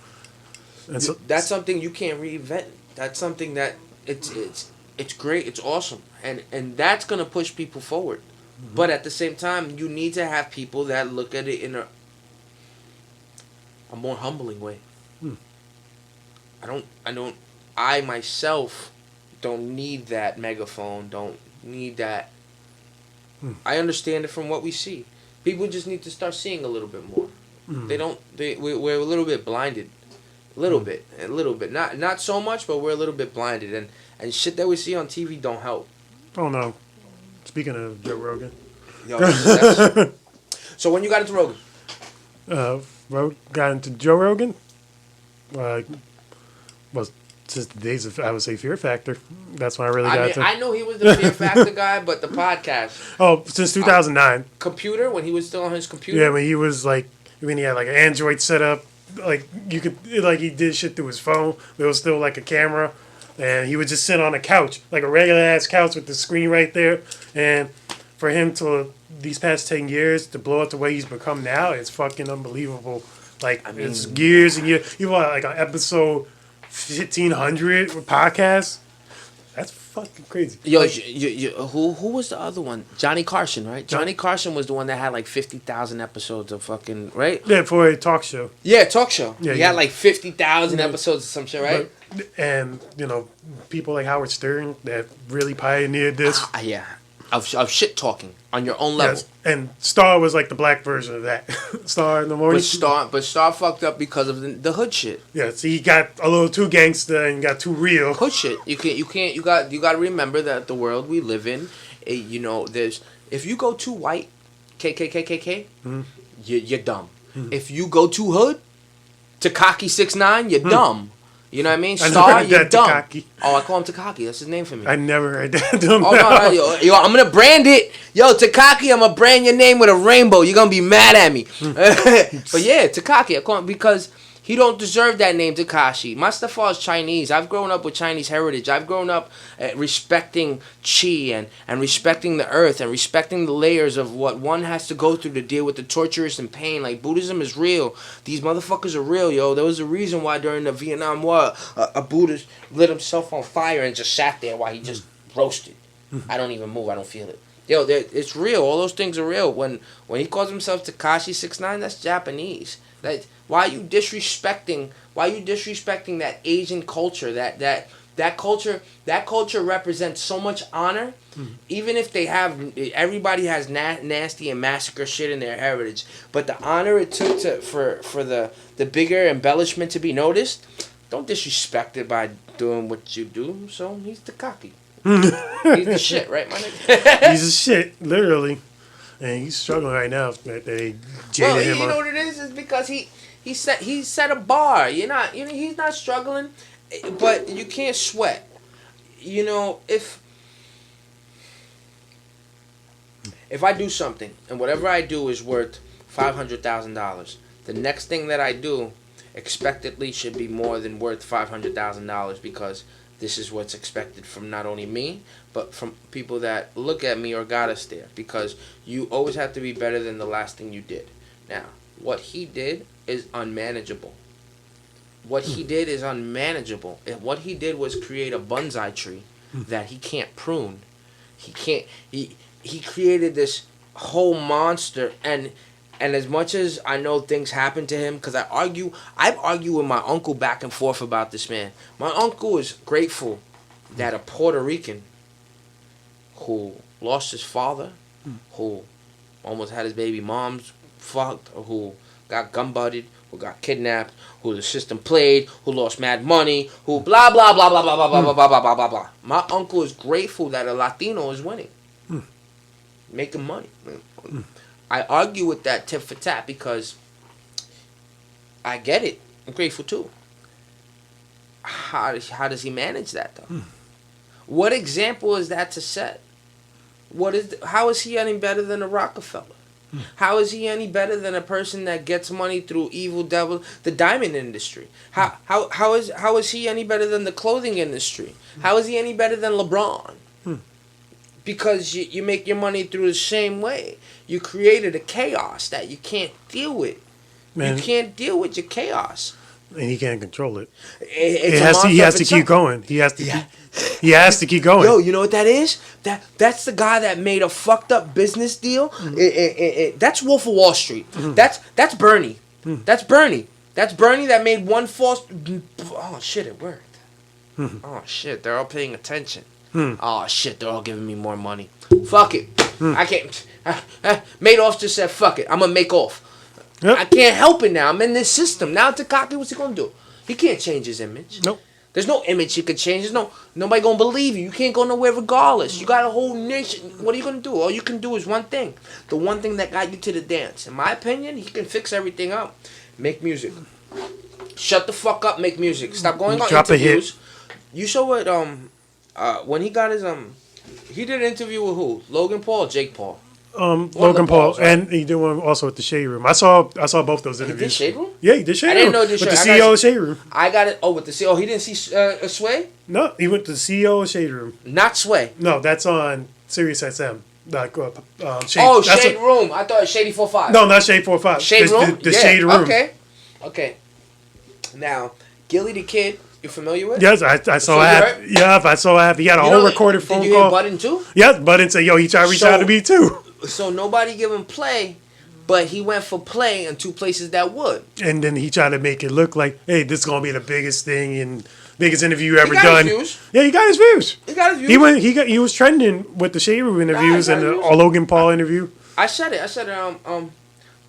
And so, that's something you can't reinvent. That's something that it's great. It's awesome, and that's gonna push people forward. But at the same time, you need to have people that look at it in a more humbling way. I myself don't need that megaphone. Don't need that. I understand it from what we see. People just need to start seeing a little bit more. We're a little bit blinded. A little bit. Not so much, but we're a little bit blinded. And shit that we see on TV don't help. Oh, no. Speaking of Joe Rogan. So when you got into Rogan? Got into Joe Rogan? Was since the days of, I would say, Fear Factor. That's when I really got into. I know he was the Fear Factor guy, but the podcast. Oh, since 2009. Computer, when he was still on his computer? Yeah, when he had like an Android setup. Like you could, like he did shit through his phone. There was still like a camera, and he would just sit on a couch, like a regular ass couch with the screen right there. And for him to these past 10 years to blow up the way he's become now, it's fucking unbelievable. Like, it's years and years. You want like on episode 1500 with podcasts? That's fucking crazy. Yo, like, who was the other one? Johnny Carson, right? Johnny Carson was the one that had like 50,000 episodes of fucking, right? Yeah, for a talk show. Yeah, talk show. Yeah, he had like 50,000 episodes or some shit, right? And, people like Howard Stern that really pioneered this. Yeah. Of shit talking on your own level. Yes. And Star was like the black version of that. Star in the morning. But Star fucked up because of the hood shit. Yeah, so he got a little too gangster and got too real. Hood shit. You got to remember that the world we live in, there's if you go too white, KKKKK, you're dumb. If you go too hood, Tekashi 6ix9ine, you're dumb. You know what I mean? Star, you're dumb. Tekashi. Oh, I call him Tekashi. That's his name for me. I never heard that. No. Yo, I'm going to brand it. Yo, Tekashi, I'm going to brand your name with a rainbow. You're going to be mad at me. But yeah, Tekashi. I call him because he don't deserve that name, Tekashi. My stepfather's Chinese. I've grown up with Chinese heritage. I've grown up respecting Qi and respecting the earth and respecting the layers of what one has to go through to deal with the torturous and pain. Like, Buddhism is real. These motherfuckers are real, yo. There was a reason why during the Vietnam War, a Buddhist lit himself on fire and just sat there while he just roasted. I don't even move. I don't feel it. Yo, it's real. All those things are real. When he calls himself Tekashi 6ix9ine, that's Japanese. Why are you disrespecting that Asian culture? That culture represents so much honor. Even if everybody has nasty and massacre shit in their heritage, but the honor it took for the bigger embellishment to be noticed, don't disrespect it by doing what you do. So he's the cocky. He's the shit, right, my nigga? He's the shit, literally. And he's struggling right now. They jaded him. You know what it is? It's because he set a bar. He's not struggling, but you can't sweat. If I do something and whatever I do is worth $500,000, the next thing that I do expectedly should be more than worth $500,000 because this is what's expected from not only me, but from people that look at me or got us there. Because you always have to be better than the last thing you did. Now, what he did is unmanageable. What he did is unmanageable. And what he did was create a bonsai tree that he can't prune. He created this whole monster. And as much as I know things happen to him, because I've argued with my uncle back and forth about this man. My uncle is grateful that a Puerto Rican who lost his father, who almost had his baby moms fucked, or who got gun-butted, who got kidnapped, who the system played, who lost mad money, who blah, blah, blah, blah, blah, blah, blah, blah, blah, blah, blah, blah. My uncle is grateful that a Latino is winning. Making money. I argue with that tit for tat because I get it. I'm grateful too. How does he manage that though? What example is that to set? How is he any better than a Rockefeller? How is he any better than a person that gets money through evil devil, the diamond industry? How is he any better than the clothing industry? How is he any better than LeBron? Because you make your money through the same way. You created a chaos that you can't deal with. Man. You can't deal with your chaos. And he can't control it. He has to keep going. He has to keep going. Yo, you know what that is? That's the guy that made a fucked up business deal. That's Wolf of Wall Street. That's Bernie. That's Bernie. That's Bernie that made one false... Oh, shit, it worked. Oh, shit, they're all paying attention. Oh, shit, they're all giving me more money. Fuck it. I can't... Madoff just said, fuck it. I'm going to make off. Yep. I can't help it now. I'm in this system. Now Tekashi, what's he going to do? He can't change his image. Nope. There's no image he could change. Nobody going to believe you. You can't go nowhere regardless. You got a whole nation. What are you going to do? All you can do is one thing. The one thing that got you to the dance. In my opinion, he can fix everything up. Make music. Shut the fuck up, make music. Stop going on interviews. You saw what, when he got his, he did an interview with who? Logan Paul or Jake Paul? Logan Paul, right? And he did one also at the Shade Room. I saw both those interviews. He did Shade Room? Yeah, he did Shade Room. I didn't know this. With the CEO of Shade Room. I got it. Oh, with the CEO. He didn't see Sway? No, he went to the CEO of Shade Room. Not Sway. No, that's on Sirius XM. Like Shade. Oh, Shade Room. I thought Shady 4-5. No, not Shade 4-5. Shade Room. The Shade Room. Okay. Now, Gilly the Kid. You familiar with? Yes, I saw that. Yeah, I saw that. He had a whole recorded phone call. Did you hear Button too? Yes, Button said, "Yo, he tried to reach out to me too." So nobody give him play, but he went for play in 2 places that would. And then he tried to make it look like, "Hey, this is gonna be the biggest thing and biggest interview ever done." Yeah, he got his views. He was trending with the Shade Room interviews and the Logan Paul interview. I said it.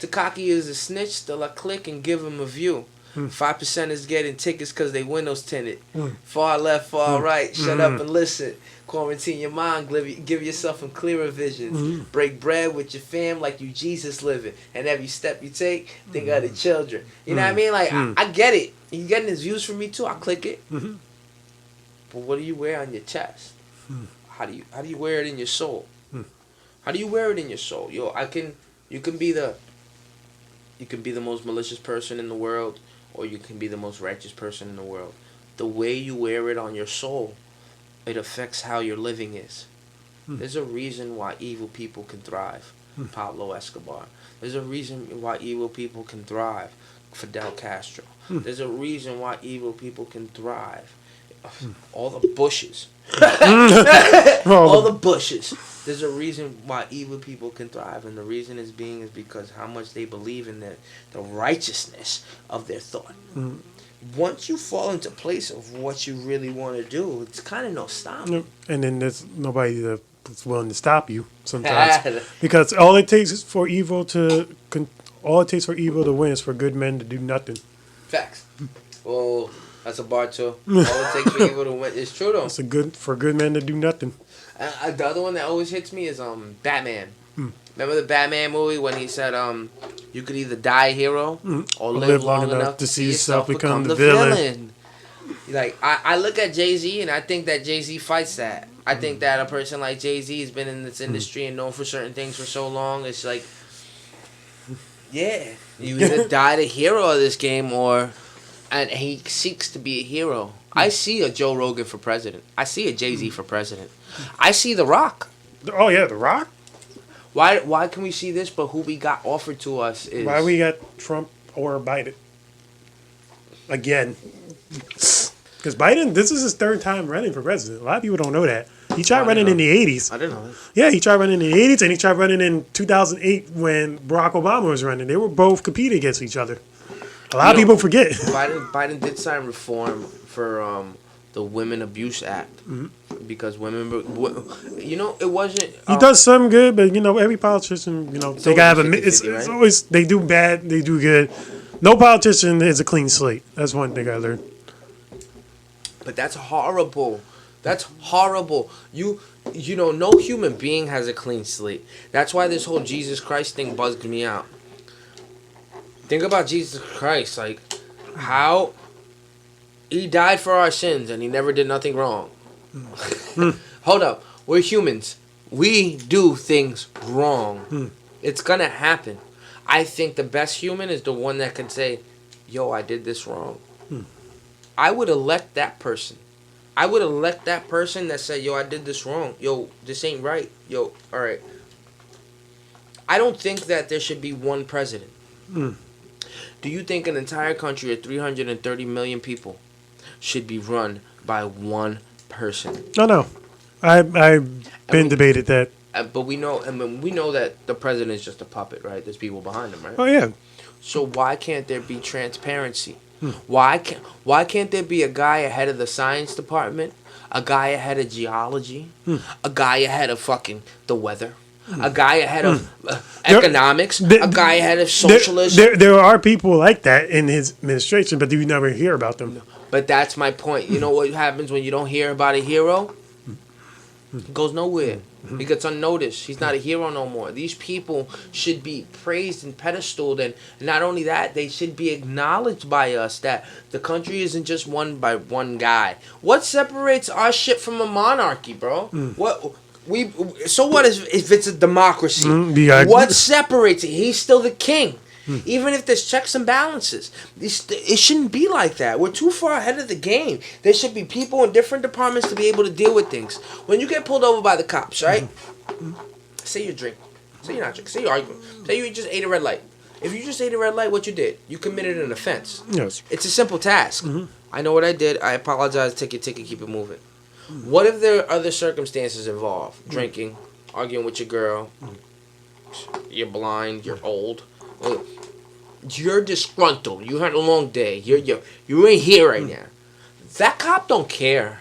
Tekashi is a snitch. Still, I click and give him a view. 5% is getting tickets because they windows tinted. Far left, far right. Shut up and listen. Quarantine your mind. Give yourself some clearer visions. Break bread with your fam like you Jesus living. And every step you take, think of the children. You know what I mean? Like, I get it. He's getting his views from me too. I click it. But what do you wear on your chest? How do you wear it in your soul? How do you wear it in your soul? Yo, you can be the most malicious person in the world, or you can be the most righteous person in the world. The way you wear it on your soul, it affects how your living is. There's a reason why evil people can thrive. Pablo Escobar. There's a reason why evil people can thrive. Fidel Castro. There's a reason why evil people can thrive. All the bushes. All the bushes. There's a reason why evil people can thrive, and the reason is because how much they believe in the righteousness of their thought. Once you fall into place of what you really want to do, it's kind of no stopping. And then there's nobody that's willing to stop you sometimes, because all it takes for evil to win is for good men to do nothing. Facts. Oh, that's a bar too. All it takes for evil to win. It's true though. It's for good men to do nothing. The other one that always hits me is Batman. Remember the Batman movie when he said you could either die a hero or live long enough to see yourself become the villain. Like I look at Jay-Z and I think that Jay-Z fights that. I think that a person like Jay-Z has been in this industry and known for certain things for so long. It's like, yeah, you either die the hero of this game and he seeks to be a hero. I see a Joe Rogan for president. I see a Jay-Z for president. I see The Rock. Oh yeah, The Rock. Why can we see this? But who we got offered to us is why we got Trump or Biden again. Because Biden, this is his 3rd time running for president. A lot of people don't know that. He tried running in the 80s. I didn't know that. Yeah, he tried running in the 80s, and he tried running in 2008 when Barack Obama was running. They were both competing against each other. A lot of people forget. Biden did sign reform for the Women Abuse Act because women, it wasn't. He does some good, but every politician, they gotta have it's always they do bad, they do good. No politician is a clean slate. That's one thing I learned. But that's horrible. That's horrible. No human being has a clean slate. That's why this whole Jesus Christ thing bugged me out. Think about Jesus Christ, like how he died for our sins and he never did nothing wrong. Hold up. We're humans. We do things wrong. It's gonna happen. I think the best human is the one that can say, yo, I did this wrong. I would elect that person. I would elect that person that said, yo, I did this wrong. Yo, this ain't right. Yo, all right. I don't think that there should be one president. Do you think an entire country of 330 million people should be run by one person? No. I've been debated that. But we know that the president is just a puppet, right? There's people behind him, right? Oh yeah. So why can't there be transparency? Why can't there be a guy ahead of the science department, a guy ahead of geology, a guy ahead of fucking the weather, a guy ahead of economics, a guy ahead of socialism? There are people like that in his administration, but you never hear about them. But that's my point. You know what happens when you don't hear about a hero? He goes nowhere. He gets unnoticed. He's not a hero no more. These people should be praised and pedestaled, and not only that, they should be acknowledged by us that the country isn't just won by one guy. What separates our shit from a monarchy, bro? So what if it's a democracy? What separates it? He's still the king. Even if there's checks and balances, it shouldn't be like that. We're too far ahead of the game. There should be people in different departments to be able to deal with things. When you get pulled over by the cops, right? Say you're drinking. Say you're not drinking. Say you're arguing. Say you just ate a red light. If you just ate a red light, what you did? You committed an offense. Yes. It's a simple task. Mm-hmm. I know what I did. I apologize. Take your ticket. Keep it moving. What if there are other circumstances involved? Drinking, arguing with your girl. You're blind. You're old. You're disgruntled. You had a long day. You ain't here right now. That cop don't care.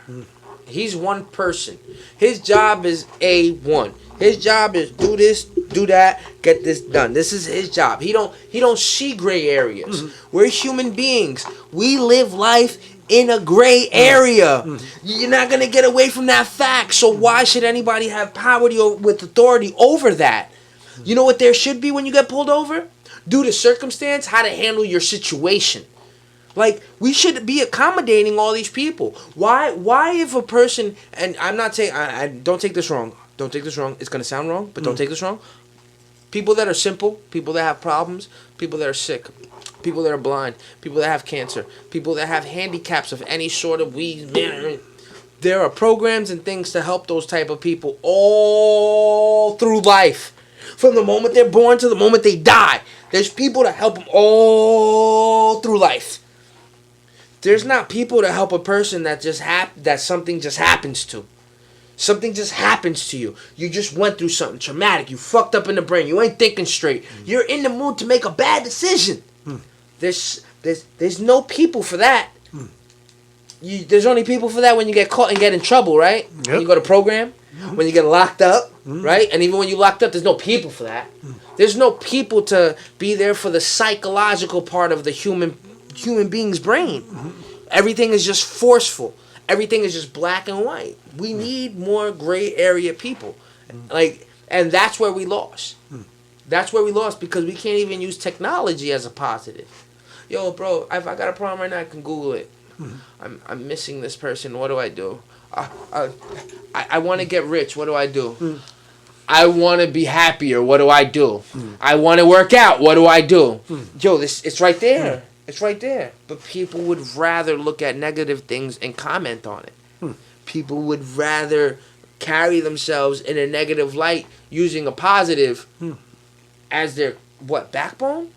He's one person. His job is A1. His job is do this, do that, get this done. This is his job. He don't see gray areas. We're human beings. We live life in a gray area. You're not gonna get away from that fact. So why should anybody have power with authority over that? You know what there should be when you get pulled over? Due to circumstance, how to handle your situation. Like, we should be accommodating all these people. Why if a person, and I'm not saying, I don't take this wrong. Don't take this wrong. It's going to sound wrong, but don't take this wrong. People that are simple, people that have problems, people that are sick, people that are blind, people that have cancer, people that have handicaps of any sort of there are programs and things to help those type of people all through life. From the moment they're born to the moment they die. There's people to help them all through life. There's not people to help a person that that something just happens to. Something just happens to you. You just went through something traumatic. You fucked up in the brain. You ain't thinking straight. You're in the mood to make a bad decision. There's no people for that. There's only people for that when you get caught and get in trouble, right? Yep. When you go to program, when you get locked up, right? And even when you locked up, there's no people for that. There's no people to be there for the psychological part of the human being's brain. Everything is just forceful. Everything is just black and white. We need more gray area people. And that's where we lost. That's where we lost because we can't even use technology as a positive. Yo, bro, if I got a problem right now, I can Google it. I'm missing this person. What do I do? I want to get rich. What do I do? I want to be happier. What do I do? I want to work out. What do I do? Yo, it's right there. It's right there. But people would rather look at negative things and comment on it. People would rather carry themselves in a negative light using a positive as their, backbone?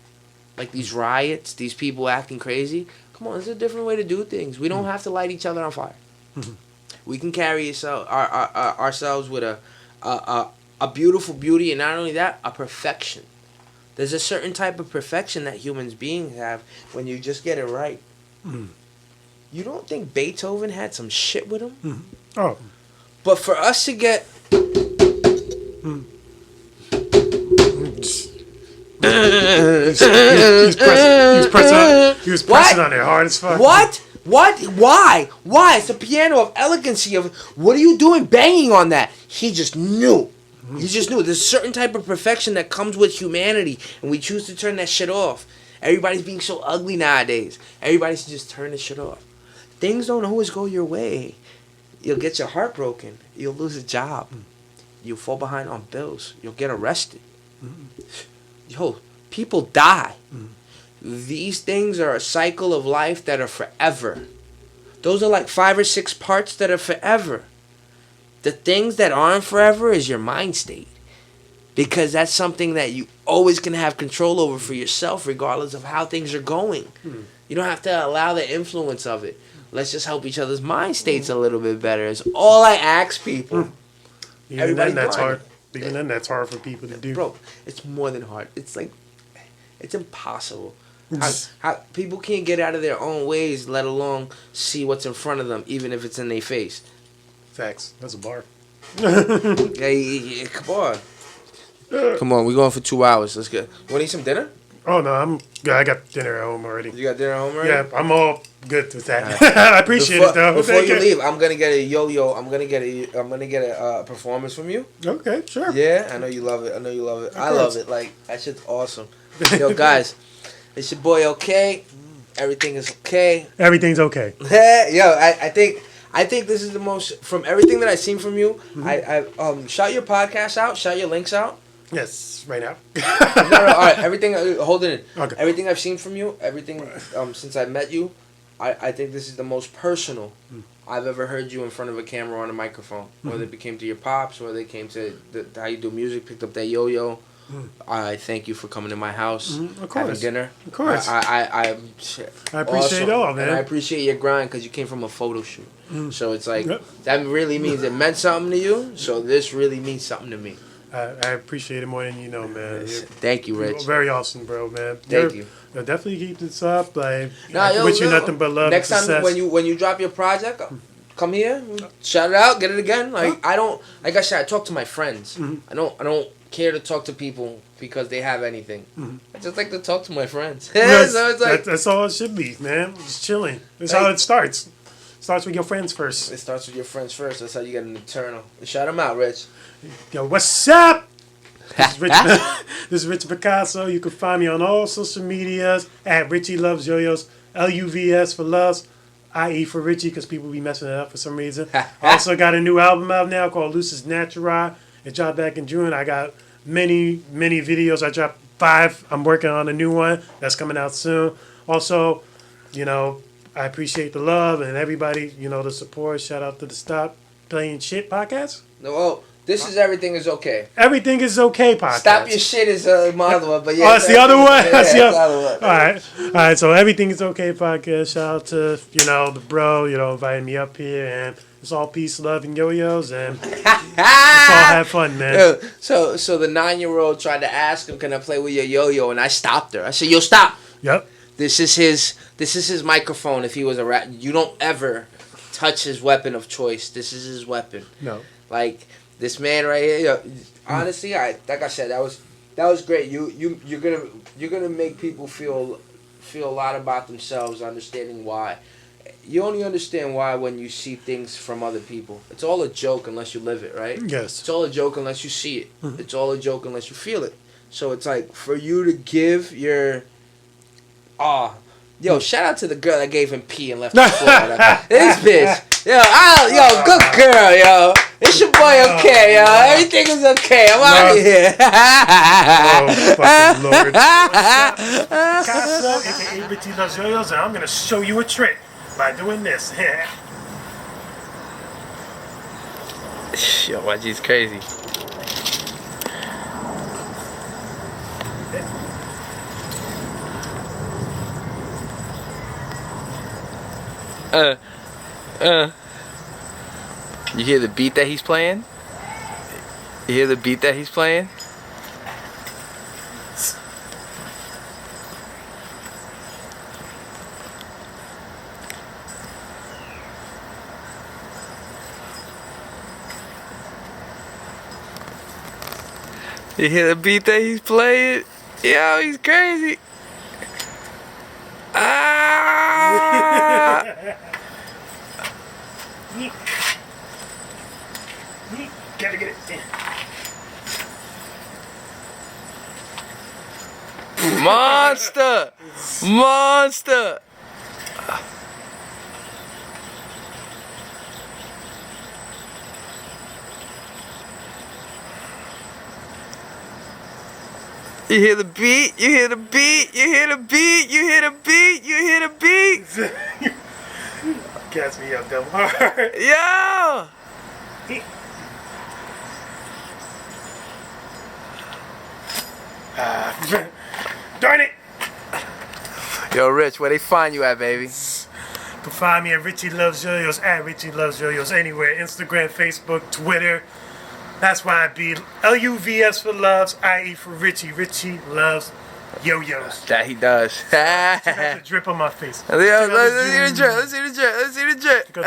Like these riots, these people acting crazy. Come on, there's a different way to do things. We don't have to light each other on fire. We can carry ourselves with a beautiful beauty, and not only that, a perfection. There's a certain type of perfection that human beings have when you just get it right. You don't think Beethoven had some shit with him? Oh. But for us to get... He was pressing on it hard as fuck. What? Why? It's a piano of elegancy of, what are you doing banging on that? He just knew. He just knew. There's a certain type of perfection that comes with humanity, and we choose to turn that shit off. Everybody's being so ugly nowadays. Everybody should just turn this shit off. Things don't always go your way. You'll get your heart broken. You'll lose a job. You'll fall behind on bills. You'll get arrested. Yo, people die. These things are a cycle of life that are forever. Those are like 5 or 6 parts that are forever. The things that aren't forever is your mind state. Because that's something that you always can have control over for yourself regardless of how things are going. You don't have to allow the influence of it. Let's just help each other's mind states a little bit better. It's all I ask people. Even then, that's hard. Even then, that's hard for people to do. Bro, it's more than hard. It's like, it's impossible. How people can't get out of their own ways, let alone see what's in front of them, even if it's in their face. Facts. That's a bar. Yeah, come on. Come on, we're going for 2 hours. Let's go. Want to eat some dinner? Oh, no, I got dinner at home already. You got dinner at home already? Yeah, I'm all good with that. I appreciate it, though. Before you leave, I'm gonna get a yo-yo. I'm gonna get a performance from you. Okay, sure. Yeah, I know you love it. I love it. Like, that shit's awesome. Yo, guys, it's your boy. Okay, everything is okay. Everything's okay. Yo, I think this is the most, from everything that I've seen from you. I shout your podcast out. Shout your links out. Yes, right now. No, all right. Everything, hold it in. Okay. Everything I've seen from you, everything since I met you, I think this is the most personal I've ever heard you in front of a camera on a microphone. Whether it came to your pops, whether it came to how you do music, picked up that yo-yo. I thank you for coming to my house, Of course. having dinner. Of course. I appreciate it all, man. And I appreciate your grind because you came from a photo shoot. So it's like, that really means it meant something to you. So this really means something to me. I appreciate it more than you know, man. Thank you, Rich. You're very awesome, bro, man. Thank you. Definitely keep this up. Like, I wish you nothing but love. Next and time success. when you drop your project, come here, shout it out, get it again. Like I don't, like I said, I talk to my friends. I don't care to talk to people because they have anything. I just like to talk to my friends. So it's like that's all it should be, man. Just chilling. That's how it starts. Starts with your friends first. It starts with your friends first. That's how you get an eternal. Shout them out, Rich. Yo, what's up? This is Rich Picasso. You can find me on all social medias at Richie Luvs Yo-Yos. LUVS for loves. IE for Richie because people be messing it up for some reason. I also got a new album out now called Lucis Natura. It dropped back in June. I got many videos. I dropped 5. I'm working on a new one that's coming out soon. Also, I appreciate the love and everybody, the support. Shout out to the Stop Playing Shit podcast. No, this is Everything Is Okay. Everything is okay podcast. Stop Your Shit is my other one, but yeah. Oh, that's the other one? Yeah, That's the other one. All right, so Everything is Okay podcast. Shout out to, the bro, inviting me up here. And it's all peace, love, and yo-yos. And let's all have fun, man. So the 9-year-old tried to ask him, can I play with your yo-yo? And I stopped her. I said, yo, stop. Yep. This is his microphone. If he was a rat, you don't ever touch his weapon of choice. This is his weapon. No. Like this man right here. Honestly, like I said, that was great. You're gonna make people feel a lot about themselves, understanding why. You only understand why when you see things from other people. It's all a joke unless you live it, right? Yes. It's all a joke unless you see it. It's all a joke unless you feel it. So it's like for you to give your yo, shout out to the girl that gave him pee and left the floor. This bitch. Yo, good girl, yo. It's your boy okay, yo. Everything is okay. I'm out of here. Oh, fucking Lord. Picasso, a.k.a. Richie Luvs Yo-Yos, and I'm going to show you a trick by doing this. Yo, YG's crazy. You hear the beat that he's playing? You hear the beat that he's playing? You hear the beat that he's playing? Yo, he's crazy. Gotta get it. Monster! Monster! You hear the beat? You hear the beat? You hear the beat? You hear the beat? You hear the beat? Gas me up, dumb hard. Yo! Darn it! Yo, Rich, where they find you at, baby? You can find me at Richie Luvs Yo-Yos, at Richie Luvs Yo-Yos, anywhere. Instagram, Facebook, Twitter. That's why I be LUVS for loves, IE for Richie. Richie loves yo-yos. That he does. That's a drip on my face. Let's see the drip. Let's see the drip. Let's see the drip.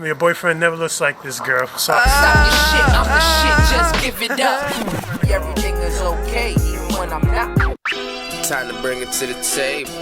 Your boyfriend never looks like this girl. So. Stop your shit, I'm the shit, just give it up. Everything is okay, even when I'm not. Time to bring it to the table.